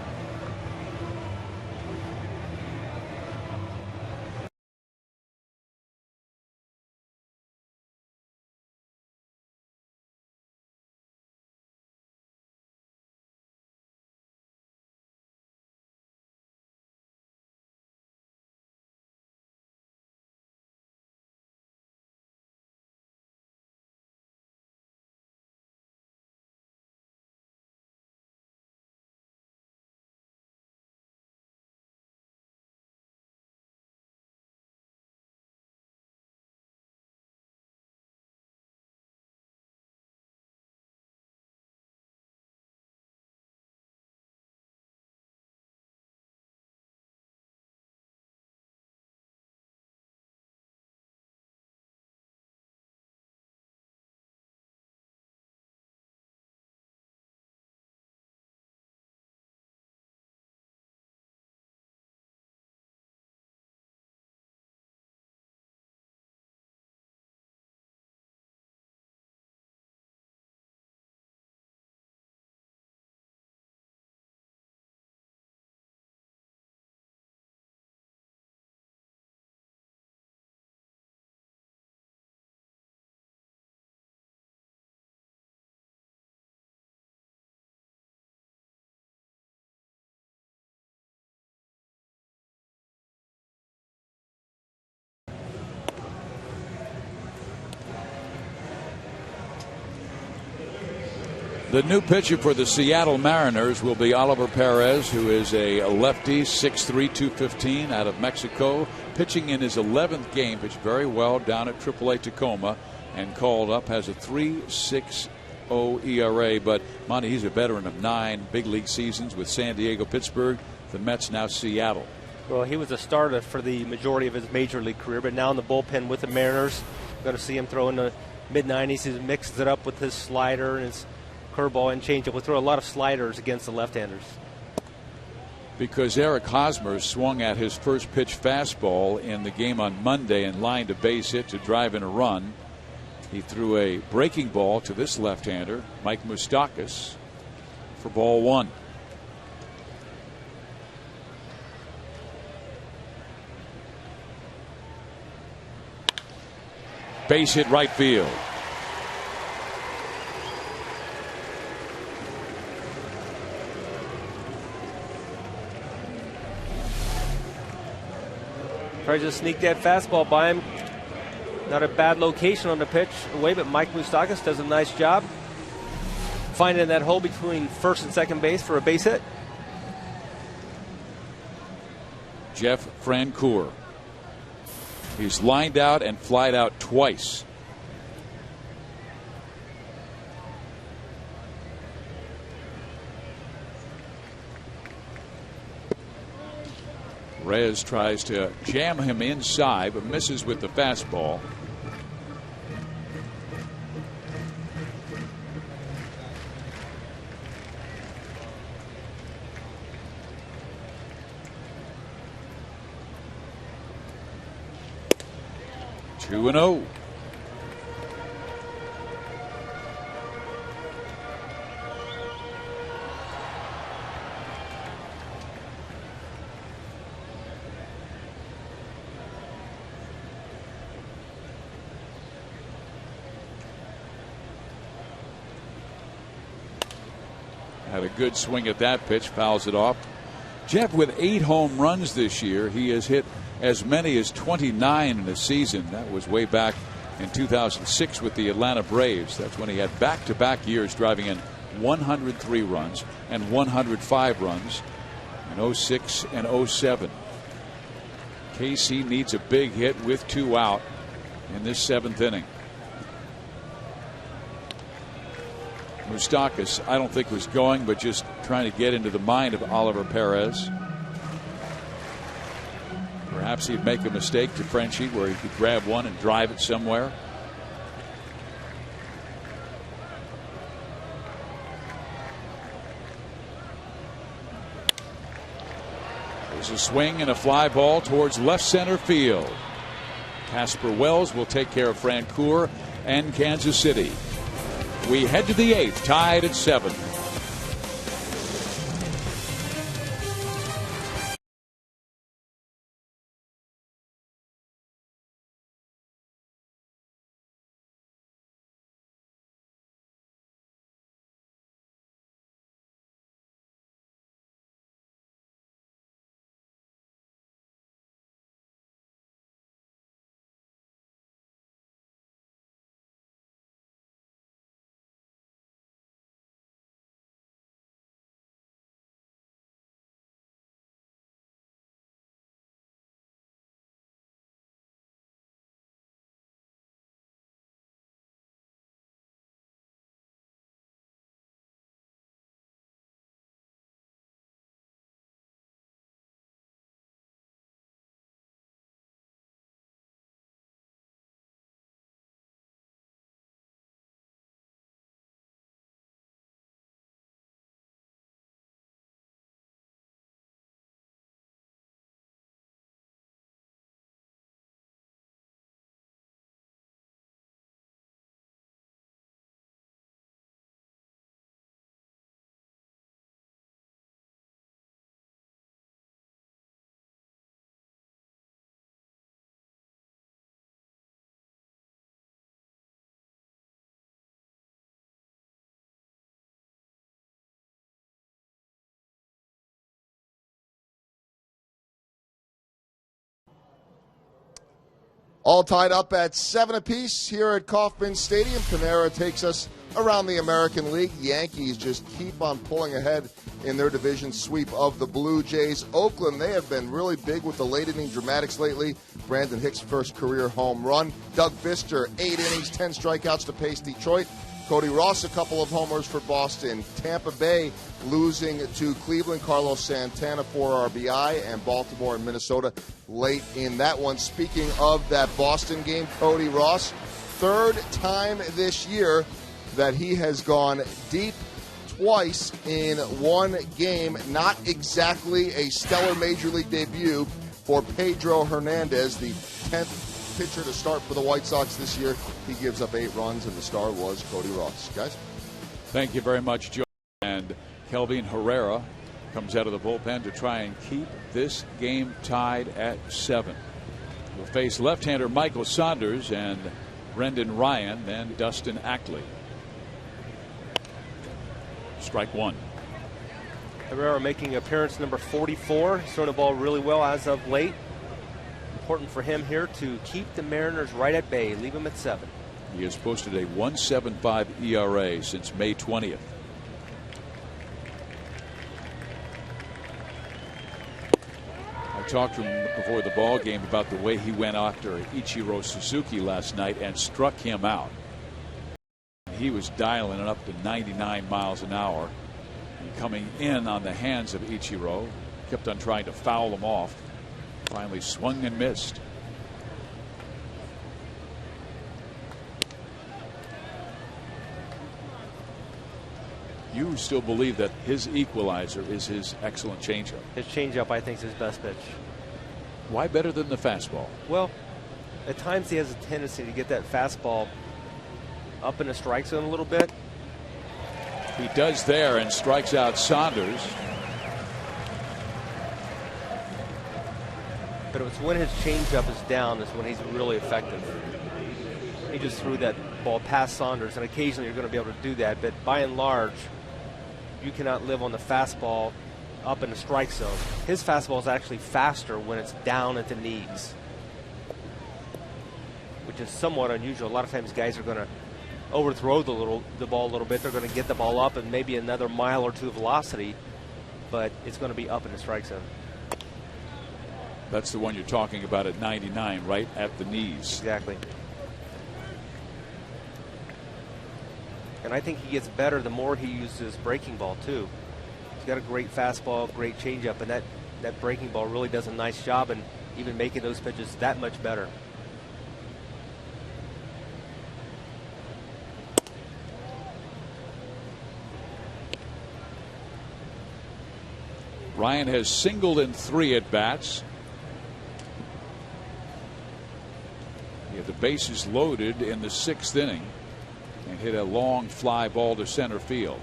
The new pitcher for the Seattle Mariners will be Oliver Perez, who is a lefty, 6'3", 215 out of Mexico, pitching in his 11th game. Pitched very well down at AAA Tacoma and called up, has a 3.60 ERA. But, Monty, he's a veteran of 9 big league seasons with San Diego, Pittsburgh, the Mets, now Seattle. Well, he was a starter for the majority of his major league career, but now in the bullpen with the Mariners, going to see him throw in the mid-90s. He mixes it up with his slider and his curveball and changeup. We'll throw a lot of sliders against the left-handers. Because Eric Hosmer swung at his first pitch fastball in the game on Monday and lined a base hit to drive in a run. He threw a breaking ball to this left-hander, Mike Moustakas, for ball 1. Base hit right field. Tries to sneak that fastball by him. Not a bad location on the pitch away, but Mike Moustakas does a nice job finding that hole between first and second base for a base hit. Jeff Francoeur. He's lined out and flied out twice. Reyes tries to jam him inside, but misses with the fastball. Two and 0. Had a good swing at that pitch, fouls it off. Jeff with 8 home runs this year. He has hit as many as 29 in a season. That was way back in 2006 with the Atlanta Braves. That's when he had back-to-back years driving in 103 runs and 105 runs in 06 and 07. KC needs a big hit with 2 out in this 7th inning. Moustakas, I don't think was going, but just trying to get into the mind of Oliver Perez. Perhaps he'd make a mistake to Frenchie where he could grab one and drive it somewhere. There's a swing and a fly ball towards left center field. Casper Wells will take care of Francoeur and Kansas City. We head to the 8th, tied at 7. All tied up at 7 apiece here at Kauffman Stadium. Panera takes us Around the American League, the Yankees just keep on pulling ahead in their division sweep of the Blue Jays. Oakland, they have been really big with the late inning dramatics lately. Brandon Hicks' first career home run. Doug Bister, 8 innings, 10 strikeouts to pace Detroit. Cody Ross, a couple of homers for Boston. Tampa Bay losing to Cleveland. Carlos Santana, 4 RBI. And Baltimore and Minnesota late in that one. Speaking of that Boston game, Cody Ross, third time this year that he has gone deep twice in one game. Not exactly a stellar Major League debut for Pedro Hernandez, the 10th pitcher to start for the White Sox this year. He gives up 8 runs, and the star was Cody Ross. Guys? Thank you very much, Joe. And Kelvin Herrera comes out of the bullpen to try and keep this game tied at 7. He'll face left-hander Michael Saunders and Brendan Ryan, then Dustin Ackley. Strike 1. Herrera making appearance number 44. He's thrown the ball really well as of late. Important for him here to keep the Mariners right at bay, leave them at 7. He has posted a 1.75 ERA since May 20th. I talked to him before the ball game about the way he went after Ichiro Suzuki last night and struck him out. He was dialing it up to 99 miles an hour and coming in on the hands of Ichiro. Kept on trying to foul him off. Finally swung and missed. You still believe that his equalizer is his excellent changeup? His changeup, I think, is his best pitch. Why better than the fastball? Well, at times he has a tendency to get that fastball up in the strike zone a little bit. He does there and strikes out Saunders. But it's when his changeup is down is when he's really effective. He just threw that ball past Saunders, and occasionally you're going to be able to do that. But by and large, you cannot live on the fastball up in the strike zone. His fastball is actually faster when it's down at the knees, which is somewhat unusual. A lot of times guys are going to overthrow the ball a little bit. They're going to get the ball up and maybe another mile or two of velocity, but it's going to be up in the strike zone. That's the one you're talking about at 99, right at the knees. Exactly. And I think he gets better the more he uses his breaking ball, too. He's got a great fastball, great changeup, and that breaking ball really does a nice job in even making those pitches that much better. Ryan has singled in 3 at bats. He had the bases loaded in the 6th inning and hit a long fly ball to center field.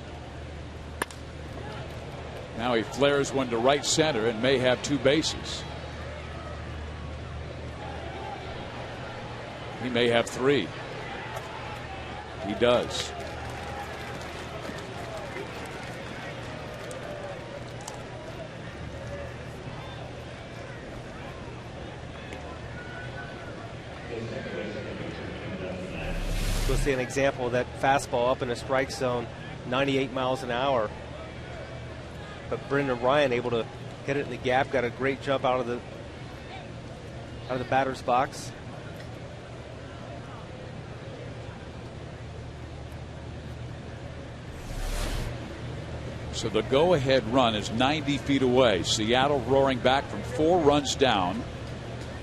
Now he flares one to right center and may have 2 bases. He may have 3. He does. We'll see an example of that fastball up in the strike zone, 98 miles an hour. But Brendan Ryan able to hit it in the gap, got a great jump out of the batter's box. So the go-ahead run is 90 feet away. Seattle roaring back from 4 runs down.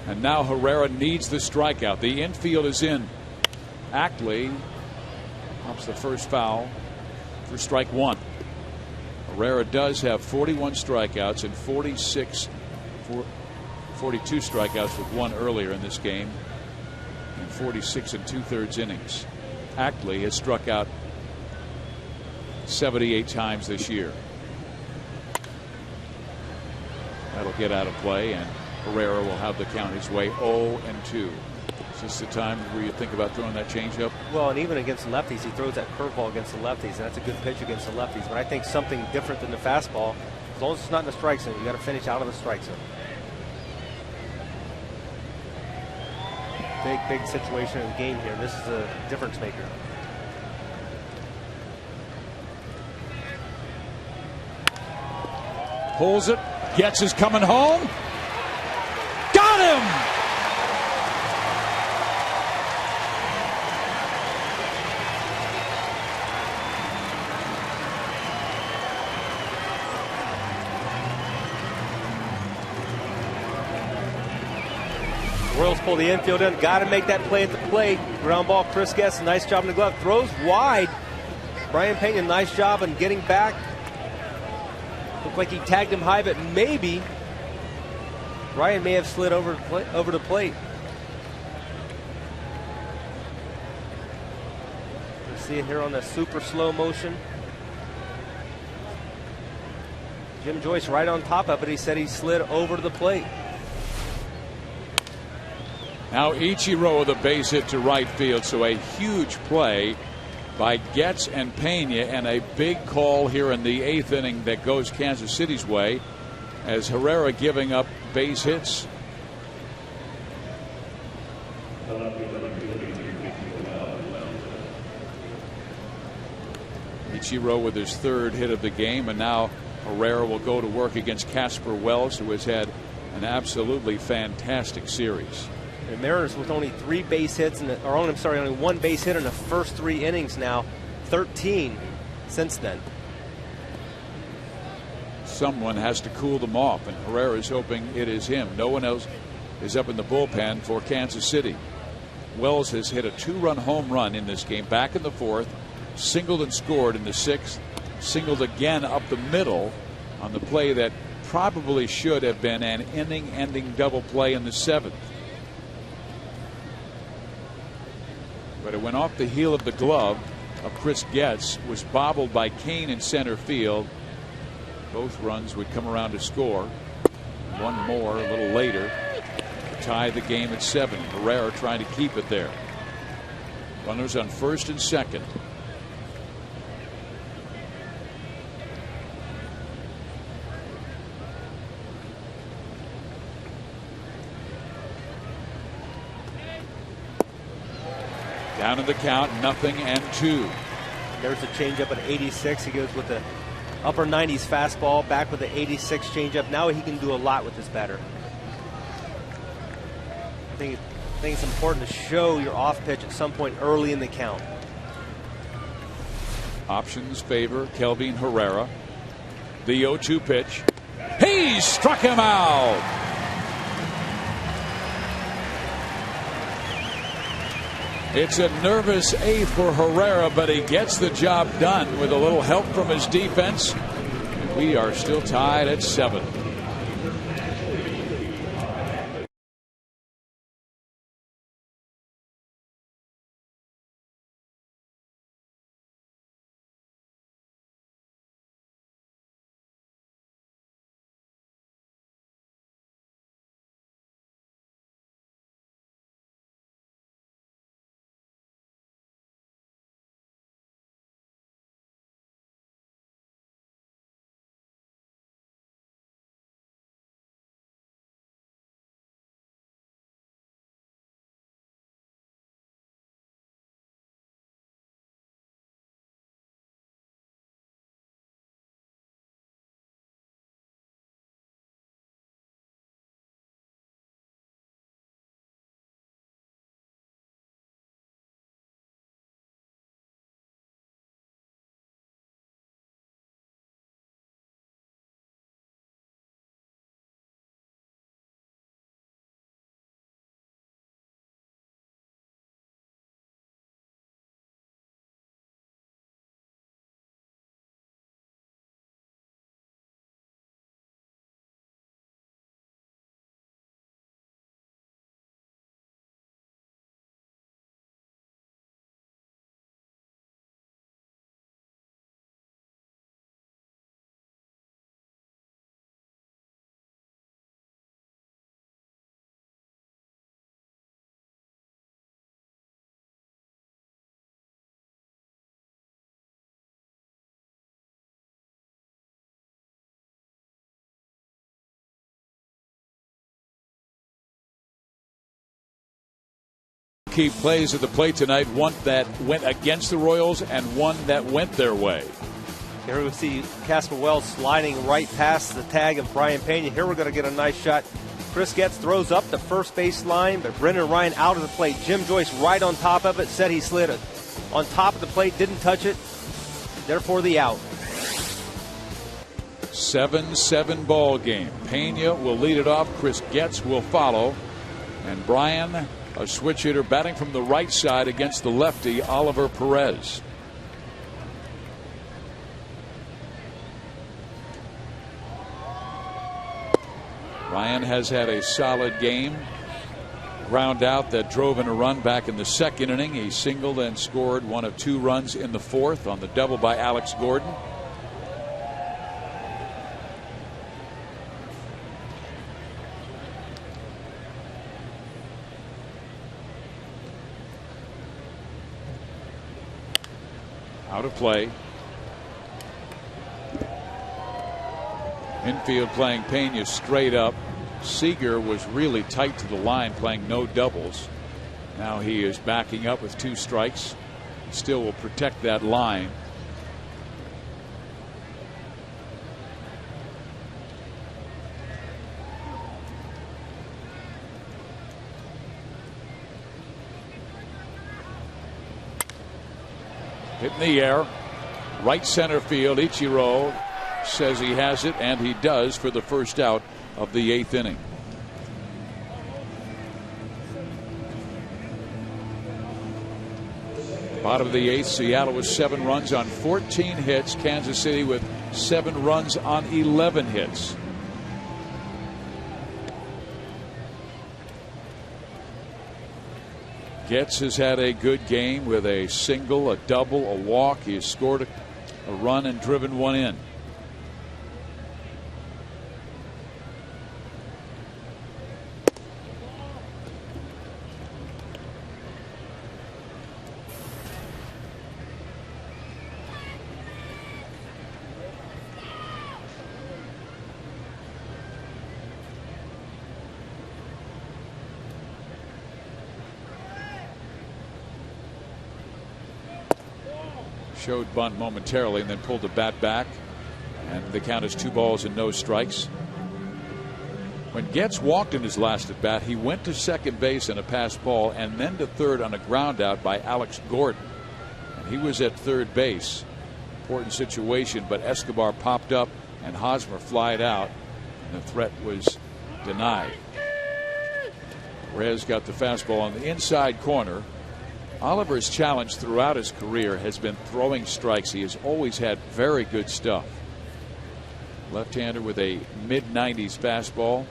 And now Herrera needs the strikeout. The infield is in. Ackley pops the first foul for strike 1. Herrera does have 41 strikeouts and 42 strikeouts with 1 earlier in this game in 46 2/3 innings. Ackley has struck out 78 times this year. That'll get out of play, and Herrera will have the count his way 0-2. Is this the time where you think about throwing that changeup? Well, and even against lefties, he throws that curveball against the lefties, and that's a good pitch against the lefties. But I think something different than the fastball, as long as it's not in the strike zone, you got to finish out of the strike zone. Big situation in the game here. This is a difference maker. Pulls it. Gets is coming home. Got him! Royals pull the infield in. Got to make that play at the plate. Ground ball. Chris Guest, nice job in the glove. Throws wide. Brian Pena, nice job in getting back. Looked like he tagged him high, but maybe Ryan may have slid over the plate. You see it here on the super slow motion. Jim Joyce right on top of it. He said he slid over to the plate. Now Ichiro with a base hit to right field, so a huge play by Getz and Pena, and a big call here in the 8th inning that goes Kansas City's way, as Herrera giving up base hits. Ichiro with his 3rd hit of the game, and now Herrera will go to work against Casper Wells, who has had an absolutely fantastic series. The Mariners with only 3 base hits, only 1 base hit in the first 3 innings now. 13 since then. Someone has to cool them off, and Herrera is hoping it is him. No one else is up in the bullpen for Kansas City. Wells has hit a 2-run home run in this game, back in the 4th, singled and scored in the 6th, singled again up the middle on the play that probably should have been an inning-ending double play in the 7th. But it went off the heel of the glove of Chris Getz, was bobbled by Kane in center field. Both runs would come around to score. One more a little later to tie the game at 7. Herrera trying to keep it there. Runners on 1st and 2nd. Down in the count, 0-2. There's a changeup at 86. He goes with the upper 90s fastball, back with the 86 changeup. Now he can do a lot with his batter. I think it's important to show your off pitch at some point early in the count. Options favor Kelvin Herrera. The 0-2 pitch. He struck him out. It's a nervous 8th for Herrera, but he gets the job done with a little help from his defense. We are still tied at 7. Key plays at the plate tonight, one that went against the Royals and one that went their way. Here we see Casper Wells sliding right past the tag of Brian Pena. Here we're going to get a nice shot. Chris Getz throws up the first base line, but Brendan Ryan out of the plate. Jim Joyce right on top of it. Said he slid it on top of the plate, didn't touch it. Therefore, the out. 7-7 ball game. Pena will lead it off. Chris Getz will follow. And Brian, a switch hitter, batting from the right side against the lefty, Oliver Perez. Ryan has had a solid game. Ground out that drove in a run back in the second inning. He singled and scored one of 2 runs in the fourth on the double by Alex Gordon. Out of play. Infield playing Pena straight up. Seager was really tight to the line, playing no doubles. Now he is backing up with 2 strikes. He still will protect that line. Hit in the air. Right center field. Ichiro says he has it, and he does for the first out of the 8th inning. Bottom of the 8th, Seattle with 7 runs on 14 hits. Kansas City with 7 runs on 11 hits. Getz has had a good game with a single, a double, a walk. He has scored a run and driven one in. Showed bunt momentarily and then pulled the bat back, and the count is 2 balls and no strikes. When Getz walked in his last at bat, he went to second base in a pass ball and then to third on a ground out by Alex Gordon. And he was at third base. Important situation, but Escobar popped up and Hosmer flied out, and the threat was denied. Reyes got the fastball on the inside corner. Oliver's challenge throughout his career has been throwing strikes. He has always had very good stuff. Left-hander with a mid-90s fastball.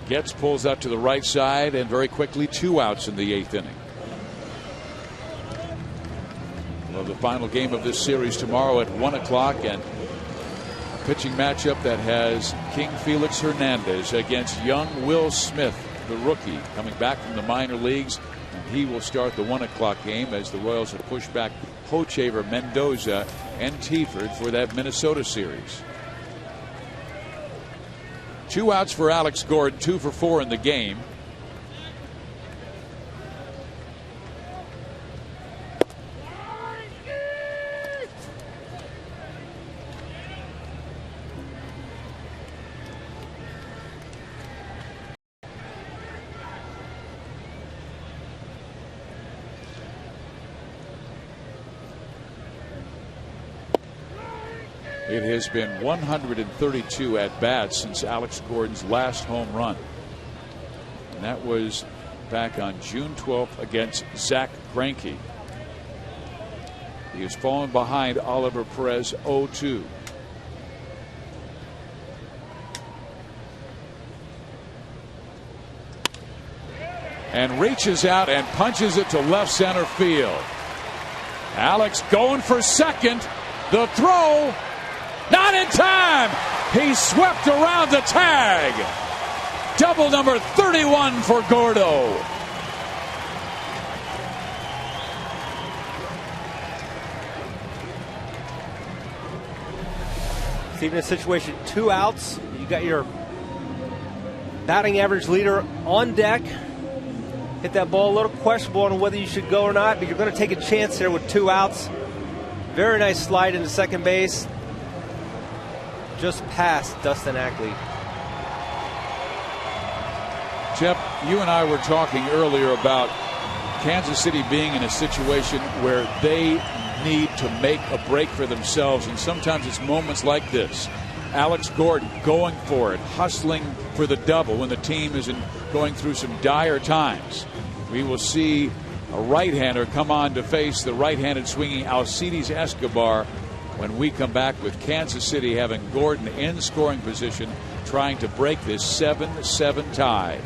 Getz pulls up to the right side, and very quickly 2 outs in the 8th inning. Well, the final game of this series tomorrow at 1 o'clock, and pitching matchup that has King Felix Hernandez against young Will Smith, the rookie, coming back from the minor leagues, and he will start the 1 o'clock game as the Royals have pushed back Hochevar, Mendoza, and Teaford for that Minnesota series. 2 outs for Alex Gordon, 2 for 4 in the game. It has been 132 at-bats since Alex Gordon's last home run. And that was back on June 12th against Zach Greinke. He has fallen behind Oliver Perez 0-2. And reaches out and punches it to left center field. Alex going for second. The throw. Not in time. He swept around the tag. Double number 31 for Gordo. Even a situation, 2 outs. You got your batting average leader on deck. hit that ball a little questionable on whether you should go or not, but you're going to take a chance there with 2 outs. Very nice slide into second base. Just past Dustin Ackley. Jeff, you and I were talking earlier about Kansas City being in a situation where they need to make a break for themselves, and sometimes it's moments like this. Alex Gordon going for it, hustling for the double when the team is going through some dire times. We will see a right-hander come on to face the right-handed swinging Alcides Escobar when we come back, with Kansas City having Gordon in scoring position, trying to break this 7-7 tie.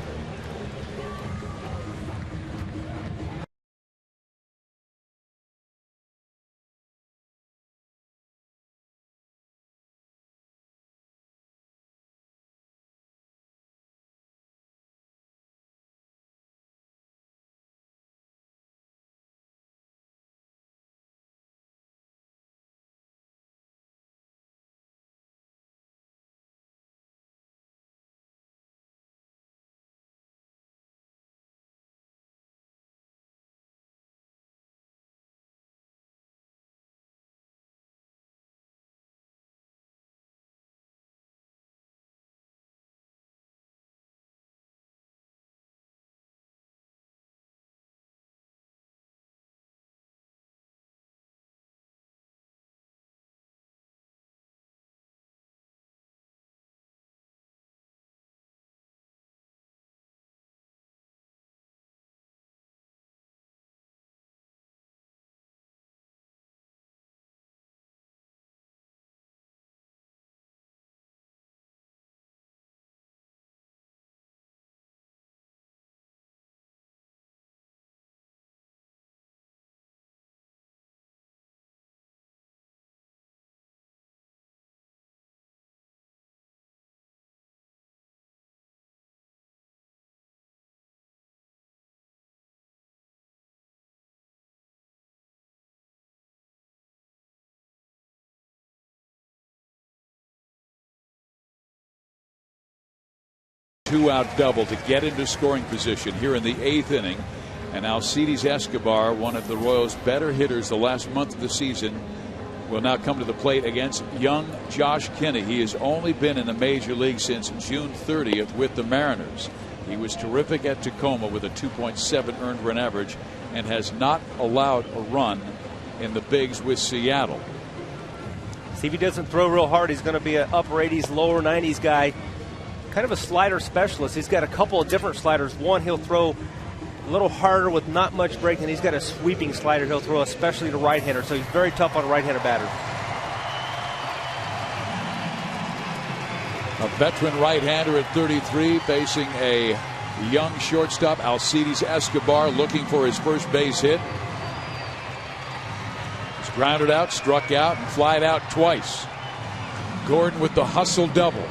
Two-out double to get into scoring position here in the 8th inning. And Alcides Escobar, one of the Royals' better hitters the last month of the season, will now come to the plate against young Josh Kinney. He has only been in the major league since June 30th with the Mariners. He was terrific at Tacoma with a 2.7 earned run average and has not allowed a run in the bigs with Seattle. See, if he doesn't throw real hard, he's going to be an upper 80s, lower 90s guy. Kind of a slider specialist. He's got a couple of different sliders. One, he'll throw a little harder with not much break, and he's got a sweeping slider he'll throw, especially to right-hander. So he's very tough on right-handed batters. A veteran right-hander at 33 facing a young shortstop, Alcides Escobar, looking for his first base hit. He's grounded out, struck out, and flied out twice. Gordon with the hustle double.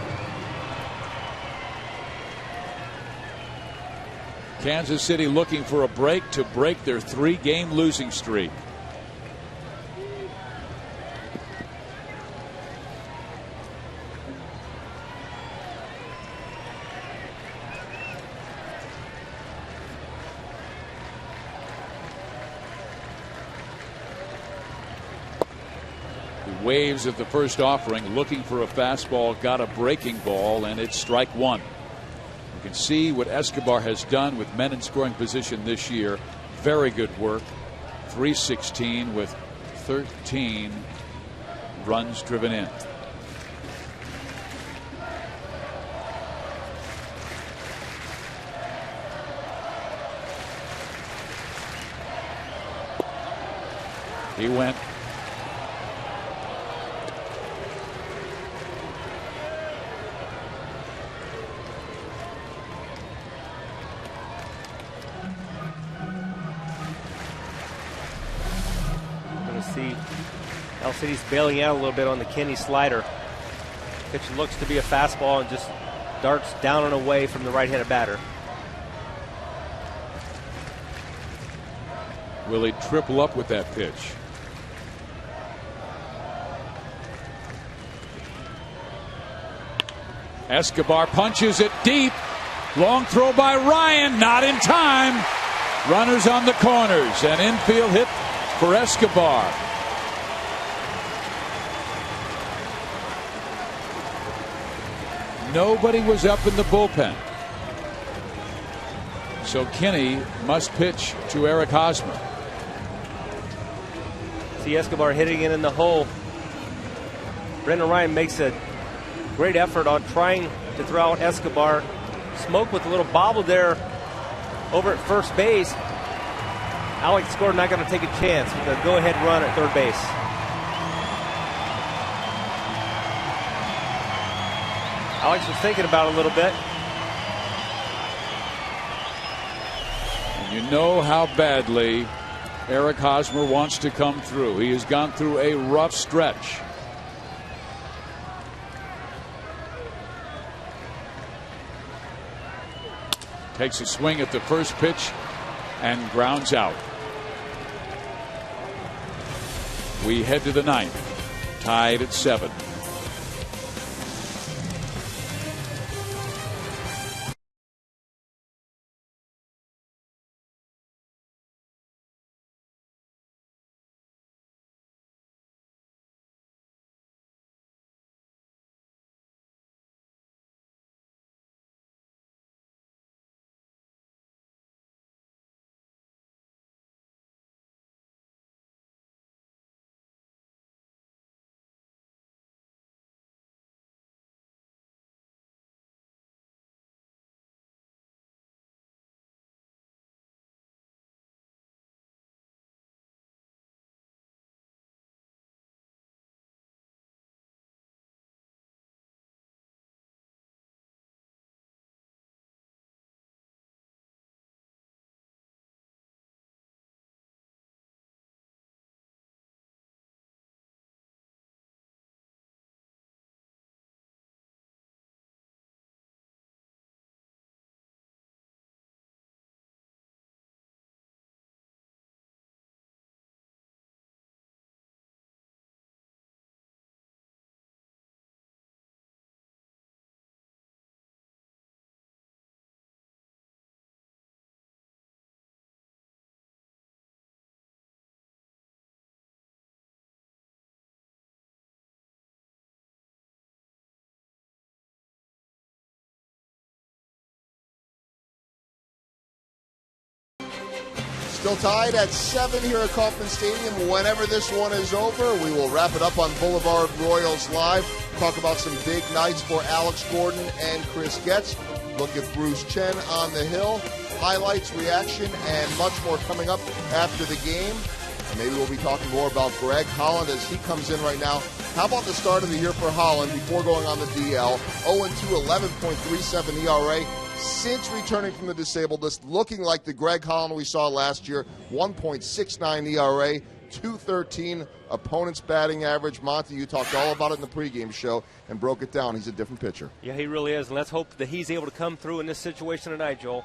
Kansas City looking for a break to break their 3-game losing streak. The waves of the first offering, looking for a fastball, got a breaking ball, and it's strike one. You can see what Escobar has done with men in scoring position this year. Very good work. 316 with 13 runs driven in. He went. Alcides bailing out a little bit on the Kinney slider. Pitch looks to be a fastball and just darts down and away from the right-handed batter. Will he triple up with that pitch? Escobar punches it deep. Long throw by Ryan, not in time. Runners on the corners. An infield hit for Escobar. Nobody was up in the bullpen. So Kinney must pitch to Eric Hosmer. See Escobar hitting it in the hole. Brendan Ryan makes a great effort on trying to throw out Escobar. Smoke with a little bobble there over at first base. Alex Gordon not going to take a chance with a go-ahead run at third base. Alex was thinking about it a little bit. And you know how badly Eric Hosmer wants to come through. He has gone through a rough stretch. Takes a swing at the first pitch and grounds out. We head to the ninth, tied at 7. Still tied at 7 here at Kauffman Stadium. Whenever this one is over, we will wrap it up on Boulevard Royals Live. Talk about some big nights for Alex Gordon and Chris Getz. Look at Bruce Chen on the hill. Highlights, reaction, and much more coming up after the game. And maybe we'll be talking more about Greg Holland as he comes in right now. How about the start of the year for Holland before going on the DL? 0-2, 11.37 ERA. Since returning from the disabled list, looking like the Greg Holland we saw last year, 1.69 ERA, 213 opponent's batting average. Monty, you talked all about it in the pregame show and broke it down. He's a different pitcher. Yeah, he really is, and let's hope that he's able to come through in this situation tonight, Joel.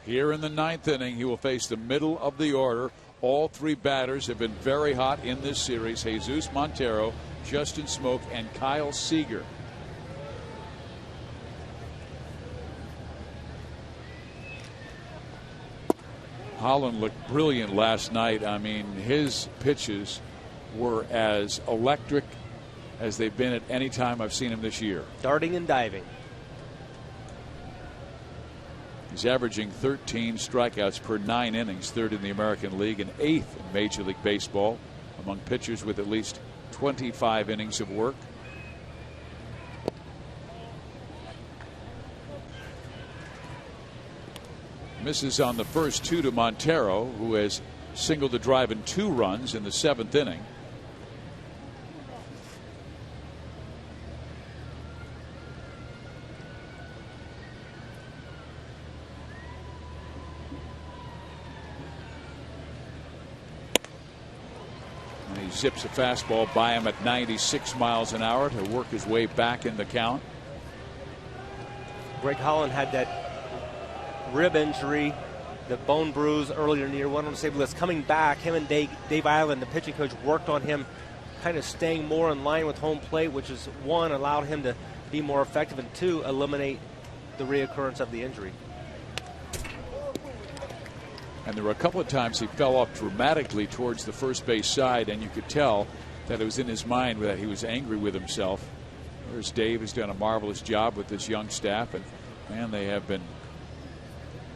Here in the ninth inning, he will face the middle of the order. All three batters have been very hot in this series. Jesus Montero, Justin Smoke, and Kyle Seager. Holland looked brilliant last night. I mean, his pitches were as electric as they've been at any time I've seen him this year. Darting and diving. He's averaging 13 strikeouts per 9 innings, third in the American League and 8th in Major League Baseball among pitchers with at least 25 innings of work. Misses on the first 2 to Montero, who has singled a drive and 2 runs in the 7th inning. And he zips a fastball by him at 96 miles an hour to work his way back in the count. Greg Holland had that rib injury, the bone bruise earlier in the year. One on the disabled list. Coming back, him and Dave Island, the pitching coach, worked on him kind of staying more in line with home plate, which is, 1, allowed him to be more effective, and 2, eliminate the reoccurrence of the injury. And there were a couple of times he fell off dramatically towards the first base side, and you could tell that it was in his mind that he was angry with himself. There's Dave, has done a marvelous job with this young staff, and man, they have been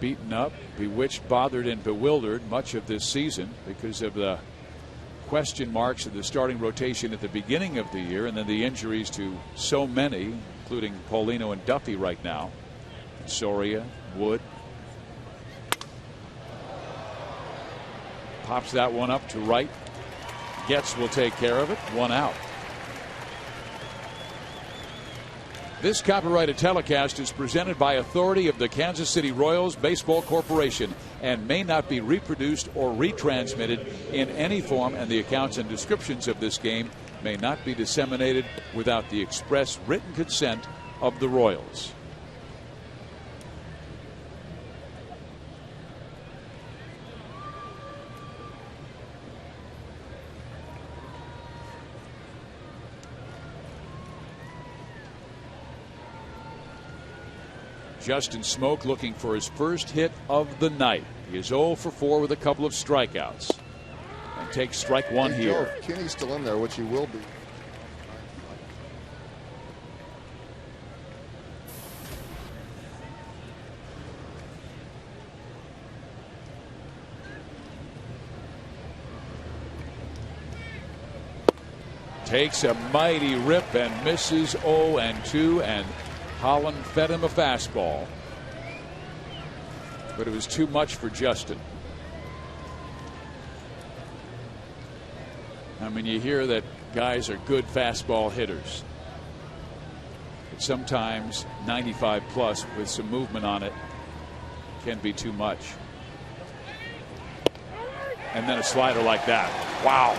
beaten up, bewitched, bothered, and bewildered much of this season because of the question marks of the starting rotation at the beginning of the year, and then the injuries to so many, including Paulino and Duffy right now, Soria, Wood. Pops that one up to right. Getz will take care of it. 1 out. This copyrighted telecast is presented by authority of the Kansas City Royals Baseball Corporation and may not be reproduced or retransmitted in any form, and the accounts and descriptions of this game may not be disseminated without the express written consent of the Royals. Justin Smoke looking for his first hit of the night. He is 0 for 4 with a couple of strikeouts. And takes strike one here. If Kinney's still in there, which he will be. Takes a mighty rip and misses 0-2, and Holland fed him a fastball, but it was too much for Justin. I mean, you hear that guys are good fastball hitters, but sometimes 95 plus with some movement on it can be too much. And then a slider like that. Wow.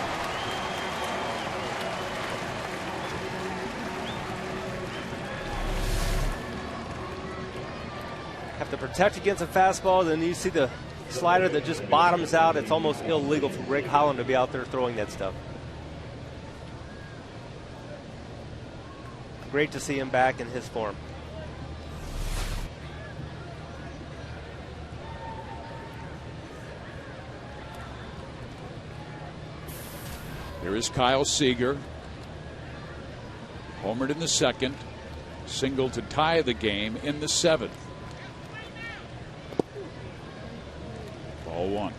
Have to protect against a fastball, then you see the slider that just bottoms out. It's almost illegal for Greg Holland to be out there throwing that stuff. Great to see him back in his form. Here is Kyle Seager. Homered in the second. Single to tie the game in the seventh. Ball one.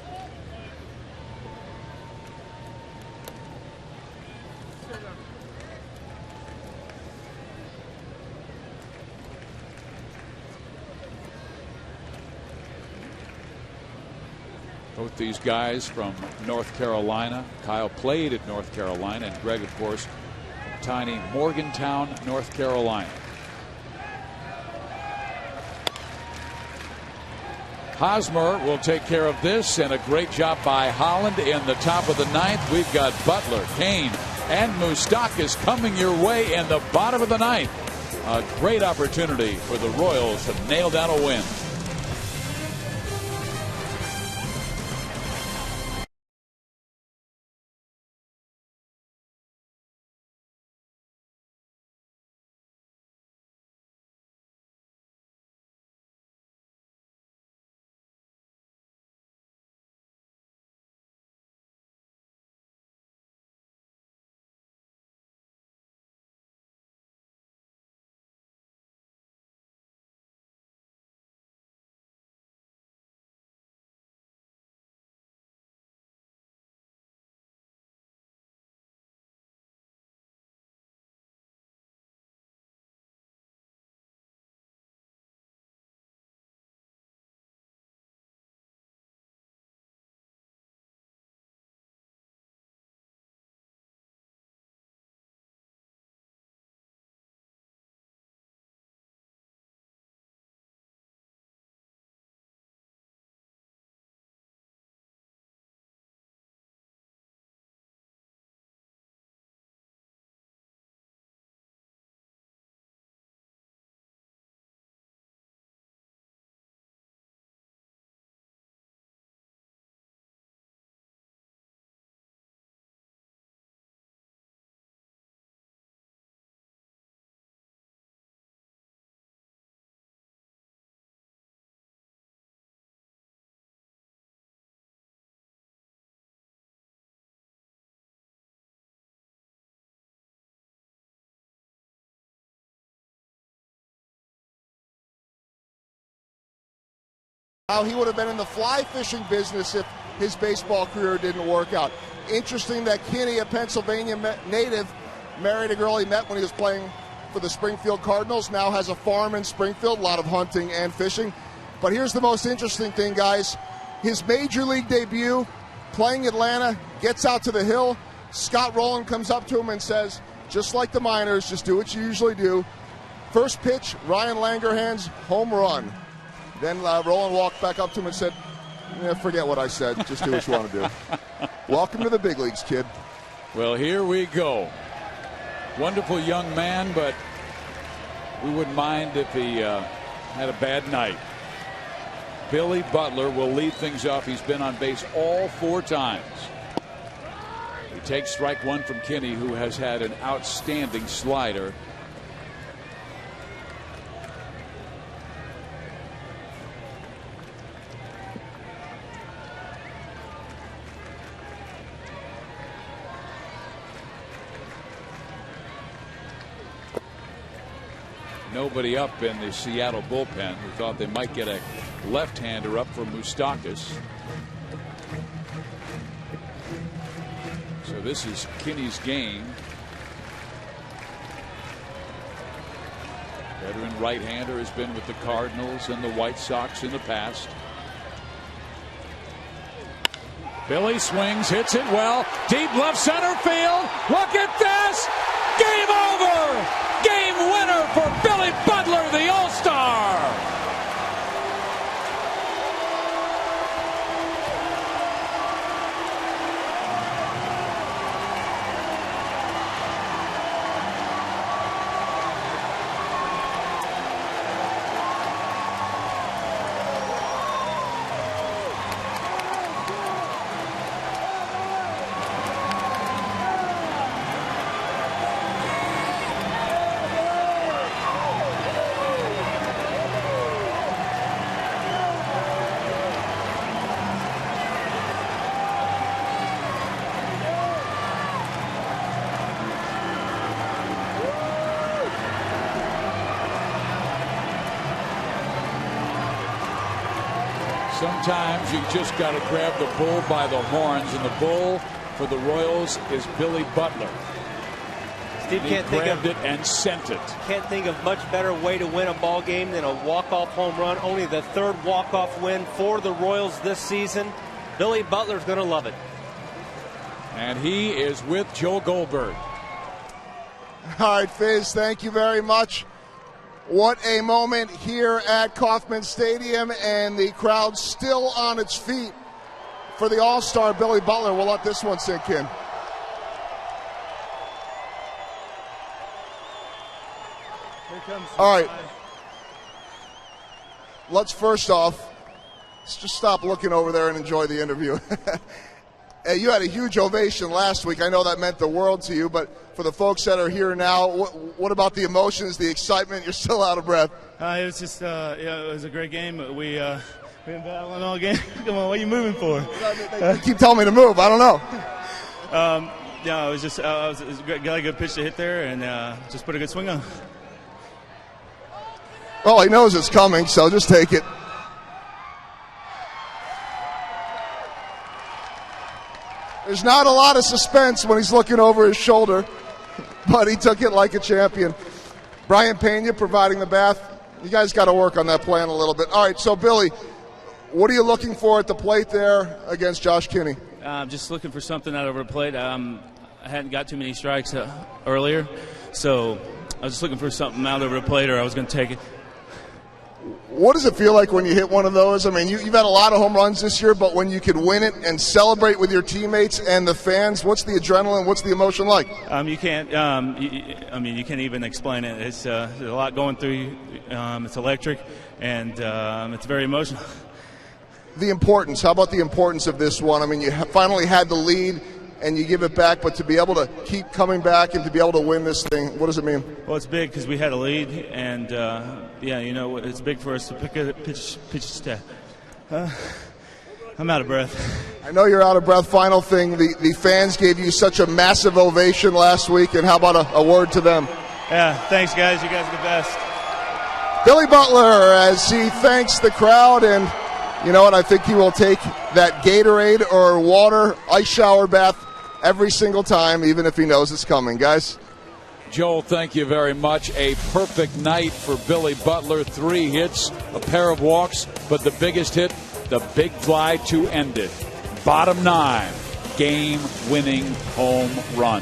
Both these guys from North Carolina. Kyle played at North Carolina, and Greg, of course, tiny Morgantown, North Carolina. Hosmer will take care of this, and a great job by Holland in the top of the ninth. We've got Butler, Kane, and Moustakas coming your way in the bottom of the ninth. A great opportunity for the Royals to nail down a win. how he would have been in the fly fishing business if his baseball career didn't work out. Interesting that Kinney, a Pennsylvania native, married a girl he met when he was playing for the Springfield Cardinals, now has a farm in Springfield, a lot of hunting and fishing. But here's the most interesting thing, guys. His major league debut, playing Atlanta, gets out to the hill. Scott Rowland comes up to him and says, just like the minors, just do what you usually do. First pitch, Ryan Langerhans, home run. Then Rowland walked back up to him and said, forget what I said. Just do what you want to do. Welcome to the big leagues, kid. Well, here we go. Wonderful young man, but we wouldn't mind if he had a bad night. Billy Butler will lead things off. He's been on base all 4 times. He takes strike 1 from Kinney, who has had an outstanding slider. Nobody up in the Seattle bullpen who thought they might get a left-hander up for Moustakas. So this is Kinney's game. Veteran right-hander has been with the Cardinals and the White Sox in the past. Billy swings, hits it well, deep left center field. Look at this! Game over! Game winner for Billy Butler, the All-Star! Sometimes you just got to grab the bull by the horns, and the bull for the Royals is Billy Butler. Steve can't grabbed it and sent it. Can't think of much better way to win a ball game than a walk-off home run. Only the 3rd walk-off win for the Royals this season. Billy Butler's going to love it. And he is with Joe Goldberg. All right, Fizz, thank you very much. What a moment here at Kauffman Stadium, and the crowd still on its feet for the All-Star Billy Butler. We'll let this one sink in. All right. Let's just stop looking over there and enjoy the interview. You had a huge ovation last week. I know that meant the world to you, but for the folks that are here now, what about the emotions, the excitement? You're still out of breath. It was just, it was a great game. We've been battling all game. Come on, what are you moving for? They keep telling me to move. I don't know. It was just, got a good pitch to hit there and just put a good swing on. Well, he knows it's coming, so just take it. There's not a lot of suspense when he's looking over his shoulder, but he took it like a champion. Brian Pena providing the bath. You guys got to work on that plan a little bit. All right, so Billy, what are you looking for at the plate there against Josh Kinney? I'm just looking for something out over the plate. I hadn't got too many strikes earlier, so I was just looking for something out over the plate, or I was going to take it. What does it feel like when you hit one of those? I mean, you've had a lot of home runs this year, but when you can win it and celebrate with your teammates and the fans, what's the adrenaline? What's the emotion like? You can't. You can't even explain it. It's there's a lot going through you. It's electric, and it's very emotional. The importance. How about the importance of this one? I mean, you finally had the lead, and you give it back, but to be able to keep coming back and to be able to win this thing, what does it mean? Well, it's big because we had a lead, and it's big for us to pick a pitch step. I'm out of breath. I know you're out of breath. Final thing, the fans gave you such a massive ovation last week, and how about a word to them? Yeah, thanks, guys. You guys are the best. Billy Butler, as he thanks the crowd, and You know what? I think he will take that Gatorade or water ice shower bath every single time, even if he knows it's coming. Guys? Joel, thank you very much. A perfect night for Billy Butler. 3 hits, a pair of walks, but the biggest hit, the big fly to end it. Bottom 9, game-winning home run.